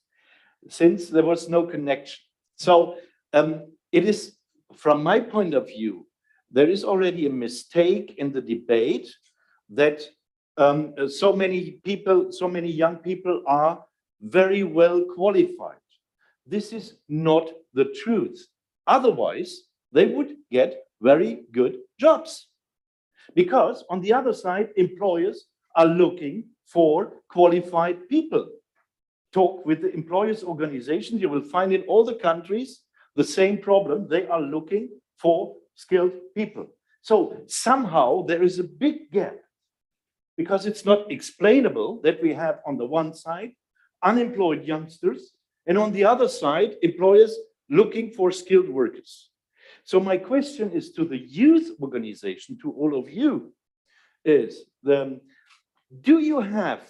since there was no connection. So it is, from my point of view, there is already a mistake in the debate that so many people, so many young people are very well qualified. This is not the truth. Otherwise, they would get very good jobs. Because on the other side, employers are looking for qualified people. Talk with the employers' organizations, you will find in all the countries the same problem. They are looking for skilled people. So somehow there is a big gap because it's not explainable that we have on the one side unemployed youngsters and on the other side employers looking for skilled workers. So my question is to the youth organization, to all of you, is do you have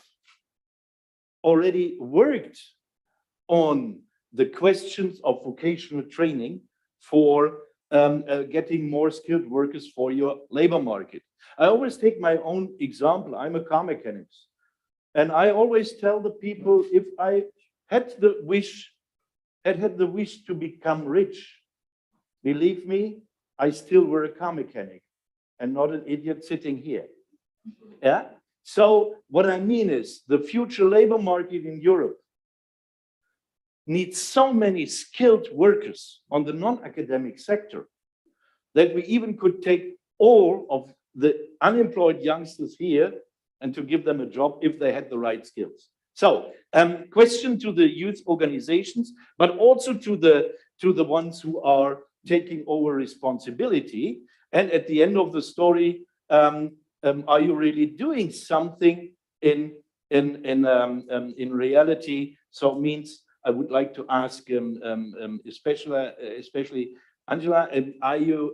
already worked on the questions of vocational training for getting more skilled workers for your labor market? I always take my own example. I'm a car mechanic. And I always tell the people, if I had the wish had had the wish to become rich. Believe me, I still were a car mechanic and not an idiot sitting here. Yeah. So what I mean is the future labor market in Europe needs so many skilled workers on the non-academic sector that we even could take all of the unemployed youngsters here and to give them a job if they had the right skills. So, question to the youth organizations, but also to the ones who are taking over responsibility. And at the end of the story, are you really doing something in reality? So it means I would like to ask, especially Angela, and are you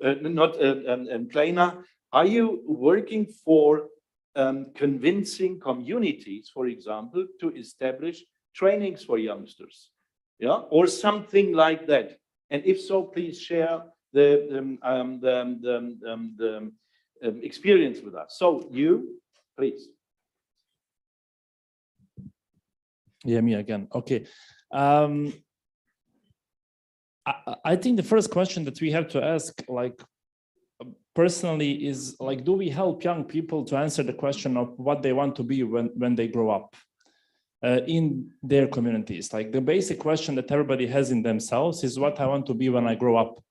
Kleina, are you working for convincing communities, for example, to establish trainings for youngsters, yeah, or something like that? And if so, please share the experience with us. So you, please. Yeah, me again. Okay. I think the first question that we have to ask, like, personally, is like, do we help young people to answer the question of what they want to be when they grow up in their communities? Like, the basic question that everybody has in themselves is what I want to be when I grow up.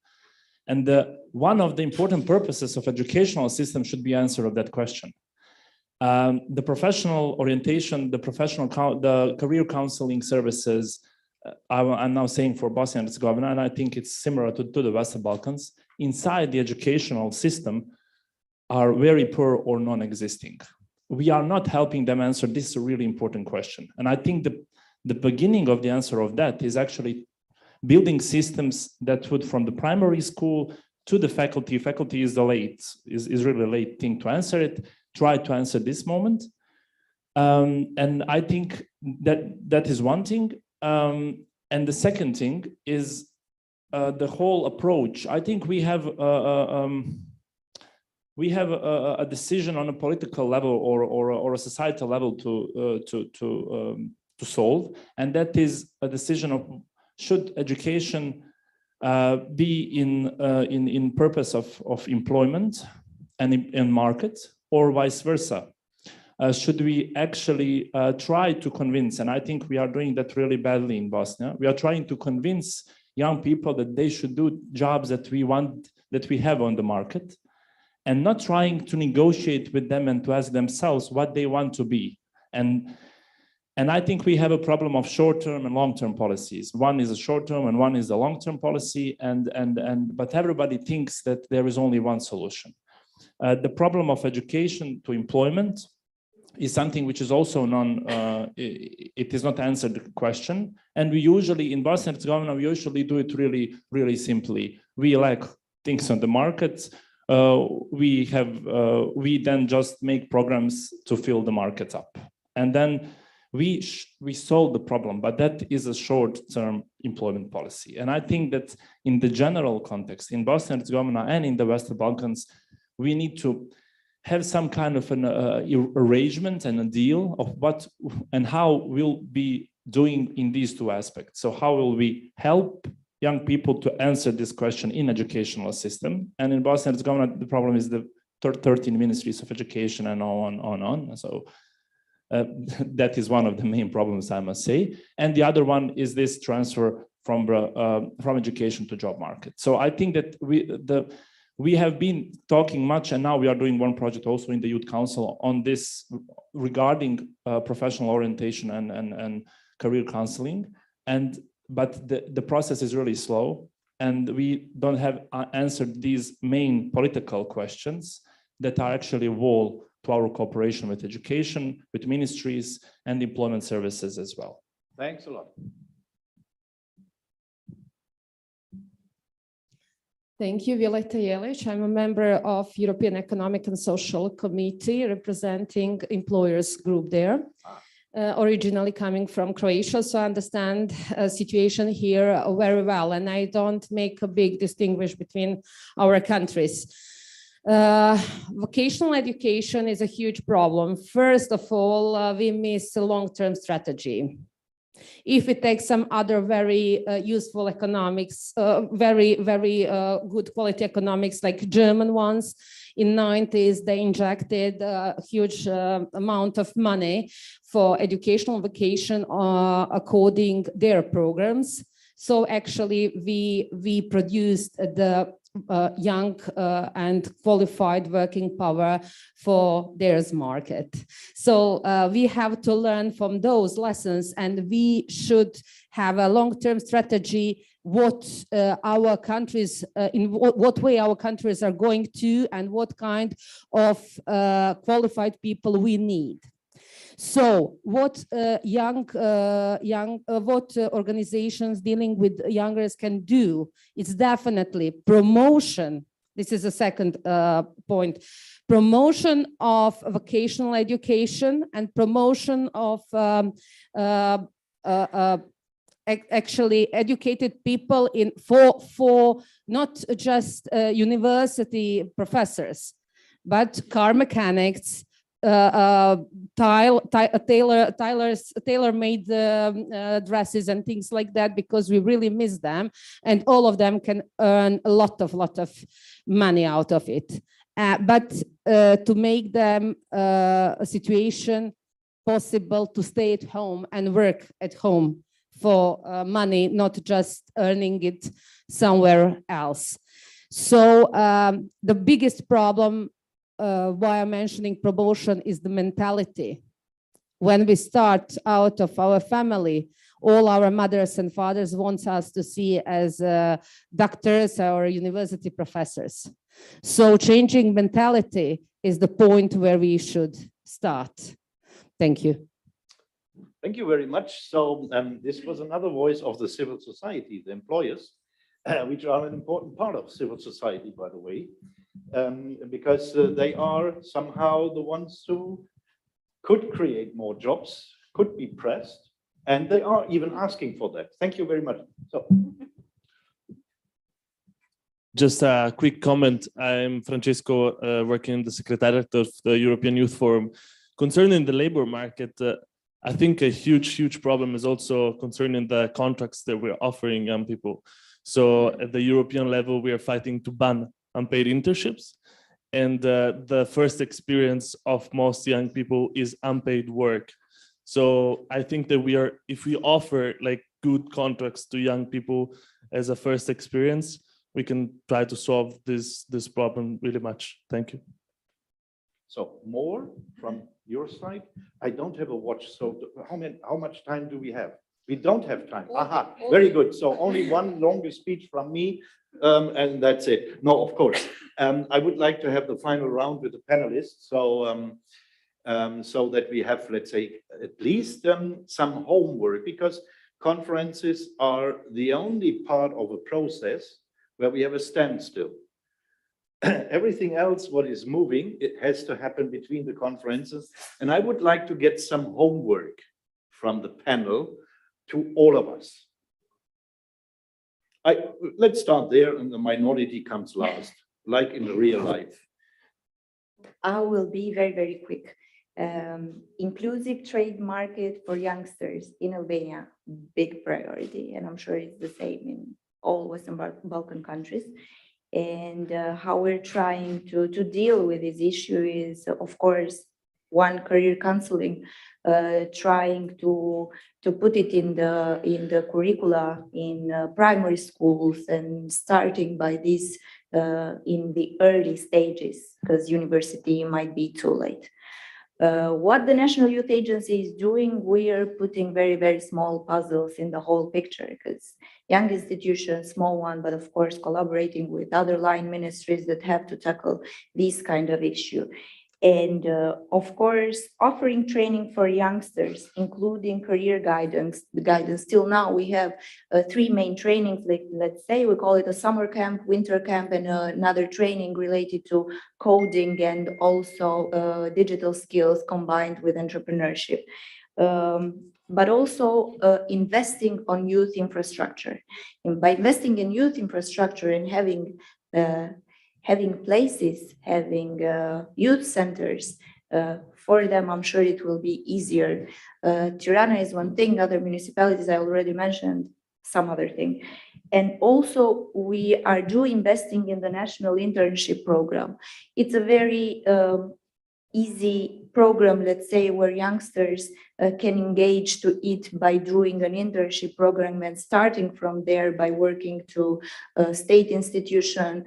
And one of the important purposes of educational system should be answer of that question. The professional orientation, the career counseling services, I'm now saying for Bosnia and Herzegovina, and I think it's similar to the Western Balkans, inside the educational system are very poor or non-existing. We are not helping them answer this really important question. And I think the beginning of the answer of that is actually building systems that would, from the primary school to the faculty is really late thing to answer it, try to answer this moment. And I think that is one thing. And the second thing is the whole approach. I think we have a decision on a political level or a societal level to solve, and that is a decision of should education be in purpose of employment and in market, or vice versa. Should we actually try to convince, and I think we are doing that really badly in Bosnia, we are trying to convince young people that they should do jobs that we want, that we have on the market, and not trying to negotiate with them and to ask themselves what they want to be. And I think we have a problem of short-term and long-term policies. One is a short-term and one is a long-term policy, but everybody thinks that there is only one solution. The problem of education to employment is something which is also it is not answered the question. And we usually, in Bosnia and Herzegovina, we usually do it really, really simply. We lack things on the market. We then just make programs to fill the market up. And then we solve the problem, but that is a short-term employment policy. And I think that in the general context, in Bosnia and Herzegovina and in the Western Balkans, we need to have some kind of an arrangement and a deal of what and how we'll be doing in these two aspects. So how will we help young people to answer this question in educational system? And in Bosnia and Herzegovina, the problem is the 13 ministries of education and on. So that is one of the main problems, I must say. And the other one is this transfer from education to job market. So I think that we have been talking much, and now we are doing one project also in the Youth Council on this regarding professional orientation and career counseling. But the process is really slow, and we don't have answered these main political questions that are actually a wall to our cooperation with education, with ministries and employment services as well. Thanks a lot. Thank you, Violeta Jelic. I'm a member of European Economic and Social Committee representing employers group there, originally coming from Croatia, so I understand the situation here very well, and I don't make a big distinction between our countries. Vocational education is a huge problem. First of all, we miss a long-term strategy. If we take some other very useful economics, very good quality economics like German ones, in 90s, they injected a huge amount of money for educational vacation according their programs. So actually, we produced the young and qualified working power for their market. So we have to learn from those lessons, and we should have a long-term strategy what our countries, in what way our countries are going to, and what kind of qualified people we need. So what organizations dealing with youngers can do is definitely promotion. This is the second point. Promotion of vocational education and promotion of actually educated people for not just university professors, but car mechanics, tailor-made dresses and things like that, because we really miss them, and all of them can earn a lot of money out of it. But to make them a situation possible to stay at home and work at home for money, not just earning it somewhere else. So the biggest problem why I'm mentioning promotion is the mentality. When we start out of our family, all our mothers and fathers want us to see as doctors or university professors. So changing mentality is the point where we should start. Thank you. Thank you very much. So this was another voice of the civil society, the employers, which are an important part of civil society, by the way. Because they are somehow the ones who could create more jobs, could be pressed, and they are even asking for that. Thank you very much. So, just a quick comment. I'm Francesco, working in the Secretariat of the European Youth Forum. Concerning the labor market, I think a huge problem is also concerning the contracts that we're offering young people. So at the European level, we are fighting to ban unpaid internships, and the first experience of most young people is unpaid work. So I think that if we offer like good contracts to young people as a first experience, we can try to solve this problem really much. Thank you. So more from your side. I don't have a watch, so how much time do we have? We don't have time. Aha, very good. So only one longer speech from me. And that's it. No, of course. I would like to have the final round with the panelists, so so that we have, let's say, at least some homework, because conferences are the only part of a process where we have a standstill. Everything else, what is moving, it has to happen between the conferences. And I would like to get some homework from the panel to all of us. Let's start there, and the minority comes last, like in real life. I will be very quick. Inclusive trade market for youngsters in Albania, big priority, and I'm sure it's the same in all Western Balkan countries. And how we're trying to deal with this issue is, of course, one, career counseling, trying to put it in the curricula in primary schools, and starting by this in the early stages, because university might be too late. What the National Youth Agency is doing, we are putting very small puzzles in the whole picture, because young institutions, small one, but of course collaborating with other line ministries that have to tackle this kind of issue. And of course, offering training for youngsters, including career guidance. Till now, we have 3 main trainings, like, let's say, we call it a summer camp, winter camp, and another training related to coding and also digital skills combined with entrepreneurship. But also investing on youth infrastructure. And by investing in youth infrastructure and having places, having youth centers, For them, I'm sure it will be easier. Tirana is one thing, other municipalities I already mentioned, some other thing. And also we are investing in the national internship program. It's a very easy program, let's say, where youngsters can engage to it by doing an internship program and starting from there by working to state institution,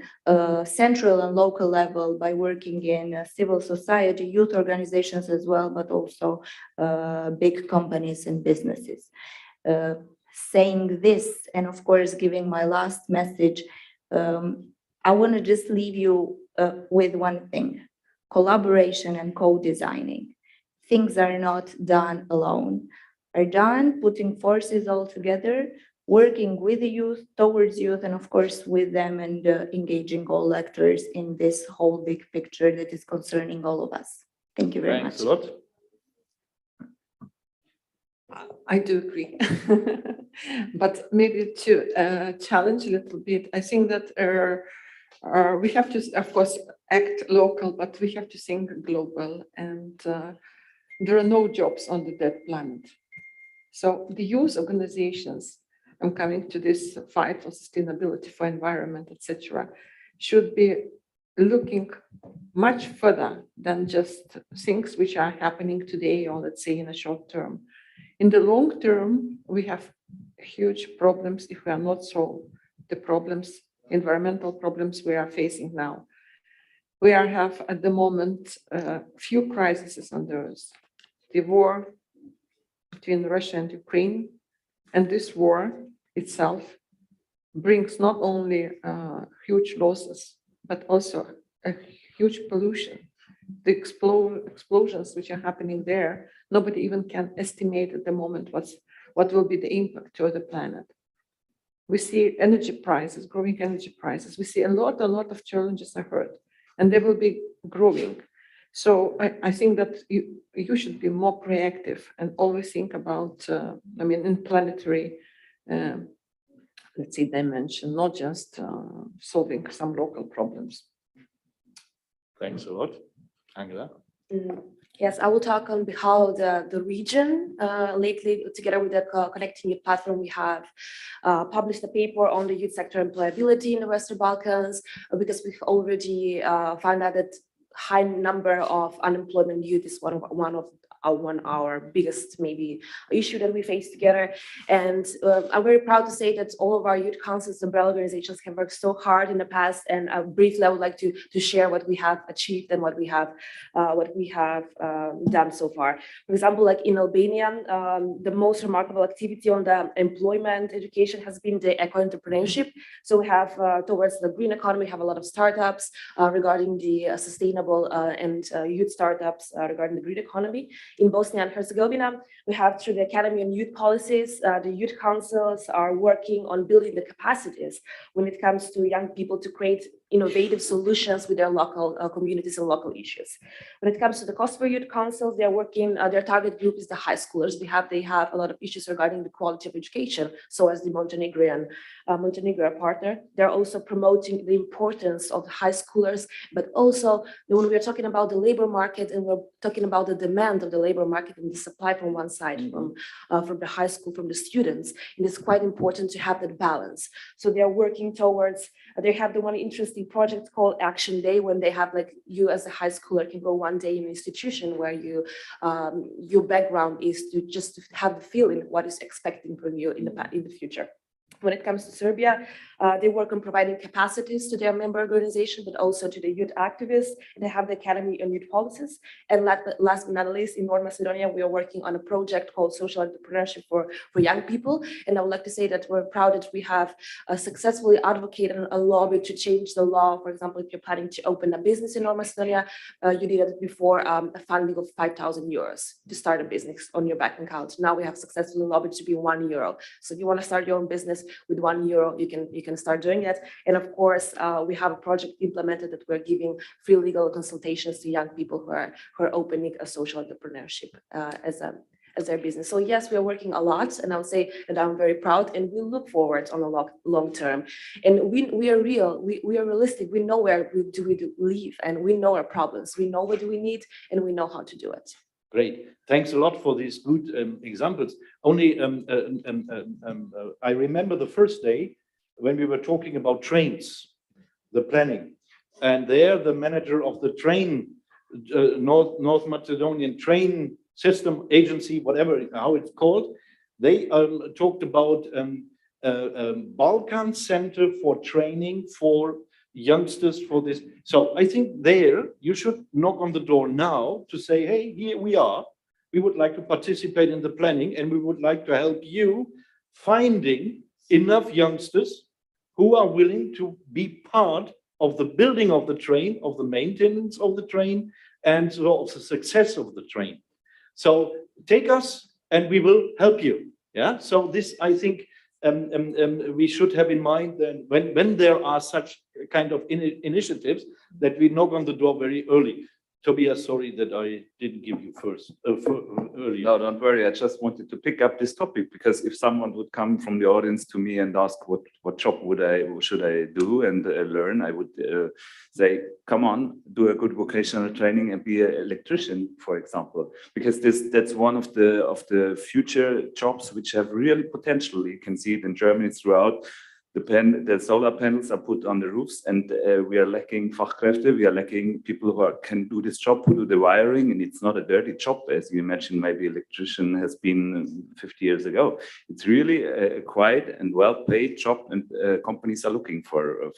central and local level, by working in civil society, youth organizations as well, but also big companies and businesses. Saying this, and of course, giving my last message, I want to just leave you with one thing: collaboration and co-designing. Things are not done alone, are done putting forces all together, working with the youth, towards youth, and of course with them, and engaging all actors in this whole big picture that is concerning all of us. Thank you very much. Thanks a lot. I do agree. But maybe to challenge a little bit, I think that we have to, of course, act local, but we have to think global. And there are no jobs on the dead planet. So the youth organizations, I'm coming to this fight for sustainability, for environment, etc., should be looking much further than just things which are happening today, or let's say in a short term. In the long term, we have huge problems if we are not solve the problems, environmental problems we are facing now. We have at the moment few crises on the earth. The war between Russia and Ukraine, and this war itself brings not only huge losses, but also a huge pollution. The explosions which are happening there, nobody even can estimate at the moment what will be the impact to the planet. We see energy prices, growing energy prices. We see a lot of challenges ahead, and they will be growing. So I think that you should be more proactive and always think about, in planetary, let's say, dimension, not just solving some local problems. Thanks a lot. Angela? Yes, I will talk on behalf of the region. Lately, together with the Connecting Youth platform, we have published a paper on the youth sector employability in the Western Balkans, because we've already found out that high number of unemployment youth is one of our biggest maybe issue that we face together. And I'm very proud to say that all of our youth councils and umbrella organizations have worked so hard in the past, and briefly I would like to share what we have achieved and what we have done so far. For example, like in Albania, the most remarkable activity on the employment education has been the eco-entrepreneurship. So we have towards the green economy, have a lot of startups regarding the sustainable and youth startups regarding the green economy. In Bosnia and Herzegovina, we have through the Academy on Youth Policies, the youth councils are working on building the capacities when it comes to young people to create innovative solutions with their local communities and local issues. When it comes to the Kosovo Youth Councils, they're working, their target group is the high schoolers. They have a lot of issues regarding the quality of education, so as the Montenegro partner. They're also promoting the importance of the high schoolers, but also when we're talking about the labor market and we're talking about the demand of the labor market and the supply from one side, from the high school, from the students, it is quite important to have that balance. So they're working towards, they have the one interesting project called Action Day, when they have like you as a high schooler can go one day in an institution where you your background is to just have the feeling what is expecting from you in the future. When it comes to Serbia, they work on providing capacities to their member organization, but also to the youth activists. They have the Academy on Youth Policies. And last but not least, in North Macedonia, we are working on a project called Social Entrepreneurship for Young People. And I would like to say that we're proud that we have successfully advocated a lobby to change the law. For example, if you're planning to open a business in North Macedonia, you needed before a funding of 5,000 euros to start a business on your bank account. Now we have successfully lobbied to be €1. So if you want to start your own business with €1, you can start doing that. And of course, we have a project implemented that we're giving free legal consultations to young people who are opening a social entrepreneurship as as their business. So yes, we are working a lot, and I would say that I'm very proud, and we look forward on the long term. And we are real, we are realistic. We know where we live, and we know our problems. We know what we need, and we know how to do it. Great. Thanks a lot for these good examples. Only I remember the first day when we were talking about trains, the planning, and there the manager of the train, North Macedonian train system agency, whatever how it's called, they talked about Balkan Center for training for youngsters for this. So I think there you should knock on the door now to say, hey, here we are. We would like to participate in the planning, and we would like to help you finding enough youngsters who are willing to be part of the building of the train, of the maintenance of the train, and so of the success of the train. So take us and we will help you. Yeah. So this, I think, we should have in mind that when there are such kind of initiatives, that we knock on the door very early. Tobias, sorry that I didn't give you first early. No, don't worry. I just wanted to pick up this topic because if someone would come from the audience to me and ask what job should I do and learn, I would say, come on, do a good vocational training and be an electrician, for example, because that's one of the future jobs which have really potential. You can see it in Germany throughout. The solar panels are put on the roofs, and we are lacking Fachkräfte. We are lacking people who can do this job, who do the wiring, and it's not a dirty job, as you imagine maybe electrician has been 50 years ago. It's really a quiet and well-paid job, and companies are looking for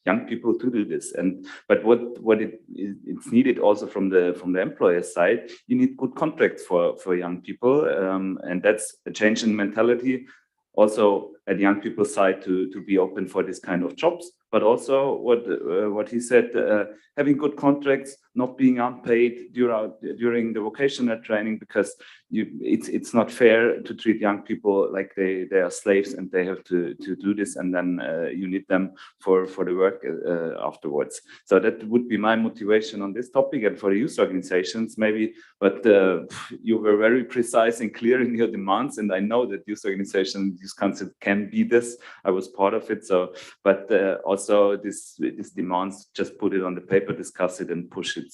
young people to do this. But what it's needed also from the employer side, you need good contracts for young people, and that's a change in mentality. Also at young people's side to be open for this kind of jobs, but also what he said, having good contracts, not being unpaid during the vocational training, because it's not fair to treat young people like they are slaves and they have to do this, and then you need them for the work afterwards. So that would be my motivation on this topic, and for the youth organizations maybe. But you were very precise and clear in your demands, and I know that youth organizations, youth council can be this. I was part of it. So, but also this demands, just put it on the paper, discuss it, and push it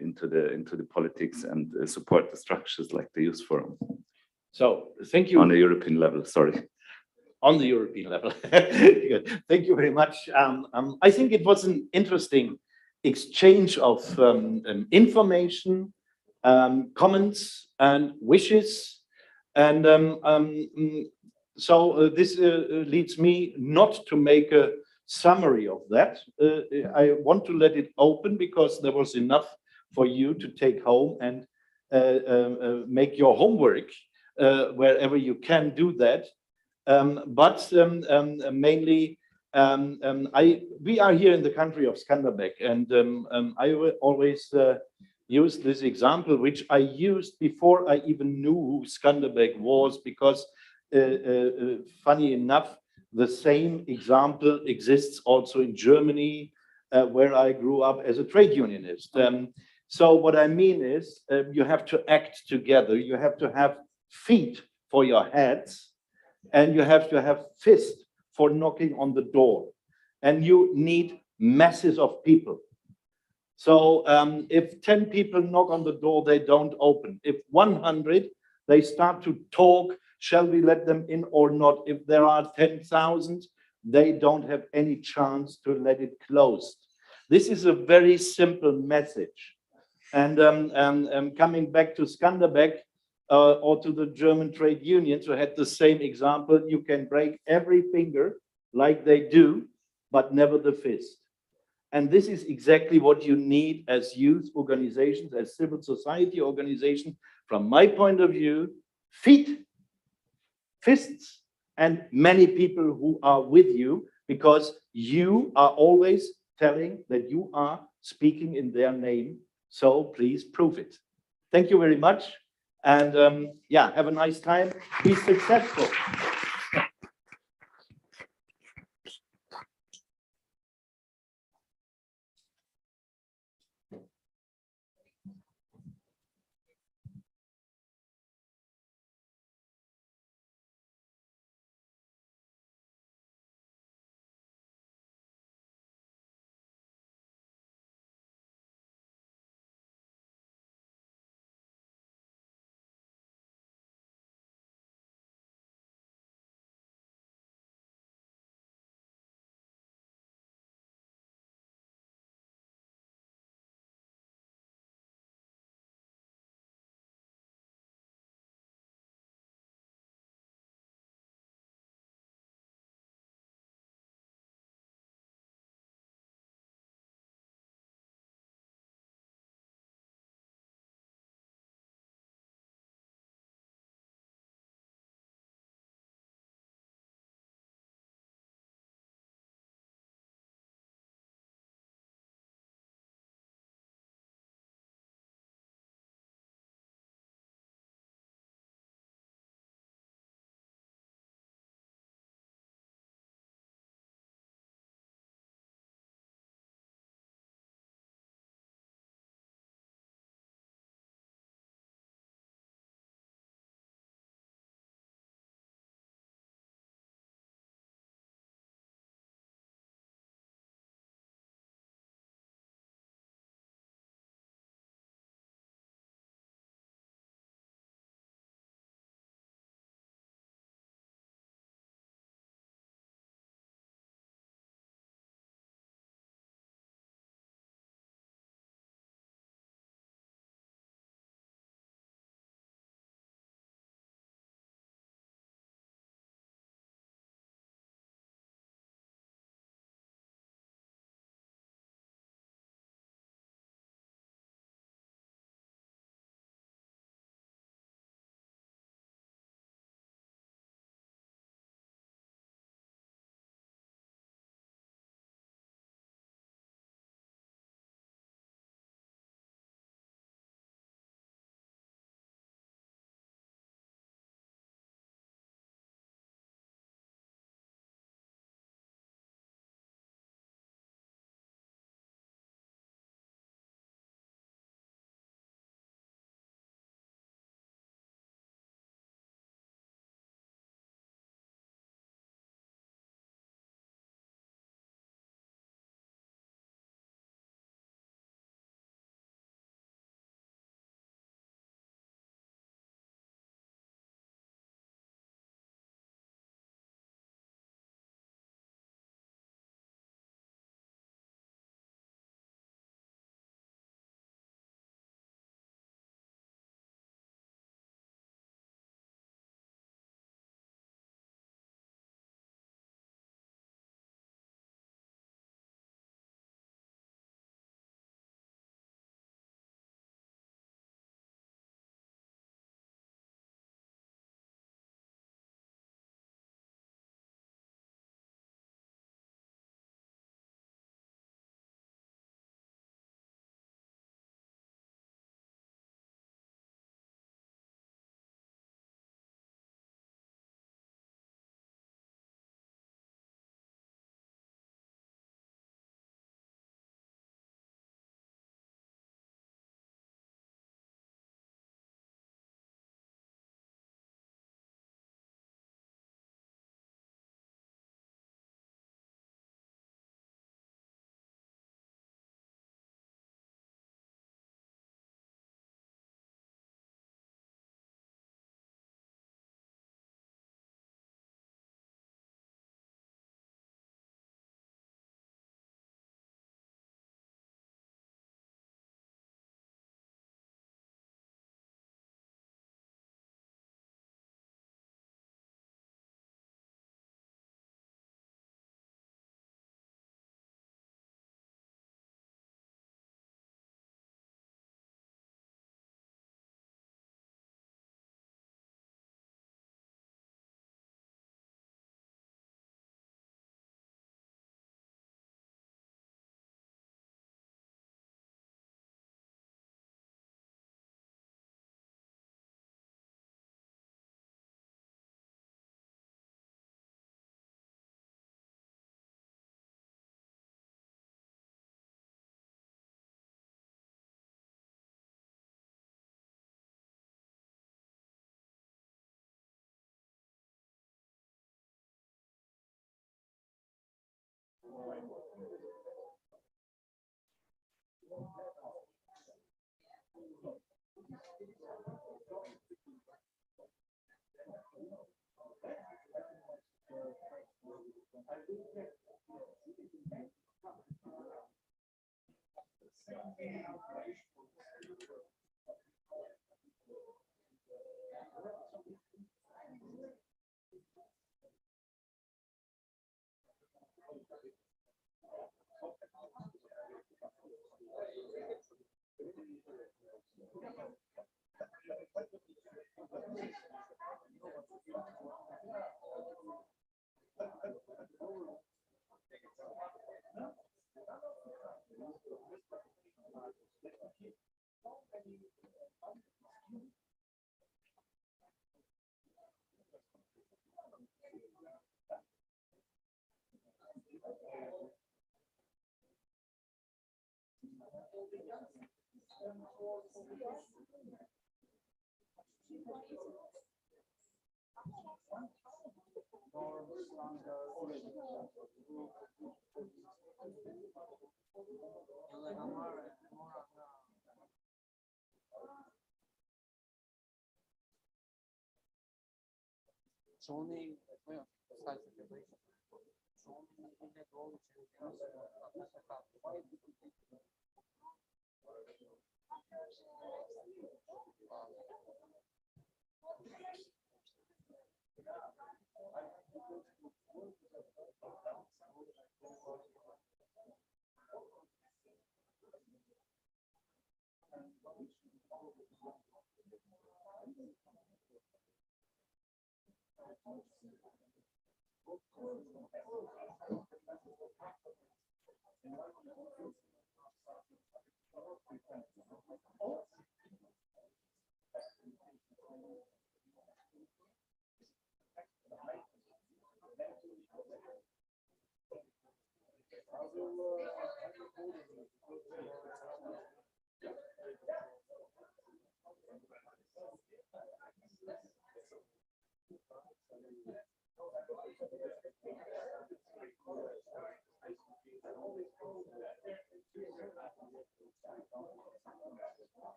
into the politics and support the structures like the Youth Forum. So thank you. On the European level, sorry. On the European level. Good. Thank you very much. I think it was an interesting exchange of information, comments, and wishes. And so this leads me not to make a summary of that. I want to let it open because there was enough for you to take home and make your homework wherever you can do that. But mainly, we are here in the country of Skanderbeg, and I will always use this example, which I used before I even knew who Skanderbeg was, because funny enough, the same example exists also in Germany, where I grew up as a trade unionist. So what I mean is, you have to act together. You have to have feet for your heads, and you have to have fists for knocking on the door. And you need masses of people. So if 10 people knock on the door, they don't open. If 100, they start to talk, shall we let them in or not? If there are 10,000, they don't have any chance to let it closed. This is a very simple message. And coming back to Skanderbeg or to the German trade unions who had the same example, you can break every finger like they do, but never the fist. And this is exactly what you need as youth organizations, as civil society organizations. From my point of view, feet, fists, and many people who are with you, because you are always telling that you are speaking in their name. So please prove it. Thank you very much. And yeah, have a nice time. Be successful.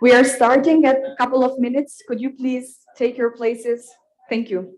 We are starting at a couple of minutes. Could you please take your places? Thank you.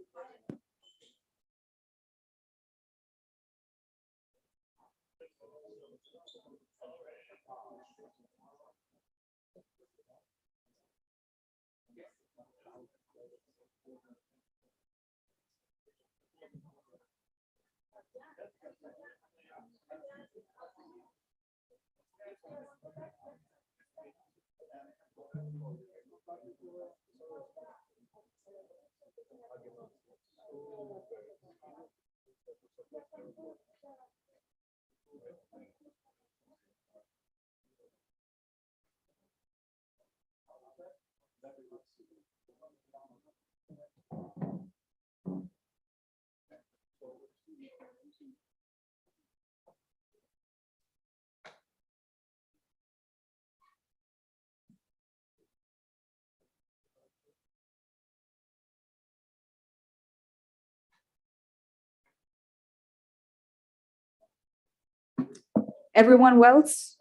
Everyone else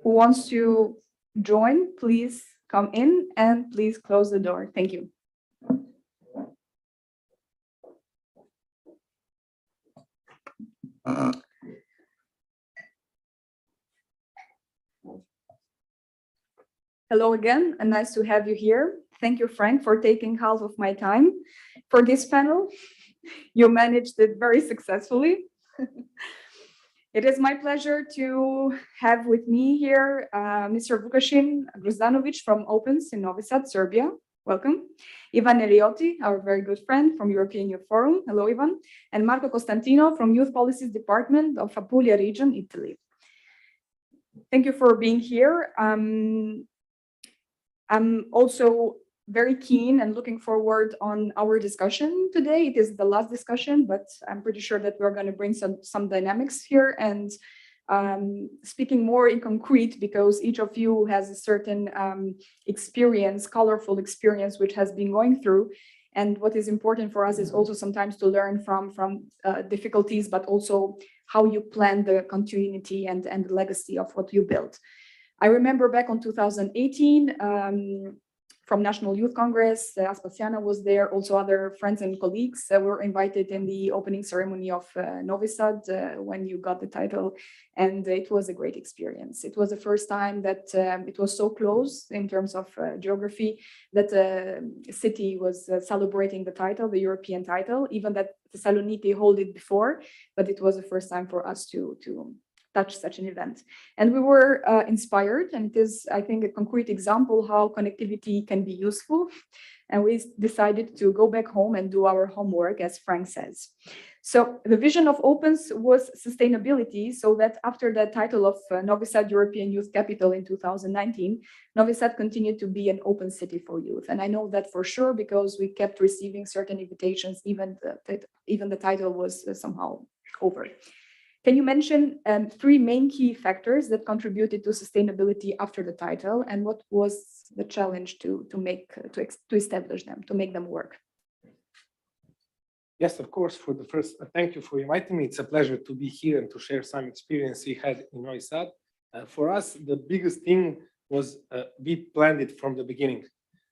who wants to join, please come in and please close the door. Thank you. Hello again, and nice to have you here. Thank you, Frank, for taking half of my time for this panel. You managed it very successfully. It is my pleasure to have with me here Mr. Vukašin Grozdanovic from Opens in Novi Sad, Serbia. Welcome. Ivan Eriotti, our very good friend from European Youth Forum. Hello, Ivan. And Marco Costantino from Youth Policies Department of Apulia region, Italy. Thank you for being here. I'm also very keen and looking forward on our discussion today. It is the last discussion, but I'm pretty sure that we're going to bring some dynamics here and speaking more in concrete, because each of you has a certain experience, colorful experience, which has been going through. And what is important for us is also sometimes to learn from difficulties, but also how you plan the continuity and the legacy of what you built. I remember back on 2018, from National Youth Congress, Aspasiana was there, also other friends and colleagues were invited in the opening ceremony of Novi Sad when you got the title, and it was a great experience. It was the first time that it was so close in terms of geography that a city was celebrating the title, the European title, even that Thessaloniki held it before, but it was the first time for us to touch such an event. And we were inspired, and it is, I think, a concrete example how connectivity can be useful. And we decided to go back home and do our homework, as Frank says. So the vision of Opens was sustainability, so that after the title of Novi Sad European Youth Capital in 2019, Novi Sad continued to be an open city for youth. And I know that for sure, because we kept receiving certain invitations, even the title was somehow over. Can you mention three main key factors that contributed to sustainability after the title, and what was the challenge to establish them, to make them work? Yes, of course. For the first, thank you for inviting me. It's a pleasure to be here and to share some experience we had in Novi Sad. For us, the biggest thing was we planned it from the beginning.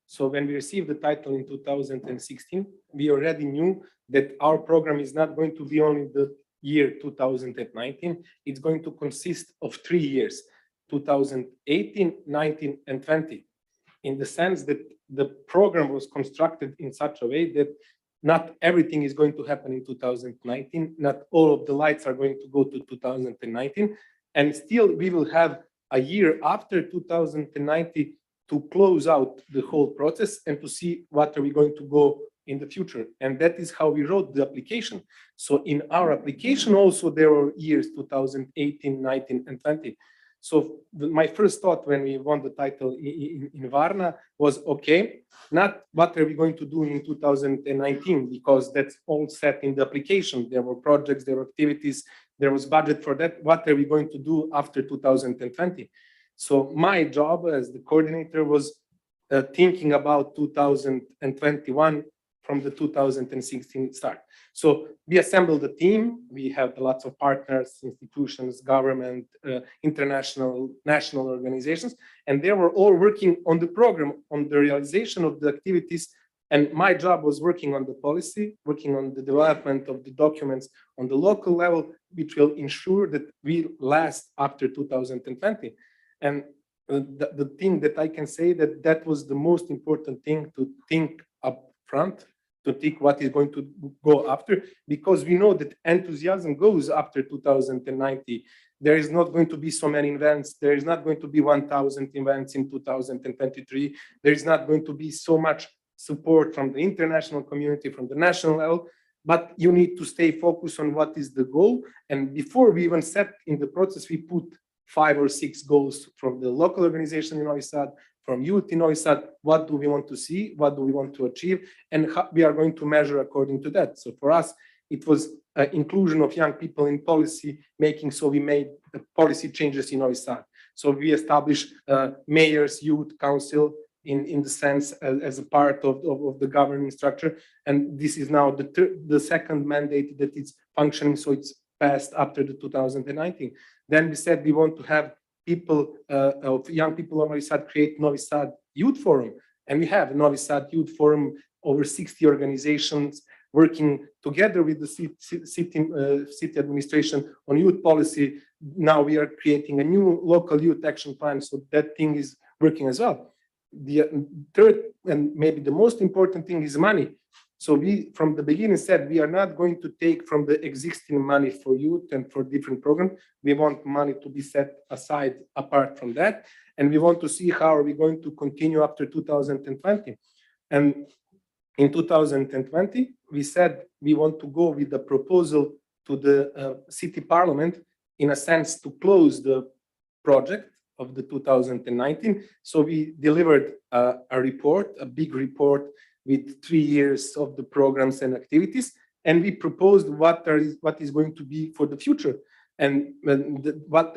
So when we received the title in 2016, we already knew that our program is not going to be only the year 2019, it's going to consist of 3 years, 2018, 19, and 20, in the sense that the program was constructed in such a way that not everything is going to happen in 2019, not all of the lights are going to go to 2019, and still we will have a year after 2019 to close out the whole process and to see what are we going to go in the future. And that is how we wrote the application. So in our application also there were years 2018, 19, and 20. So my first thought when we won the title in Varna was, okay, not what are we going to do in 2019, because that's all set in the application. There were projects, there were activities, there was budget for that. What are we going to do after 2020? So my job as the coordinator was thinking about 2021 from the 2016 start. So we assembled a team. We have lots of partners, institutions, government, international, national organizations, and they were all working on the program, on the realization of the activities. And my job was working on the policy, working on the development of the documents on the local level, which will ensure that we last after 2020. And the thing that I can say that was the most important thing to think up front, to think what is going to go after, because we know that enthusiasm goes after 2090. There is not going to be so many events. There is not going to be 1,000 events in 2023. There is not going to be so much support from the international community, from the national level, but you need to stay focused on what is the goal. And before we even set in the process, we put 5 or 6 goals from the local organization in Novi Sad, from youth in Novi Sad. What do we want to see? What do we want to achieve? And how we are going to measure according to that. So for us, it was inclusion of young people in policy making. So we made policy changes in Novi Sad. So we established mayor's youth council in the sense as a part of the governing structure. And this is now the second mandate that is functioning. So it's passed after the 2019. Then we said we want to have people, young people of Novi Sad create Novi Sad Youth Forum. And we have Novi Sad Youth Forum, over 60 organizations working together with the city administration on youth policy. Now we are creating a new local youth action plan. So that thing is working as well. The third and maybe the most important thing is money. So we, from the beginning, said we are not going to take from the existing money for youth and for different programs. We want money to be set aside apart from that. And we want to see how are we going to continue after 2020. And in 2020, we said we want to go with the proposal to the city parliament, in a sense, to close the project of the 2019. So we delivered a report, a big report, with 3 years of the programs and activities, and we proposed what is going to be for the future.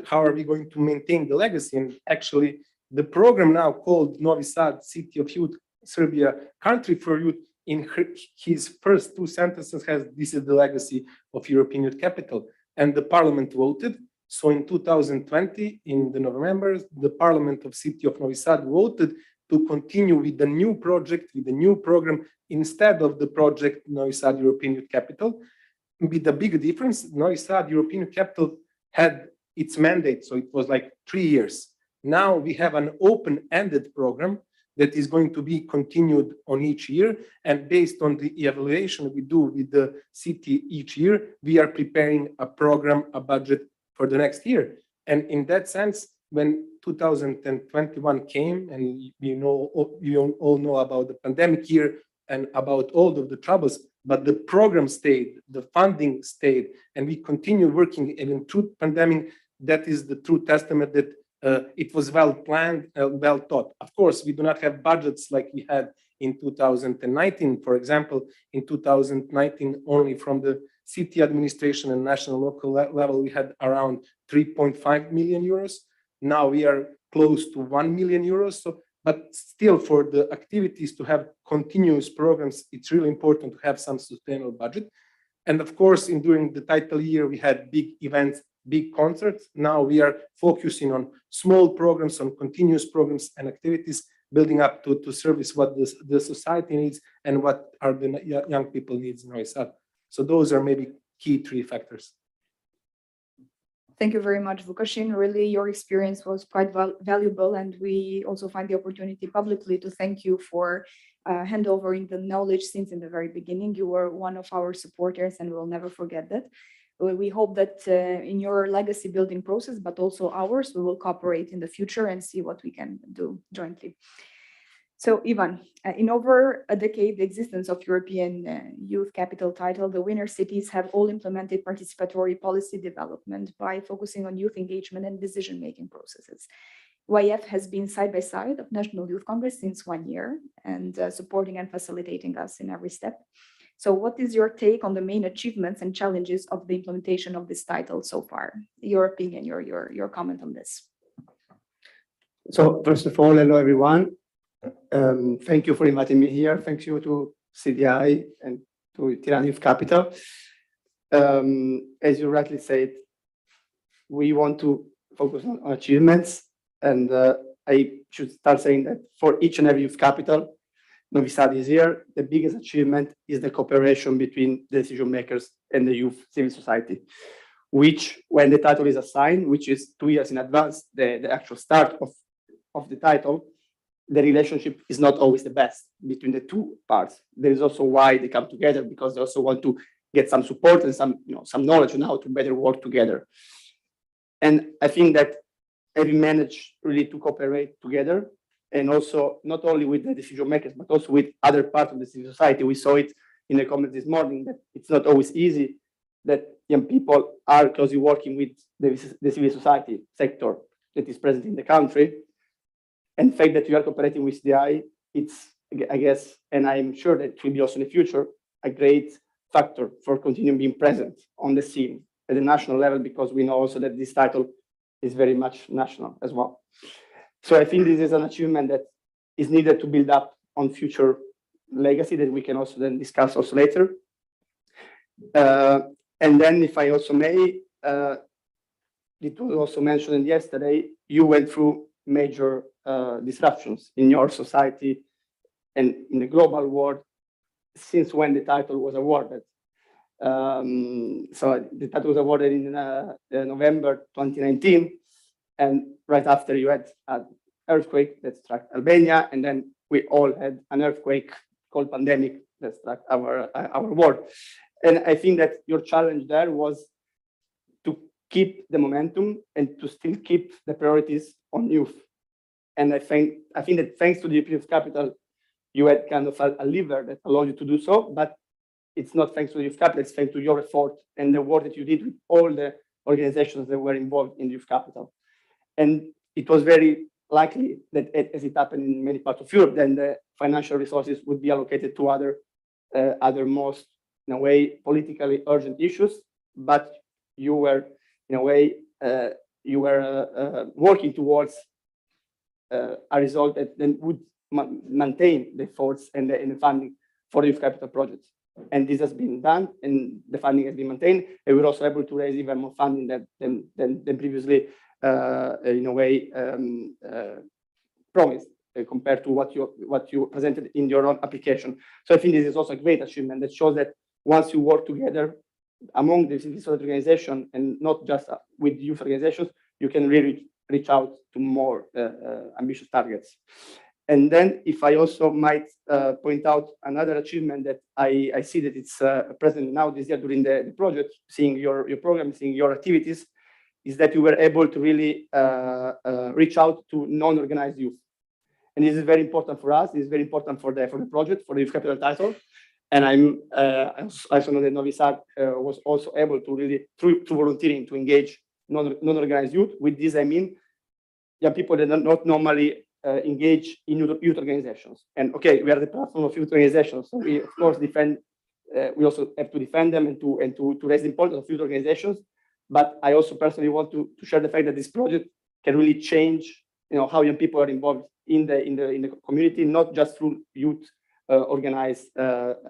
how are we going to maintain the legacy? And actually, the program now called Novi Sad, City of Youth, Serbia, Country for Youth, in his first two sentences has, this is the legacy of European Youth Capital. And the parliament voted. So in 2020, in the November, the parliament of City of Novi Sad voted to continue with the new project, with the new program, instead of the project Novi Sad European Youth Capital. With the big difference, Novi Sad European Youth Capital had its mandate, so it was like 3 years. Now we have an open-ended program that is going to be continued on each year, and based on the evaluation we do with the city each year, we are preparing a program, a budget for the next year. And in that sense, when 2021 came, and you all know about the pandemic year and about all of the troubles, but the program stayed, the funding stayed, and we continue working even through pandemic. That is the true testament that it was well planned, well thought. Of course, we do not have budgets like we had in 2019. For example, in 2019, only from the city administration and national local level, we had around 3.5 million euros. Now we are close to 1 million euros. So, but still, for the activities to have continuous programs, it's really important to have some sustainable budget. And of course, during the title year, we had big events, big concerts. Now we are focusing on small programs, on continuous programs and activities, building up to service what the society needs and what are the young people needs in Novi Sad. So those are maybe key three factors. Thank you very much, Vukašin. Really, your experience was quite valuable, and we also find the opportunity publicly to thank you for handovering the knowledge since in the very beginning. You were one of our supporters, and we'll never forget that. We hope that in your legacy building process, but also ours, we will cooperate in the future and see what we can do jointly. So, Ivan, in over a decade, the existence of European Youth Capital title, the winner cities have all implemented participatory policy development by focusing on youth engagement and decision-making processes. YF has been side by side of National Youth Congress since 1 year and supporting and facilitating us in every step. So what is your take on the main achievements and challenges of the implementation of this title so far? Your opinion, your comment on this. So first of all, hello everyone. Thank you for inviting me here. Thank you to CDI and to Tirana Youth Capital. As you rightly said, we want to focus on achievements, and I should start saying that for each and every youth capital, Novi Sad is here. The biggest achievement is the cooperation between the decision makers and the youth civil society, which when the title is assigned, which is 2 years in advance, the actual start of the title, the relationship is not always the best between the two parts. There is also why they come together, because they also want to get some support and some knowledge on how to better work together. And I think that we managed really to cooperate together, and also not only with the decision makers, but also with other parts of the civil society. We saw it in the comments this morning that it's not always easy that young people are closely working with the civil society sector that is present in the country. And the fact that you are cooperating with CDI, it's, I guess, and I'm sure that it will be also in the future, a great factor for continuing being present on the scene at the national level, because we know also that this title is very much national as well. So I think this is an achievement that is needed to build up on future legacy that we can also then discuss also later. And then if I also may, it was also mentioned yesterday, you went through major disruptions in your society and in the global world since when the title was awarded. So the title was awarded in November 2019, and right after you had an earthquake that struck Albania, and then we all had an earthquake called pandemic that struck our world. And I think that your challenge there was to keep the momentum and to still keep the priorities on youth. And I think that thanks to the European Youth Capital, you had kind of a lever that allowed you to do so, but it's not thanks to the Youth Capital, it's thanks to your effort and the work that you did with all the organizations that were involved in the Youth Capital. And it was very likely that, as it happened in many parts of Europe, then the financial resources would be allocated to other most, in a way, politically urgent issues, but you were in a way, you were working towards a result that then would maintain the efforts and the funding for the youth capital projects. And this has been done, and the funding has been maintained, and we're also able to raise even more funding than previously, in a way, promised compared to what you presented in your own application. So I think this is also a great achievement that shows that once you work together among the civil society organization and not just with youth organizations, you can really reach out to more ambitious targets. And then if I also might point out another achievement that I see that it's present now this year during the project, seeing your program, seeing your activities, is that you were able to really reach out to non-organized youth. And this is very important for us. This is very important for the project, for the youth capital title. And I also know that Novi Sad was also able to really, through volunteering, to engage non-organized youth. With this, I mean young people that are not normally engage in youth organizations. And okay, we are the platform of youth organizations, so we of course defend. We also have to defend them and to raise the importance of youth organizations. But I also personally want to share the fact that this project can really change, how young people are involved in the community, not just through youth organized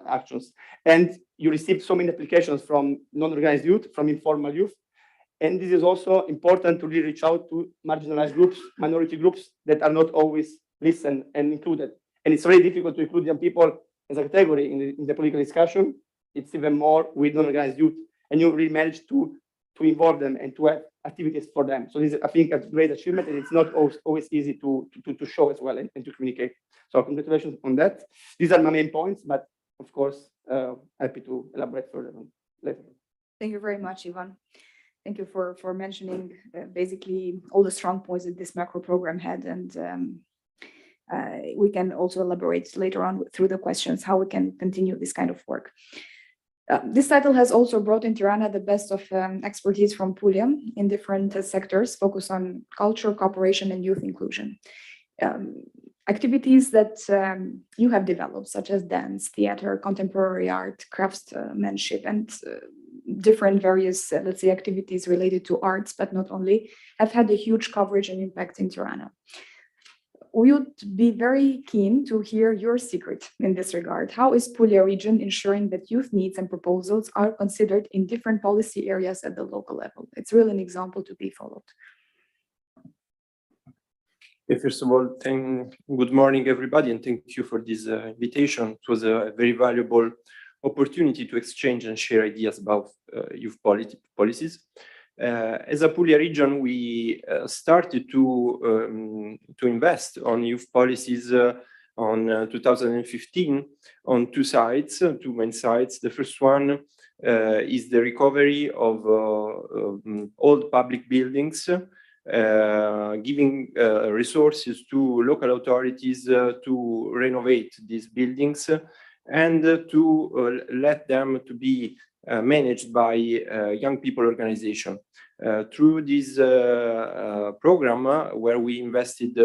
actions. And you received so many applications from non-organized youth, from informal youth. And this is also important to really reach out to marginalized groups, minority groups that are not always listened and included. And it's very difficult to include young people as a category in the political discussion. It's even more with non-organized youth. And you really managed to involve them and to have activities for them. So this is, I think, a great achievement, and it's not always easy to show as well and to communicate. So congratulations on that. These are my main points, but of course, happy to elaborate further on later. Thank you very much, Ivan. Thank you for mentioning basically all the strong points that this macro program had, and we can also elaborate later on through the questions how we can continue this kind of work. This title has also brought in Tirana the best of expertise from Puglia in different sectors, focused on culture, cooperation, and youth inclusion. Activities that you have developed, such as dance, theater, contemporary art, craftsmanship, and different various, let's say, activities related to arts, but not only, have had a huge coverage and impact in Tirana. We would be very keen to hear your secret in this regard. How is Puglia region ensuring that youth needs and proposals are considered in different policy areas at the local level? It's really an example to be followed. First of all, good morning, everybody, and thank you for this invitation. It was a very valuable opportunity to exchange and share ideas about youth policies. As a Puglia region, we started to invest on youth policies on 2015 on two main sides. The first one is the recovery of old public buildings, giving resources to local authorities to renovate these buildings and to let them to be managed by young people organization. Through this program, where we invested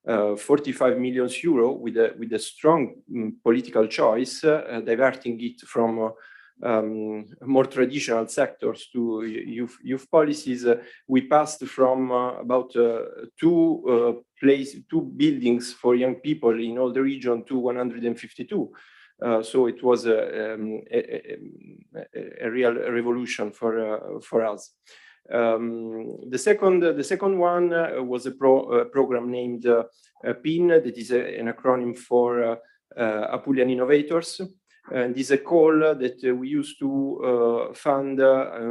45 million euro with a strong political choice, diverting it from more traditional sectors to youth policies, we passed from about two buildings for young people in all the region to 152. So it was a real revolution for us. The second one was a program named PIN, that is an acronym for Apulian Innovators. And this is a call that we use to fund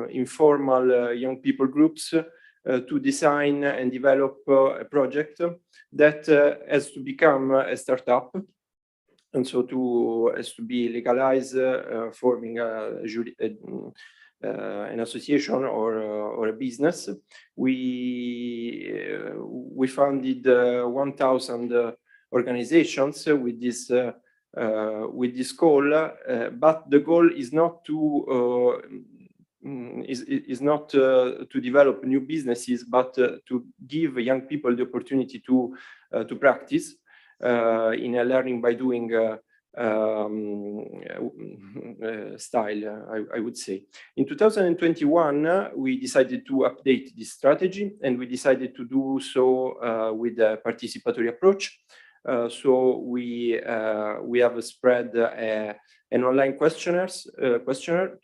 informal young people groups to design and develop a project that has to become a startup. And so has to be legalized, forming an association or a business. We funded 1,000 organizations with this goal, but the goal is not to develop new businesses, but to give young people the opportunity to practice in a learning by doing style, I would say. In 2021, we decided to update this strategy, and we decided to do so with a participatory approach. So we have spread an online questionnaire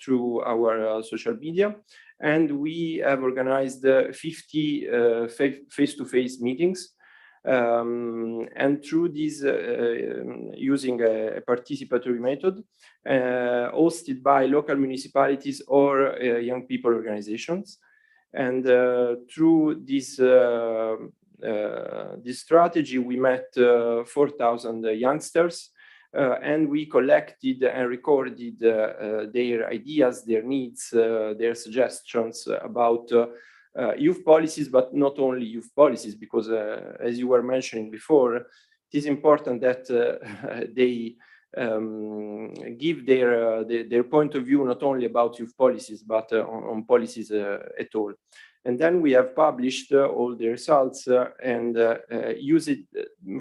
through our social media, and we have organized 50 face-to-face meetings. And through this, using a participatory method hosted by local municipalities or young people organizations. And through this strategy, we met 4,000 youngsters, and we collected and recorded their ideas, their needs, their suggestions about youth policies, but not only youth policies, because as you were mentioning before, it is important that they give their point of view not only about youth policies, but on policies at all. And then we have published all the results and use it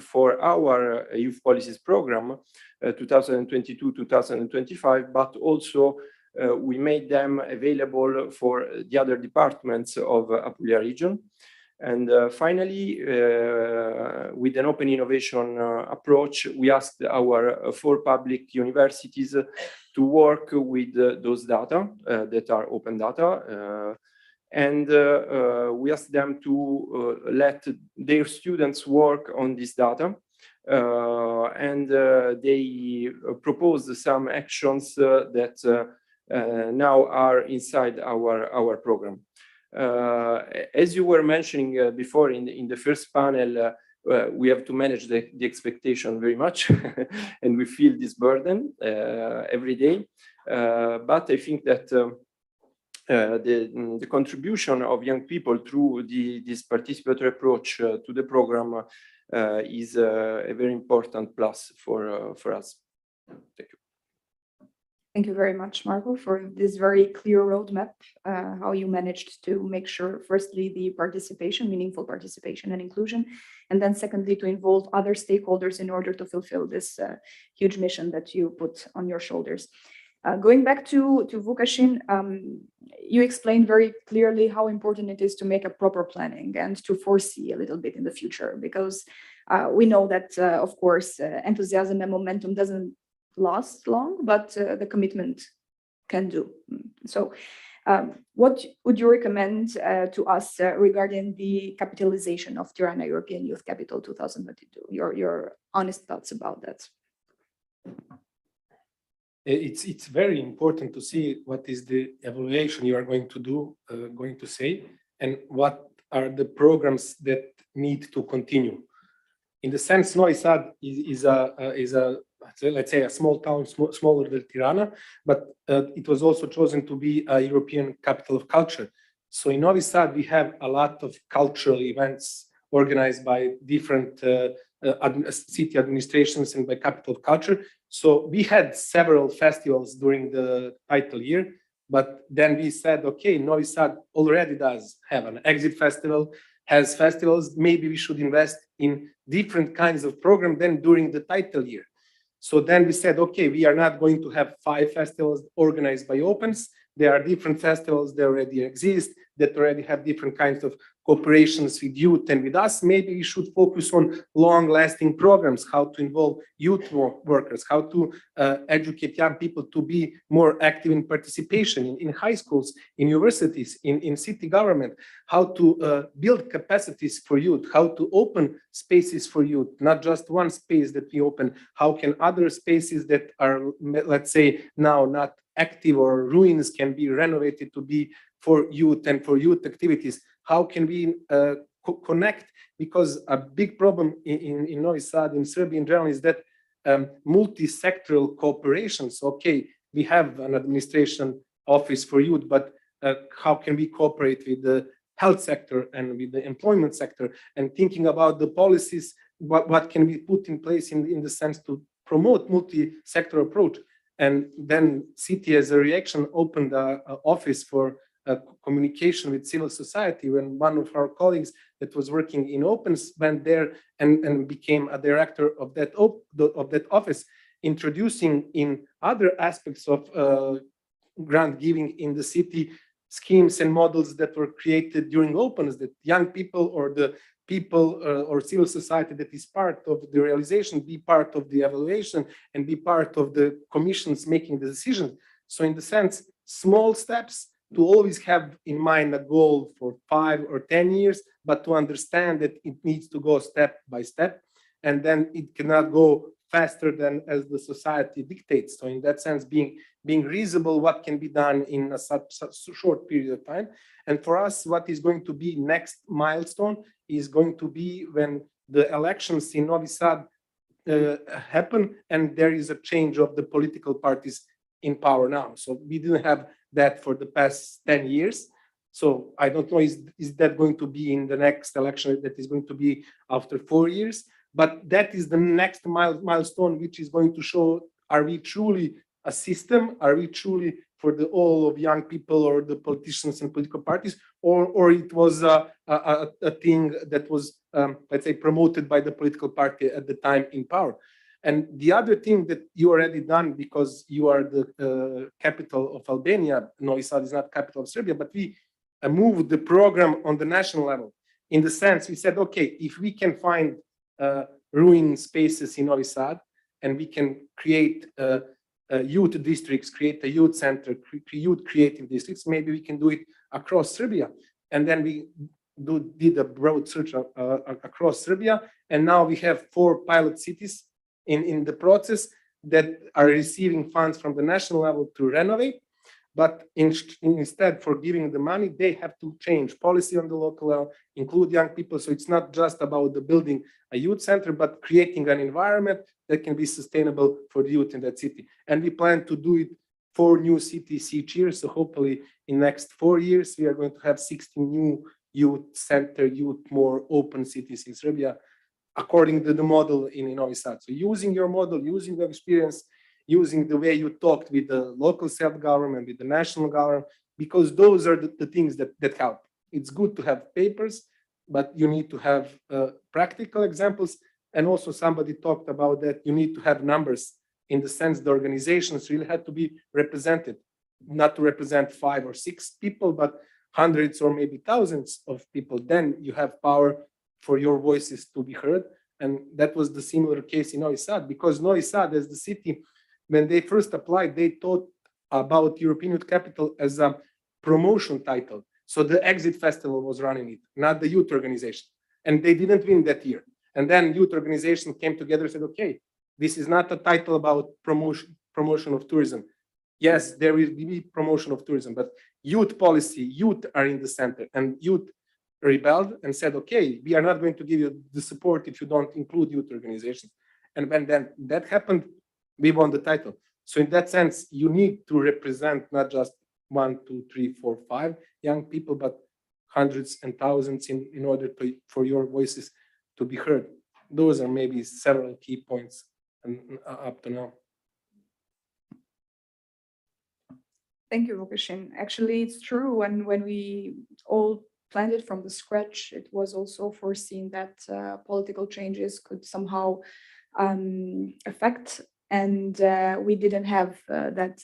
for our youth policies program 2022-2025, but also we made them available for the other departments of Apulia region. And finally, with an open innovation approach, we asked our 4 public universities to work with those data that are open data. And we asked them to let their students work on this data. And they proposed some actions that now are inside our program. As you were mentioning before in the first panel, we have to manage the expectation very much, and we feel this burden every day. But I think that the contribution of young people through this participatory approach to the program is a very important plus for us. Thank you. Thank you very much, Marco, for this very clear roadmap, how you managed to make sure, firstly, the participation, meaningful participation and inclusion, and then secondly, to involve other stakeholders in order to fulfill this huge mission that you put on your shoulders. Going back to Vukašin, you explained very clearly how important it is to make a proper planning and to foresee a little bit in the future, because we know that, of course, enthusiasm and momentum doesn't last long, but the commitment can do. So what would you recommend to us regarding the capitalization of Tirana European Youth Capital 2022? Your honest thoughts about that. It's very important to see what is the evaluation you are going to do, going to say, and what are the programs that need to continue. In the sense, Novi Sad is a let's say a small town, smaller than Tirana, but it was also chosen to be a European capital of culture. So in Novi Sad, we have a lot of cultural events organized by different city administrations and by capital of culture. So we had several festivals during the title year, but then we said, okay, Novi Sad already does have an exit festival, has festivals, maybe we should invest in different kinds of program than during the title year. So then we said, okay, we are not going to have 5 festivals organized by Opens. There are different festivals that already exist, that already have different kinds of cooperations with youth and with us. Maybe we should focus on long-lasting programs, how to involve youth workers, how to educate young people to be more active in participation in high schools, in universities, in city government, how to build capacities for youth, how to open spaces for youth, not just one space that we open, how can other spaces that are, let's say, now not active or ruins can be renovated to be for youth and for youth activities. How can we connect? Because a big problem in Novi Sad, in Serbia in general, is that multi-sectoral cooperations. Okay, we have an administration office for youth, but how can we cooperate with the health sector and with the employment sector? And thinking about the policies, what can we put in place in the sense to promote multi-sector approach? And then city, as a reaction, opened an office for communication with civil society, when one of our colleagues that was working in Opens went there and became a director of that office. introducing in other aspects of grant giving in the city schemes and models that were created during openness, that young people or the people or civil society that is part of the realization be part of the evaluation and be part of the commissions making the decisions. So in the sense, small steps to always have in mind a goal for 5 or 10 years, but to understand that it needs to go step by step, and then it cannot go faster than as the society dictates. So in that sense, being reasonable, what can be done in such short period of time. And for us, what is going to be next milestone is going to be when the elections in Novi Sad happen and there is a change of the political parties in power now. So we didn't have that for the past 10 years. So I don't know, is that going to be in the next election that is going to be after 4 years? But that is the next milestone, which is going to show, are we truly a system? Are we truly for the all of young people or the politicians and political parties? Or it was a thing that was, let's say, promoted by the political party at the time in power? And the other thing that you already done, because you are the capital of Albania, Novi Sad is not capital of Serbia, but we moved the program on the national level. In the sense, we said, okay, if we can find ruined spaces in Novi Sad, and we can create youth districts, create a youth center, youth creative districts, maybe we can do it across Serbia. And then we did a broad search across Serbia, and now we have 4 pilot cities in the process that are receiving funds from the national level to renovate. But instead for giving the money, they have to change policy on the local level, include young people. So it's not just about the building a youth center, but creating an environment that can be sustainable for the youth in that city. And we plan to do it 4 new cities each year. So hopefully in next 4 years, we are going to have 16 new youth center, more open cities in Serbia, according to the model in Novi Sad. So using your model, using the experience, using the way you talked with the local self-government, with the national government, because those are the things that help. It's good to have papers, but you need to have practical examples. And also somebody talked about that you need to have numbers, in the sense the organizations really had to be represented, not to represent 5 or 6 people, but hundreds or maybe thousands of people. Then you have power for your voices to be heard. And that was the similar case in Novi Sad, because Novi Sad as the city, when they first applied, they thought about European Youth Capital as a promotion title. So the Exit Festival was running it, not the youth organization. And they didn't win that year. And then youth organization came together and said, okay, this is not a title about promotion of tourism. Yes, there will be promotion of tourism, but youth policy, youth are in the center, and youth rebelled and said, okay, we are not going to give you the support if you don't include youth organizations. And when then that happened, we won the title. So in that sense, you need to represent not just 1, 2, 3, 4, 5 young people, but hundreds and thousands in order for your voices to be heard. Those are maybe several key points up to now. Thank you, Vukasin. Actually, it's true. When we all planned it from the scratch, it was also foreseen that political changes could somehow affect. And we didn't have that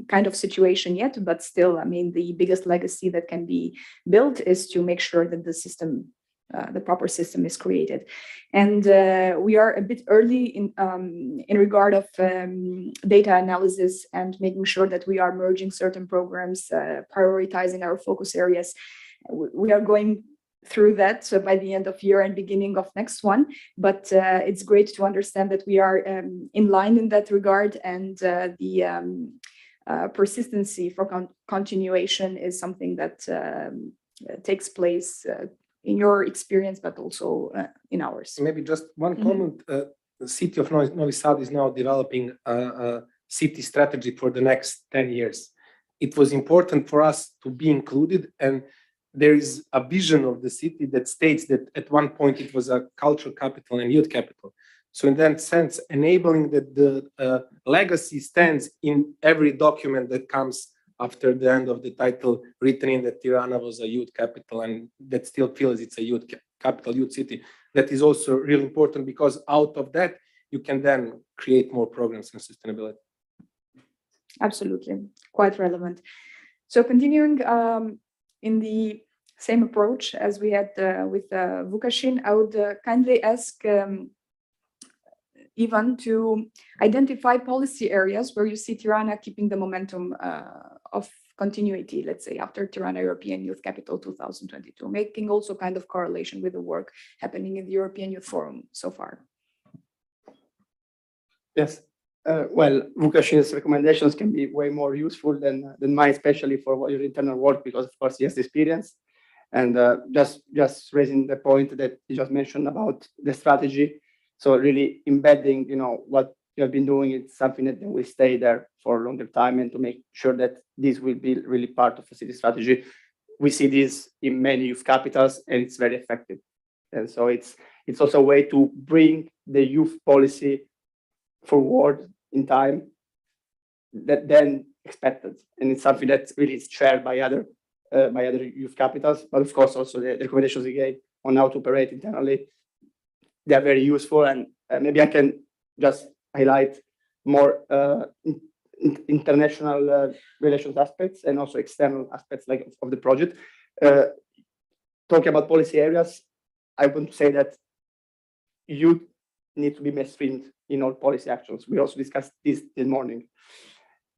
kind of situation yet, but still, I mean, the biggest legacy that can be built is to make sure that the system, the proper system is created. And we are a bit early in regard of data analysis and making sure that we are merging certain programs, prioritizing our focus areas. We are going through that, so by the end of year and beginning of next one, but it's great to understand that we are in line in that regard, and the persistency for continuation is something that takes place in your experience, but also in ours. Maybe just one comment. The city of Novi Sad is now developing a city strategy for the next 10 years. It was important for us to be included, and there is a vision of the city that states that at one point it was a cultural capital and youth capital. So in that sense, enabling that the legacy stands in every document that comes after the end of the title, written in that Tirana was a youth capital and that still feels it's a youth capital, youth city. That is also really important, because out of that, you can then create more programs in sustainability. Absolutely, quite relevant. So continuing in the same approach as we had with Vukašin, I would kindly ask Ivan to identify policy areas where you see Tirana keeping the momentum of continuity, let's say, after Tirana European Youth Capital 2022, making also kind of correlation with the work happening in the European Youth Forum so far. Yes. Well, Vukašin's recommendations can be way more useful than mine, especially for your internal work, because of course he has experience. And just raising the point that you just mentioned about the strategy. So really embedding, what you have been doing, it's something that will stay there for a longer time, and to make sure that this will be really part of the city strategy. We see this in many youth capitals, and it's very effective. And so it's also a way to bring the youth policy forward in time that then expected, and it's something that really is shared by other youth capitals. But of course, also the recommendations again on how to operate internally, they are very useful. And maybe I can just highlight more international relations aspects and also external aspects like of the project. Talking about policy areas, I want to say that youth need to be mainstreamed in all policy actions. We also discussed this morning.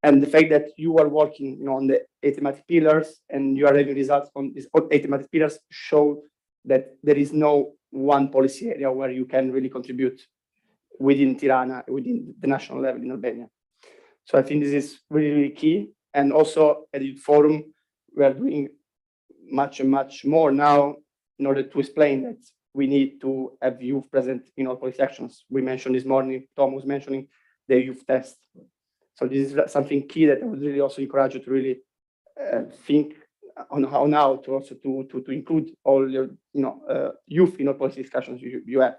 And the fact that you are working on the 8 thematic pillars and you are having results on these 8 thematic pillars show that there is no one policy area where you can really contribute within Tirana, within the national level in Albania. So I think this is really, really key. And also at the Youth Forum, we are doing much and much more now in order to explain that we need to have youth present in all policy actions. We mentioned this morning, Tom was mentioning the youth test. So this is something key that I would really also encourage you to really think on how now to also to include all your youth in all policy discussions you have,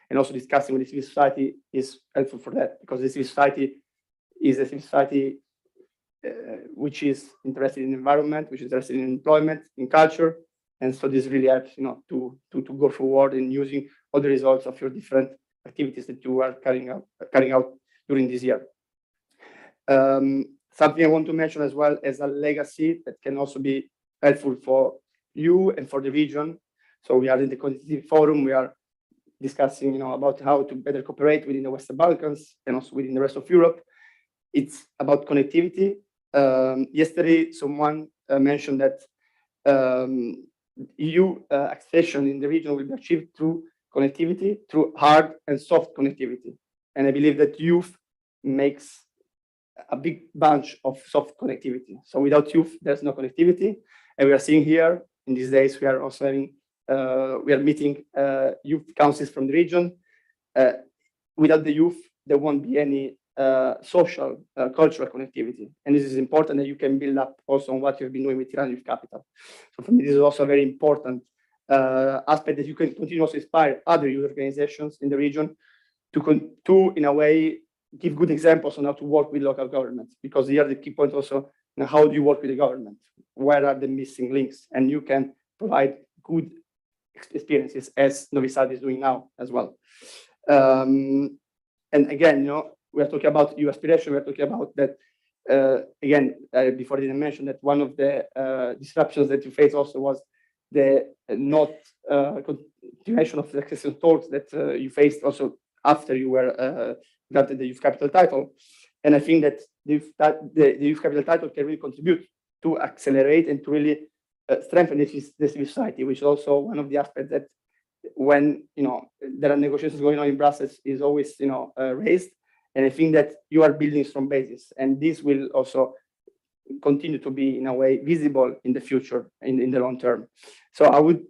and also discussing with the civil society is helpful for that, because the civil society is a civil society which is interested in environment, which is interested in employment, in culture, and so this really helps to go forward in using all the results of your different activities that you are carrying out during this year. Something I want to mention as well as a legacy that can also be helpful for you and for the region. So we are in the Quantitative Forum. We are discussing, about how to better cooperate within the Western Balkans and also within the rest of Europe. It's about connectivity. Yesterday, someone mentioned that EU accession in the region will be achieved through connectivity, through hard and soft connectivity. And I believe that youth makes a big bunch of soft connectivity. So without youth, there's no connectivity. And we are seeing here in these days, we are also having, we are meeting youth councils from the region. Without the youth, there won't be any social, cultural connectivity. And this is important that you can build up also on what you've been doing with Tirana Youth Capital. So for me, this is also a very important aspect that you can continue to inspire other youth organizations in the region to in a way, give good examples on how to work with local governments, because here the key point also, how do you work with the government? Where are the missing links? And you can provide good experiences as Novi Sad is doing now as well. And again, we are talking about EU aspiration. We are talking about that, again, before I didn't mention that one of the disruptions that you faced also was the not continuation of the accession talks that you faced also after you were granted the Youth Capital title. And I think that the Youth Capital title can really contribute to accelerate and to really strengthen the civil society, which is also one of the aspects that when there are negotiations going on in Brussels is always raised. And I think that you are building strong basis, and this will also continue to be in a way visible in the future, in the long term. So I would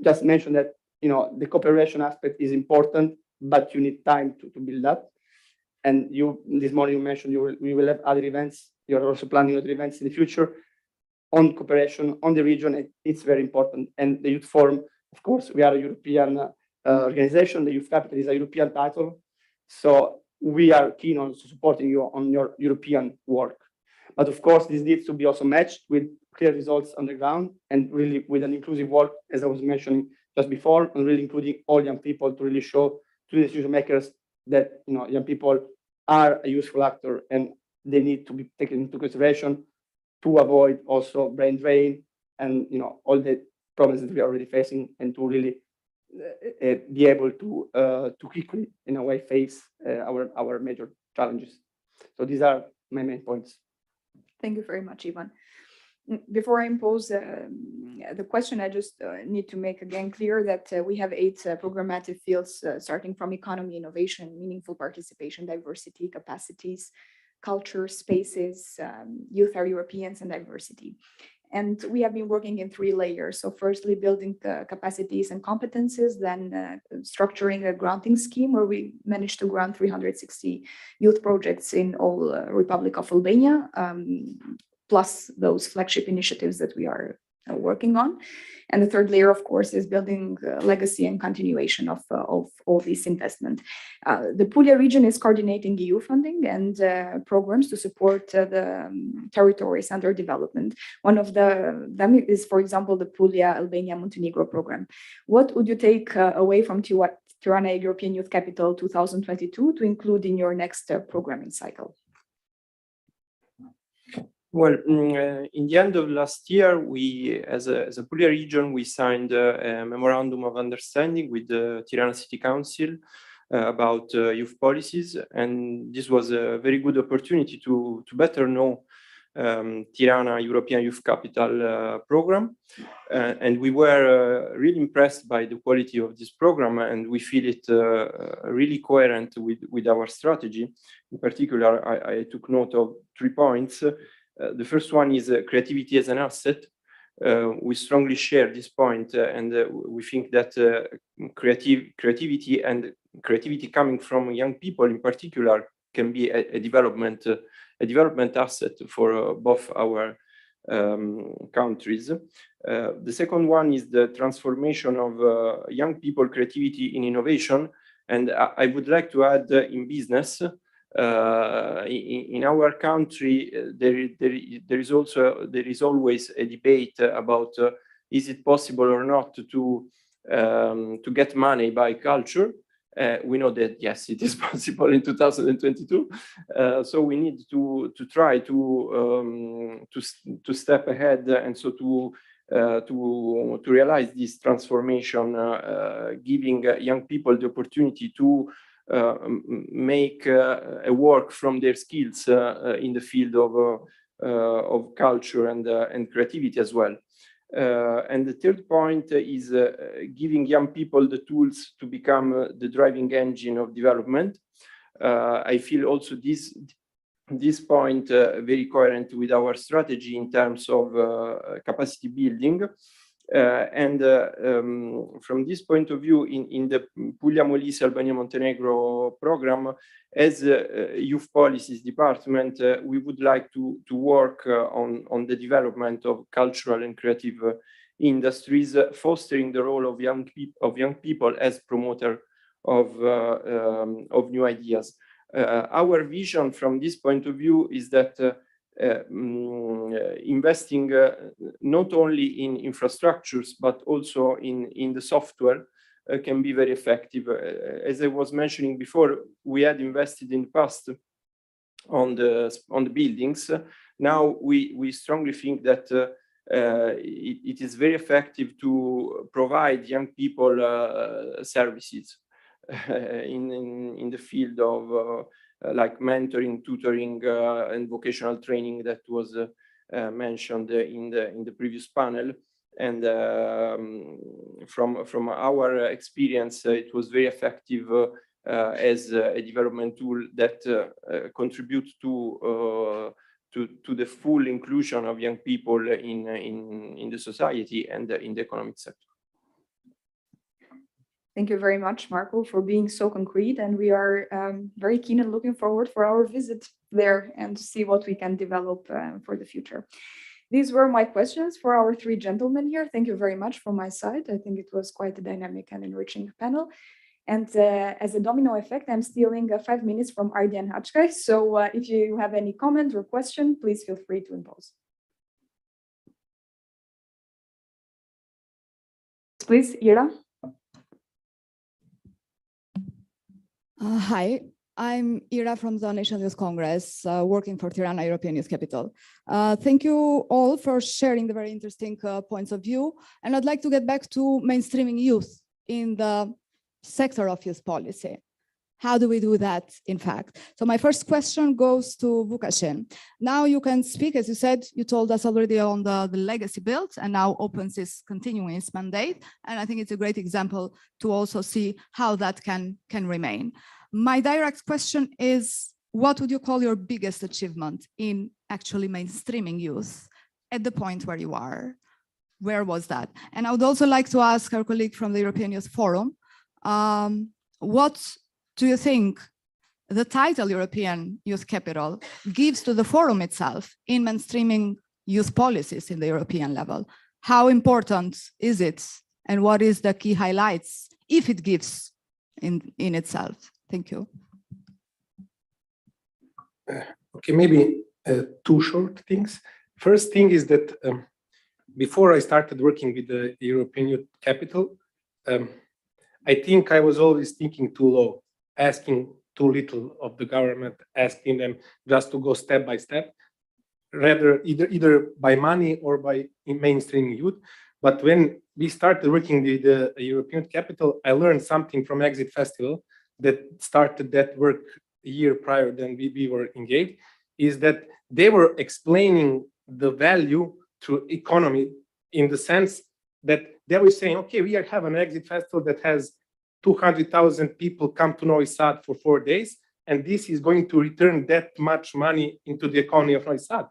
just mention that the cooperation aspect is important, but you need time to build up. And this morning you mentioned we will have other events. You're also planning other events in the future on cooperation on the region. It's very important. And the Youth Forum, of course, we are a European organization. The Youth Capital is a European title. So we are keen on supporting you on your European work. But of course, this needs to be also matched with clear results on the ground and really with an inclusive work, as I was mentioning just before, and really including all young people to really show to the decision makers that young people are a useful actor and they need to be taken into consideration to avoid also brain drain and all the problems that we are already facing, and to really be able to quickly in a way face our major challenges. So these are my main points. Thank you very much, Ivan. Before I impose the question, I just need to make again clear that we have 8 programmatic fields starting from economy, innovation, meaningful participation, diversity, capacities, culture, spaces, youth are Europeans, and diversity. And we have been working in 3 layers. So firstly, building capacities and competences, then structuring a granting scheme where we managed to grant 360 youth projects in all Republic of Albania, plus those flagship initiatives that we are working on. And the third layer, of course, is building legacy and continuation of all this investment. The Puglia region is coordinating EU funding and programs to support the territories under development. One of them is, for example, the Puglia Albania Montenegro program. What would you take away from Tirana European Youth Capital 2022 to include in your next programming cycle? Well, in the end of last year, we, as a Puglia region, we signed a memorandum of understanding with the Tirana City Council about youth policies, and this was a very good opportunity to better know Tirana European Youth Capital program, and we were really impressed by the quality of this program, and we feel it really coherent with our strategy. In particular, I took note of 3 points. The first one is creativity as an asset. We strongly share this point, and we think that creativity and creativity coming from young people in particular can be a development asset for both our countries. The second one is the transformation of young people creativity in innovation, and I would like to add in business. In our country, there is always a debate about is it possible or not to get money by culture. We know that yes, it is possible in 2022. So we need to try to step ahead, and so to realize this transformation, giving young people the opportunity to make a work from their skills in the field of culture and creativity as well. And the third point is giving young people the tools to become the driving engine of development. I feel also this point very coherent with our strategy in terms of capacity building. From this point of view, in the Puglia Molise Albania Montenegro program, as youth policies department, we would like to work on the development of cultural and creative industries, fostering the role of young people as promoter of new ideas. Our vision from this point of view is that investing not only in infrastructures but also in the software can be very effective. As I was mentioning before, we had invested in the past on the buildings. Now we strongly think that it is very effective to provide young people services in the field of like mentoring, tutoring, and vocational training that was mentioned in the previous panel. And from our experience, it was very effective as a development tool that contributes to the full inclusion of young people in the society and in the economic sector. Thank you very much, Marco, for being so concrete. And we are very keen and looking forward for our visit there and to see what we can develop for the future. These were my questions for our 3 gentlemen here. Thank you very much from my side. I think it was quite a dynamic and enriching panel. And as a domino effect, I'm stealing 5 minutes from Ardian Hachkai. So if you have any comment or question, please feel free to impose. Please, Ira. Hi, I'm Ira from the National Youth Congress, working for Tirana European Youth Capital. Thank you all for sharing the very interesting points of view. And I'd like to get back to mainstreaming youth in the sector of youth policy. How do we do that, in fact? So my first question goes to Vukasin. Now you can speak, as you said, you told us already on the legacy build, and now Opens is continuing its mandate. And I think it's a great example to also see how that can remain. My direct question is, what would you call your biggest achievement in actually mainstreaming youth at the point where you are? Where was that? And I would also like to ask our colleague from the European Youth Forum, what do you think the title European Youth Capital gives to the forum itself in mainstreaming youth policies in the European level? How important is it? And what is the key highlights, if it gives in itself? Thank you. Okay, maybe two short things. First thing is that before I started working with the European Youth Capital, I think I was always thinking too low, asking too little of the government, asking them just to go step by step, rather either by money or by mainstreaming youth. But when we started working with the European Capital, I learned something from Exit Festival that started that work a year prior than we were engaged, is that they were explaining the value through economy, in the sense that they were saying, okay, we have an Exit Festival that has 200,000 people come to Novi Sad for 4 days, and this is going to return that much money into the economy of Novi Sad.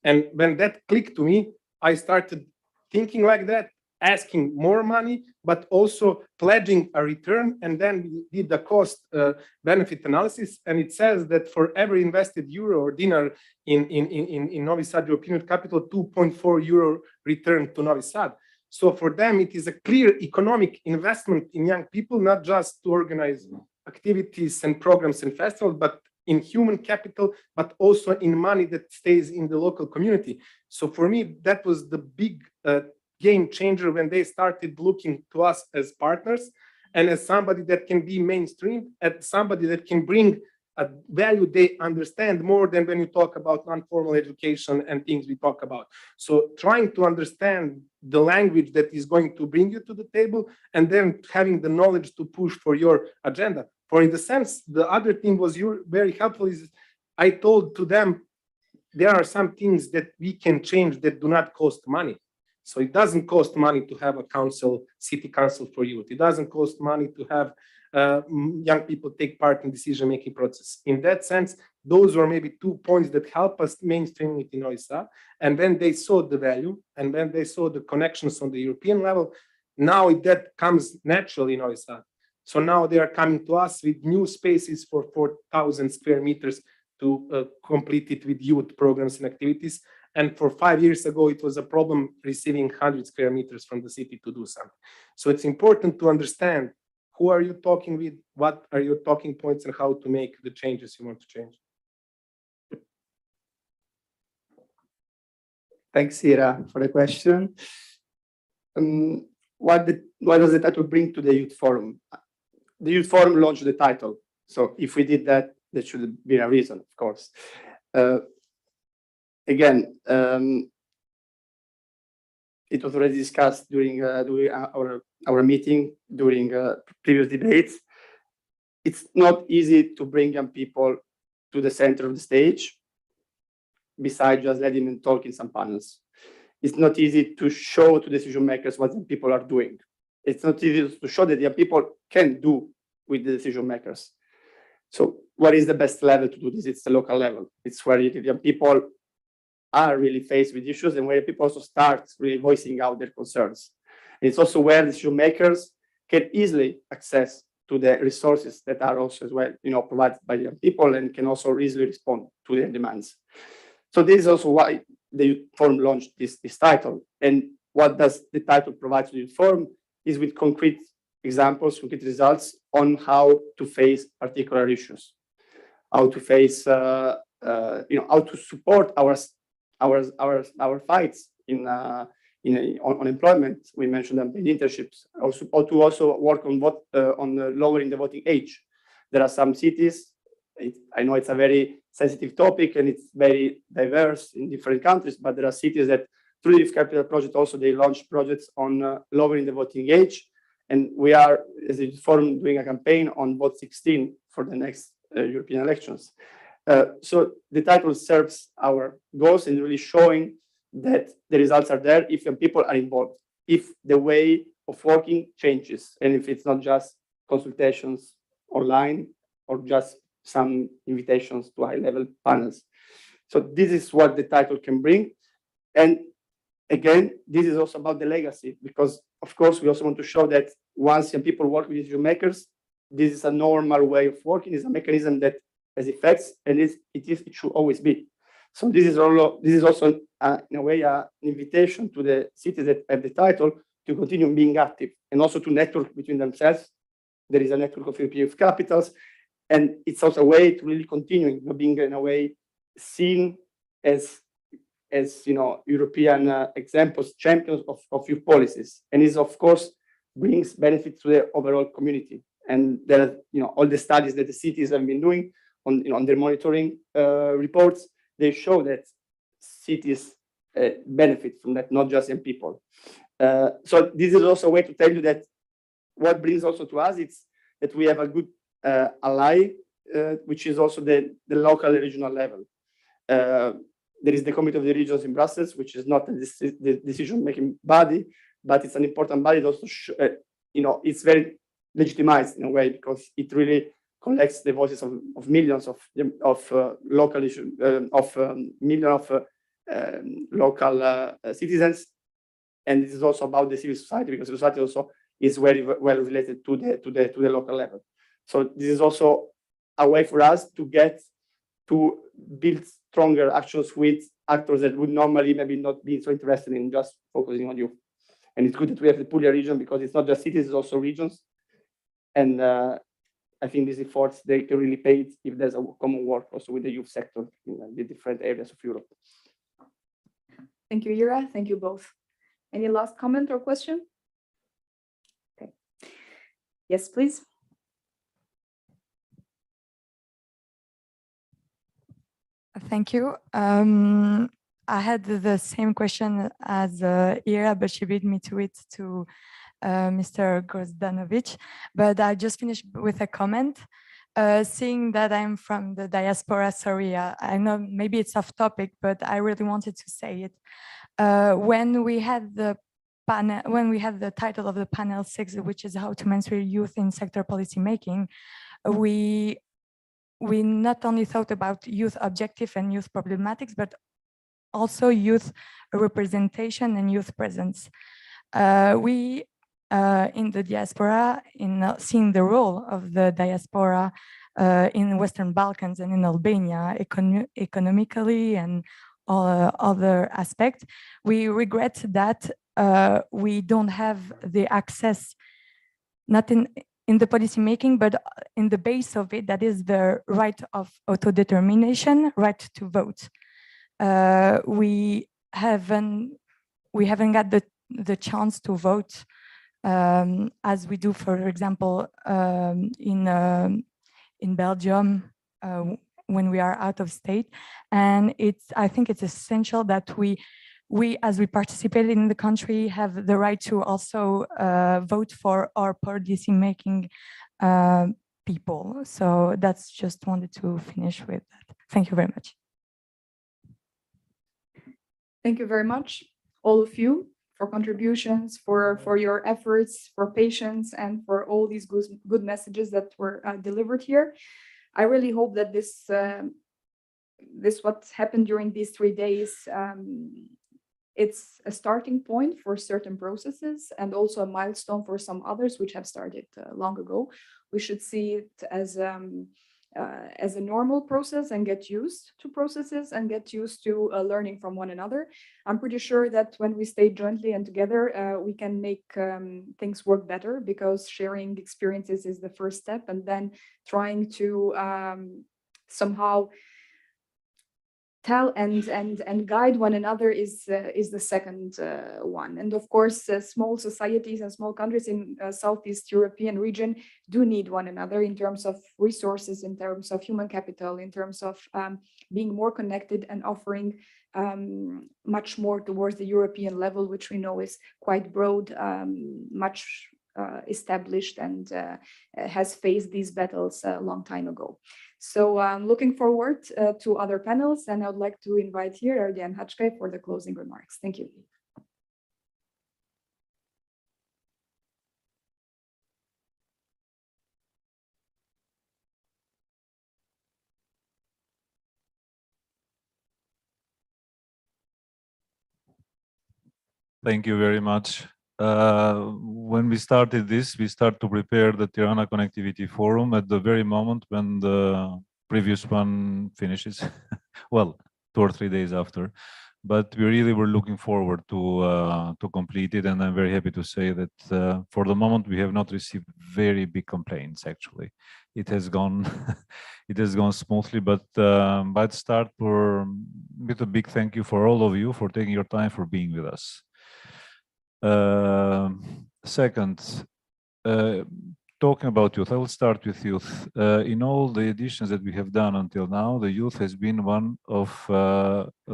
And when that clicked to me, I started thinking like that, asking more money, but also pledging a return. And then we did the cost benefit analysis. And it says that for every invested euro or dinar in Novi Sad European Youth Capital, 2.4 euro return to Novi Sad. So for them, it is a clear economic investment in young people, not just to organize activities and programs and festivals, but in human capital, but also in money that stays in the local community. So for me, that was the big game changer when they started looking to us as partners and as somebody that can be mainstream, as somebody that can bring a value they understand more than when you talk about non-formal education and things we talk about. So trying to understand the language that is going to bring you to the table, and then having the knowledge to push for your agenda. For in the sense, the other thing was very helpful is I told to them, there are some things that we can change that do not cost money. So it doesn't cost money to have a council, city council for youth. It doesn't cost money to have young people take part in decision-making process. In that sense, those were maybe 2 points that help us mainstream it in Novi Sad. And when they saw the value, and when they saw the connections on the European level, now that comes naturally in Novi Sad. So now they are coming to us with new spaces for 4,000 square meters to complete it with youth programs and activities. And for 5 years ago, it was a problem receiving 100 square meters from the city to do something. So it's important to understand who are you talking with, what are your talking points, and how to make the changes you want to change. Thanks, Ira, for the question. What does the title bring to the Youth Forum? The Youth Forum launched the title. So if we did that, there should be a reason, of course. Again, it was already discussed during our meeting, during previous debates. It's not easy to bring young people to the center of the stage, besides just letting them talk in some panels. It's not easy to show to decision makers what young people are doing. It's not easy to show that young people can do with the decision makers. So what is the best level to do this? It's the local level. It's where young people are really faced with issues and where people also start really voicing out their concerns. And it's also where decision makers can easily access to the resources that are also as well, provided by young people, and can also easily respond to their demands. So this is also why the Youth Forum launched this title. And what does the title provide to the Youth Forum is with concrete examples, concrete results on how to face particular issues, how to face, how to support our fights on unemployment. We mentioned them in internships, or to also work on lowering the voting age. There are some cities, I know it's a very sensitive topic and it's very diverse in different countries, but there are cities that through the Youth Capital project also they launch projects on lowering the voting age. And we are, as a forum, doing a campaign on vote 16 for the next European elections. So the title serves our goals in really showing that the results are there if young people are involved, if the way of working changes, and if it's not just consultations online or just some invitations to high-level panels. So this is what the title can bring. And again, this is also about the legacy, because of course we also want to show that once young people work with decision makers, this is a normal way of working, it's a mechanism that has effects, and it should always be. So this is also in a way an invitation to the cities that have the title to continue being active and also to network between themselves. There is a network of European youth capitals, and it's also a way to really continue being in a way seen as European examples, champions of youth policies, and is of course brings benefit to the overall community. And there are all the studies that the cities have been doing on their monitoring reports, they show that cities benefit from that, not just young people. So this is also a way to tell you that what brings also to us, it's that we have a good ally, which is also the local and regional level. There is the Committee of the Regions in Brussels, which is not the decision-making body, but it's an important body. It also, it's very legitimized in a way because it really collects the voices of millions of local issues, millions of local citizens, and this is also about the civil society because society also is very well related to the local level. So this is also a way for us to build stronger actions with actors that would normally maybe not be so interested in just focusing on youth. And it's good that we have the Puglia region because it's not just cities, it's also regions. And I think these efforts, they can really pay it if there's a common work also with the youth sector in the different areas of Europe. Thank you, Ira. Thank you both. Any last comment or question? Okay. Yes, please. Thank you. I had the same question as Ira, but she beat me to it to Mr. Gozdanovic. But I just finished with a comment. Seeing that I'm from the diaspora, sorry, I know maybe it's off topic, but I really wanted to say it. When we had the panel, when we had the title of the panel 6, which is how to mentor youth in sector policy making, we not only thought about youth objective and youth problematics, but also youth representation and youth presence. We in the diaspora, in seeing the role of the diaspora in Western Balkans and in Albania, economically and all other aspects, we regret that we don't have the access, not in the policy making, but in the base of it, that is the right of autodetermination, right to vote. We haven't got the chance to vote as we do, for example, in Belgium when we are out of state. And I think it's essential that we as we participate in the country have the right to also vote for our policy making people. So that's just wanted to finish with that. Thank you very much. Thank you very much, all of you, for contributions, for your efforts, for patience, and for all these good messages that were delivered here. I really hope that this what happened during these 3 days, it's a starting point for certain processes and also a milestone for some others which have started long ago. We should see it as a normal process and get used to processes and get used to learning from one another. I'm pretty sure that when we stay jointly and together, we can make things work better, because sharing experiences is the first step, and then trying to somehow tell and guide one another is the second one. And of course, small societies and small countries in Southeast European region do need one another in terms of resources, in terms of human capital, in terms of being more connected and offering much more towards the European level, which we know is quite broad, much established, and has faced these battles a long time ago. So I'm looking forward to other panels, and I would like to invite here Erdian Hachkay for the closing remarks. Thank you. Thank you very much. When we started this, we start to prepare the Tirana Connectivity Forum at the very moment when the previous one finishes. Well, 2 or 3 days after. But we really were looking forward to complete it, and I'm very happy to say that for the moment we have not received very big complaints. Actually, it has gone it has gone smoothly. But start with a big thank you for all of you for taking your time for being with us. Second, talking about youth, I will start with youth. In all the editions that we have done until now, the youth has been one of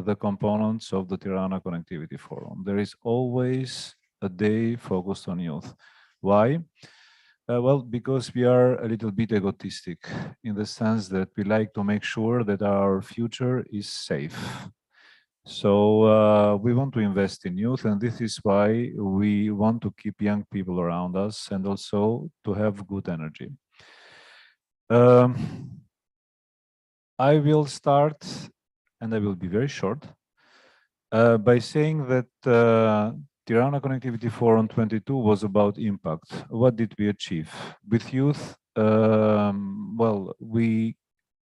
the components of the Tirana Connectivity Forum. There is always a day focused on youth. Why? Well, because we are a little bit egotistic in the sense that we like to make sure that our future is safe. So we want to invest in youth, and this is why we want to keep young people around us and also to have good energy. I will start, and I will be very short, by saying that Tirana Connectivity Forum 22 was about impact. What did we achieve? With youth, well, we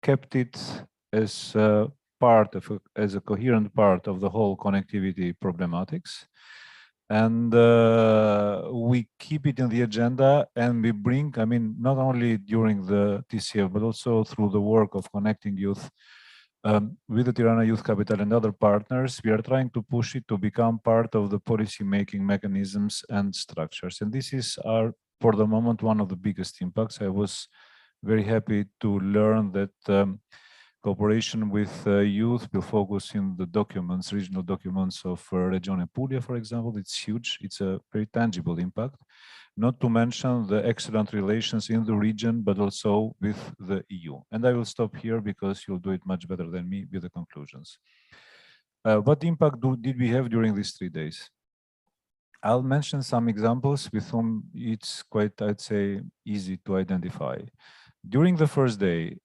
kept it as as a coherent part of the whole connectivity problematics, and we keep it in the agenda, and we bring, I mean, not only during the TCF but also through the work of connecting youth with the Tirana Youth Capital and other partners. We are trying to push it to become part of the policy making mechanisms and structures, and this is for the moment one of the biggest impacts. I was very happy to learn that cooperation with youth will focus in the documents, regional documents of Regione Puglia, for example. It's huge. It's a very tangible impact. Not to mention the excellent relations in the region, but also with the EU. And I will stop here because you'll do it much better than me with the conclusions. What impact did we have during these 3 days? I'll mention some examples with whom it's quite, I'd say, easy to identify. During the first day,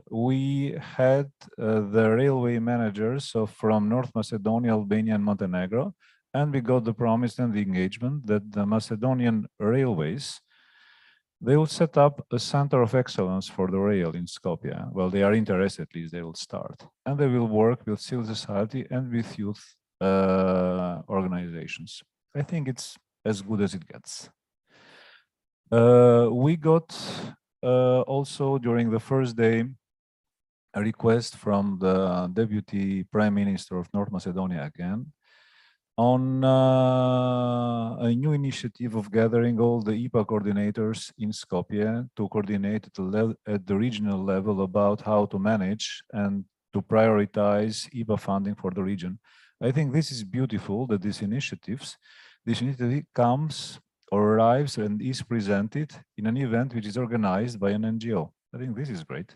we had the railway managers from North Macedonia, Albania, and Montenegro, and we got the promise and the engagement that the Macedonian railways, they will set up a center of excellence for the rail in Skopje. Well, they are interested, at least they will start. And they will work with civil society and with youth organizations. I think it's as good as it gets. We got also during the first day a request from the Deputy Prime Minister of North Macedonia again on a new initiative of gathering all the IPA coordinators in Skopje to coordinate at the regional level about how to manage and to prioritize IPA funding for the region. I think this is beautiful that this initiative comes or arrives and is presented in an event which is organized by an NGO. I think this is great.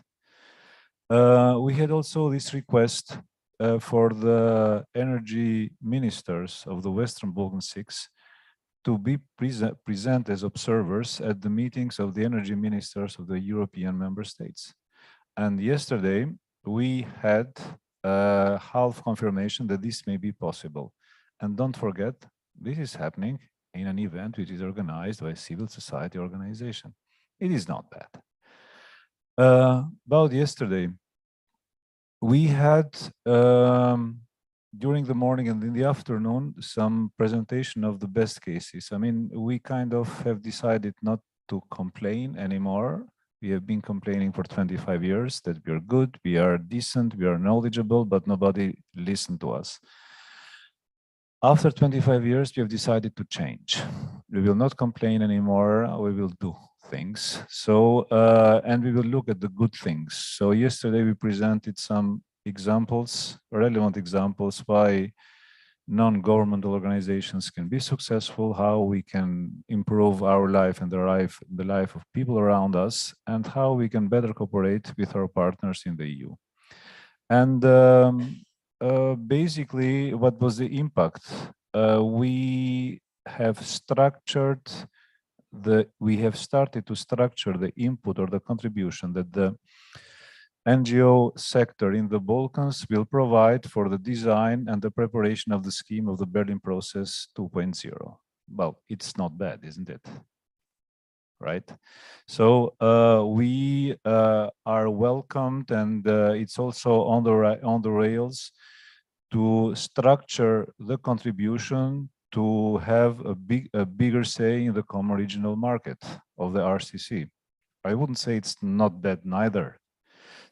We had also this request for the energy ministers of the Western Balkan 6 to be present as observers at the meetings of the energy ministers of the European member states. And yesterday we had half confirmation that this may be possible. And don't forget, this is happening in an event which is organized by a civil society organization. It is not bad. About yesterday, we had during the morning and in the afternoon some presentation of the best cases. I mean, we kind of have decided not to complain anymore We have been complaining for 25 years that we are good, we are decent, we are knowledgeable, but nobody listened to us. After 25 years, we have decided to change. We will not complain anymore, we will do things. So, and we will look at the good things. So yesterday we presented some examples, relevant examples, why non-governmental organizations can be successful, how we can improve our life and the life of people around us, and how we can better cooperate with our partners in the EU. And basically, what was the impact? We have started to structure the input or the contribution that the NGO sector in the Balkans will provide for the design and the preparation of the scheme of the Berlin Process 2.0. Well, it's not bad, isn't it? Right? So we are welcomed, and it's also on the rails to structure the contribution to have a bigger say in the common regional market of the RCC. I wouldn't say it's not bad neither.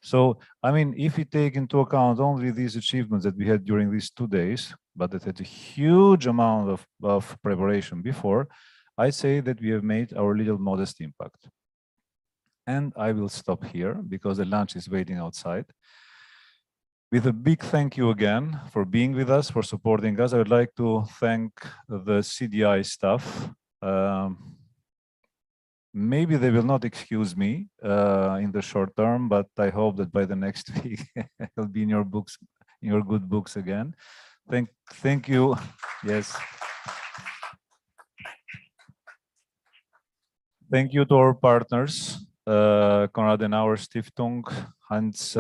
So, I mean, if we take into account only these achievements that we had during these 2 days, but that had a huge amount of preparation before, I say that we have made our little modest impact. And I will stop here because the lunch is waiting outside. With a big thank you again for being with us, for supporting us. I would like to thank the CDI staff. Maybe they will not excuse me in the short term, but I hope that by the next week it'll be in your books, in your good books again. Thank you. Yes. Thank you to our partners, Konrad Adenauer Stiftung, Hans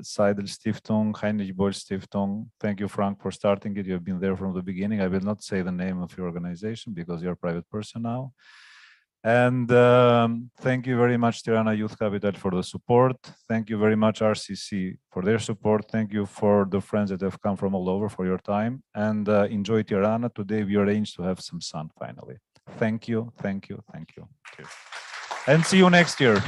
Seidel Stiftung, Heinrich Boll Stiftung. Thank you, Frank, for starting it. You have been there from the beginning. I will not say the name of your organization because you're a private person now. And thank you very much, Tirana Youth Capital, for the support. Thank you very much, RCC, for their support. Thank you for the friends that have come from all over for your time. And enjoy Tirana. Today we arranged to have some sun finally. Thank you, thank you, thank you. And see you next year.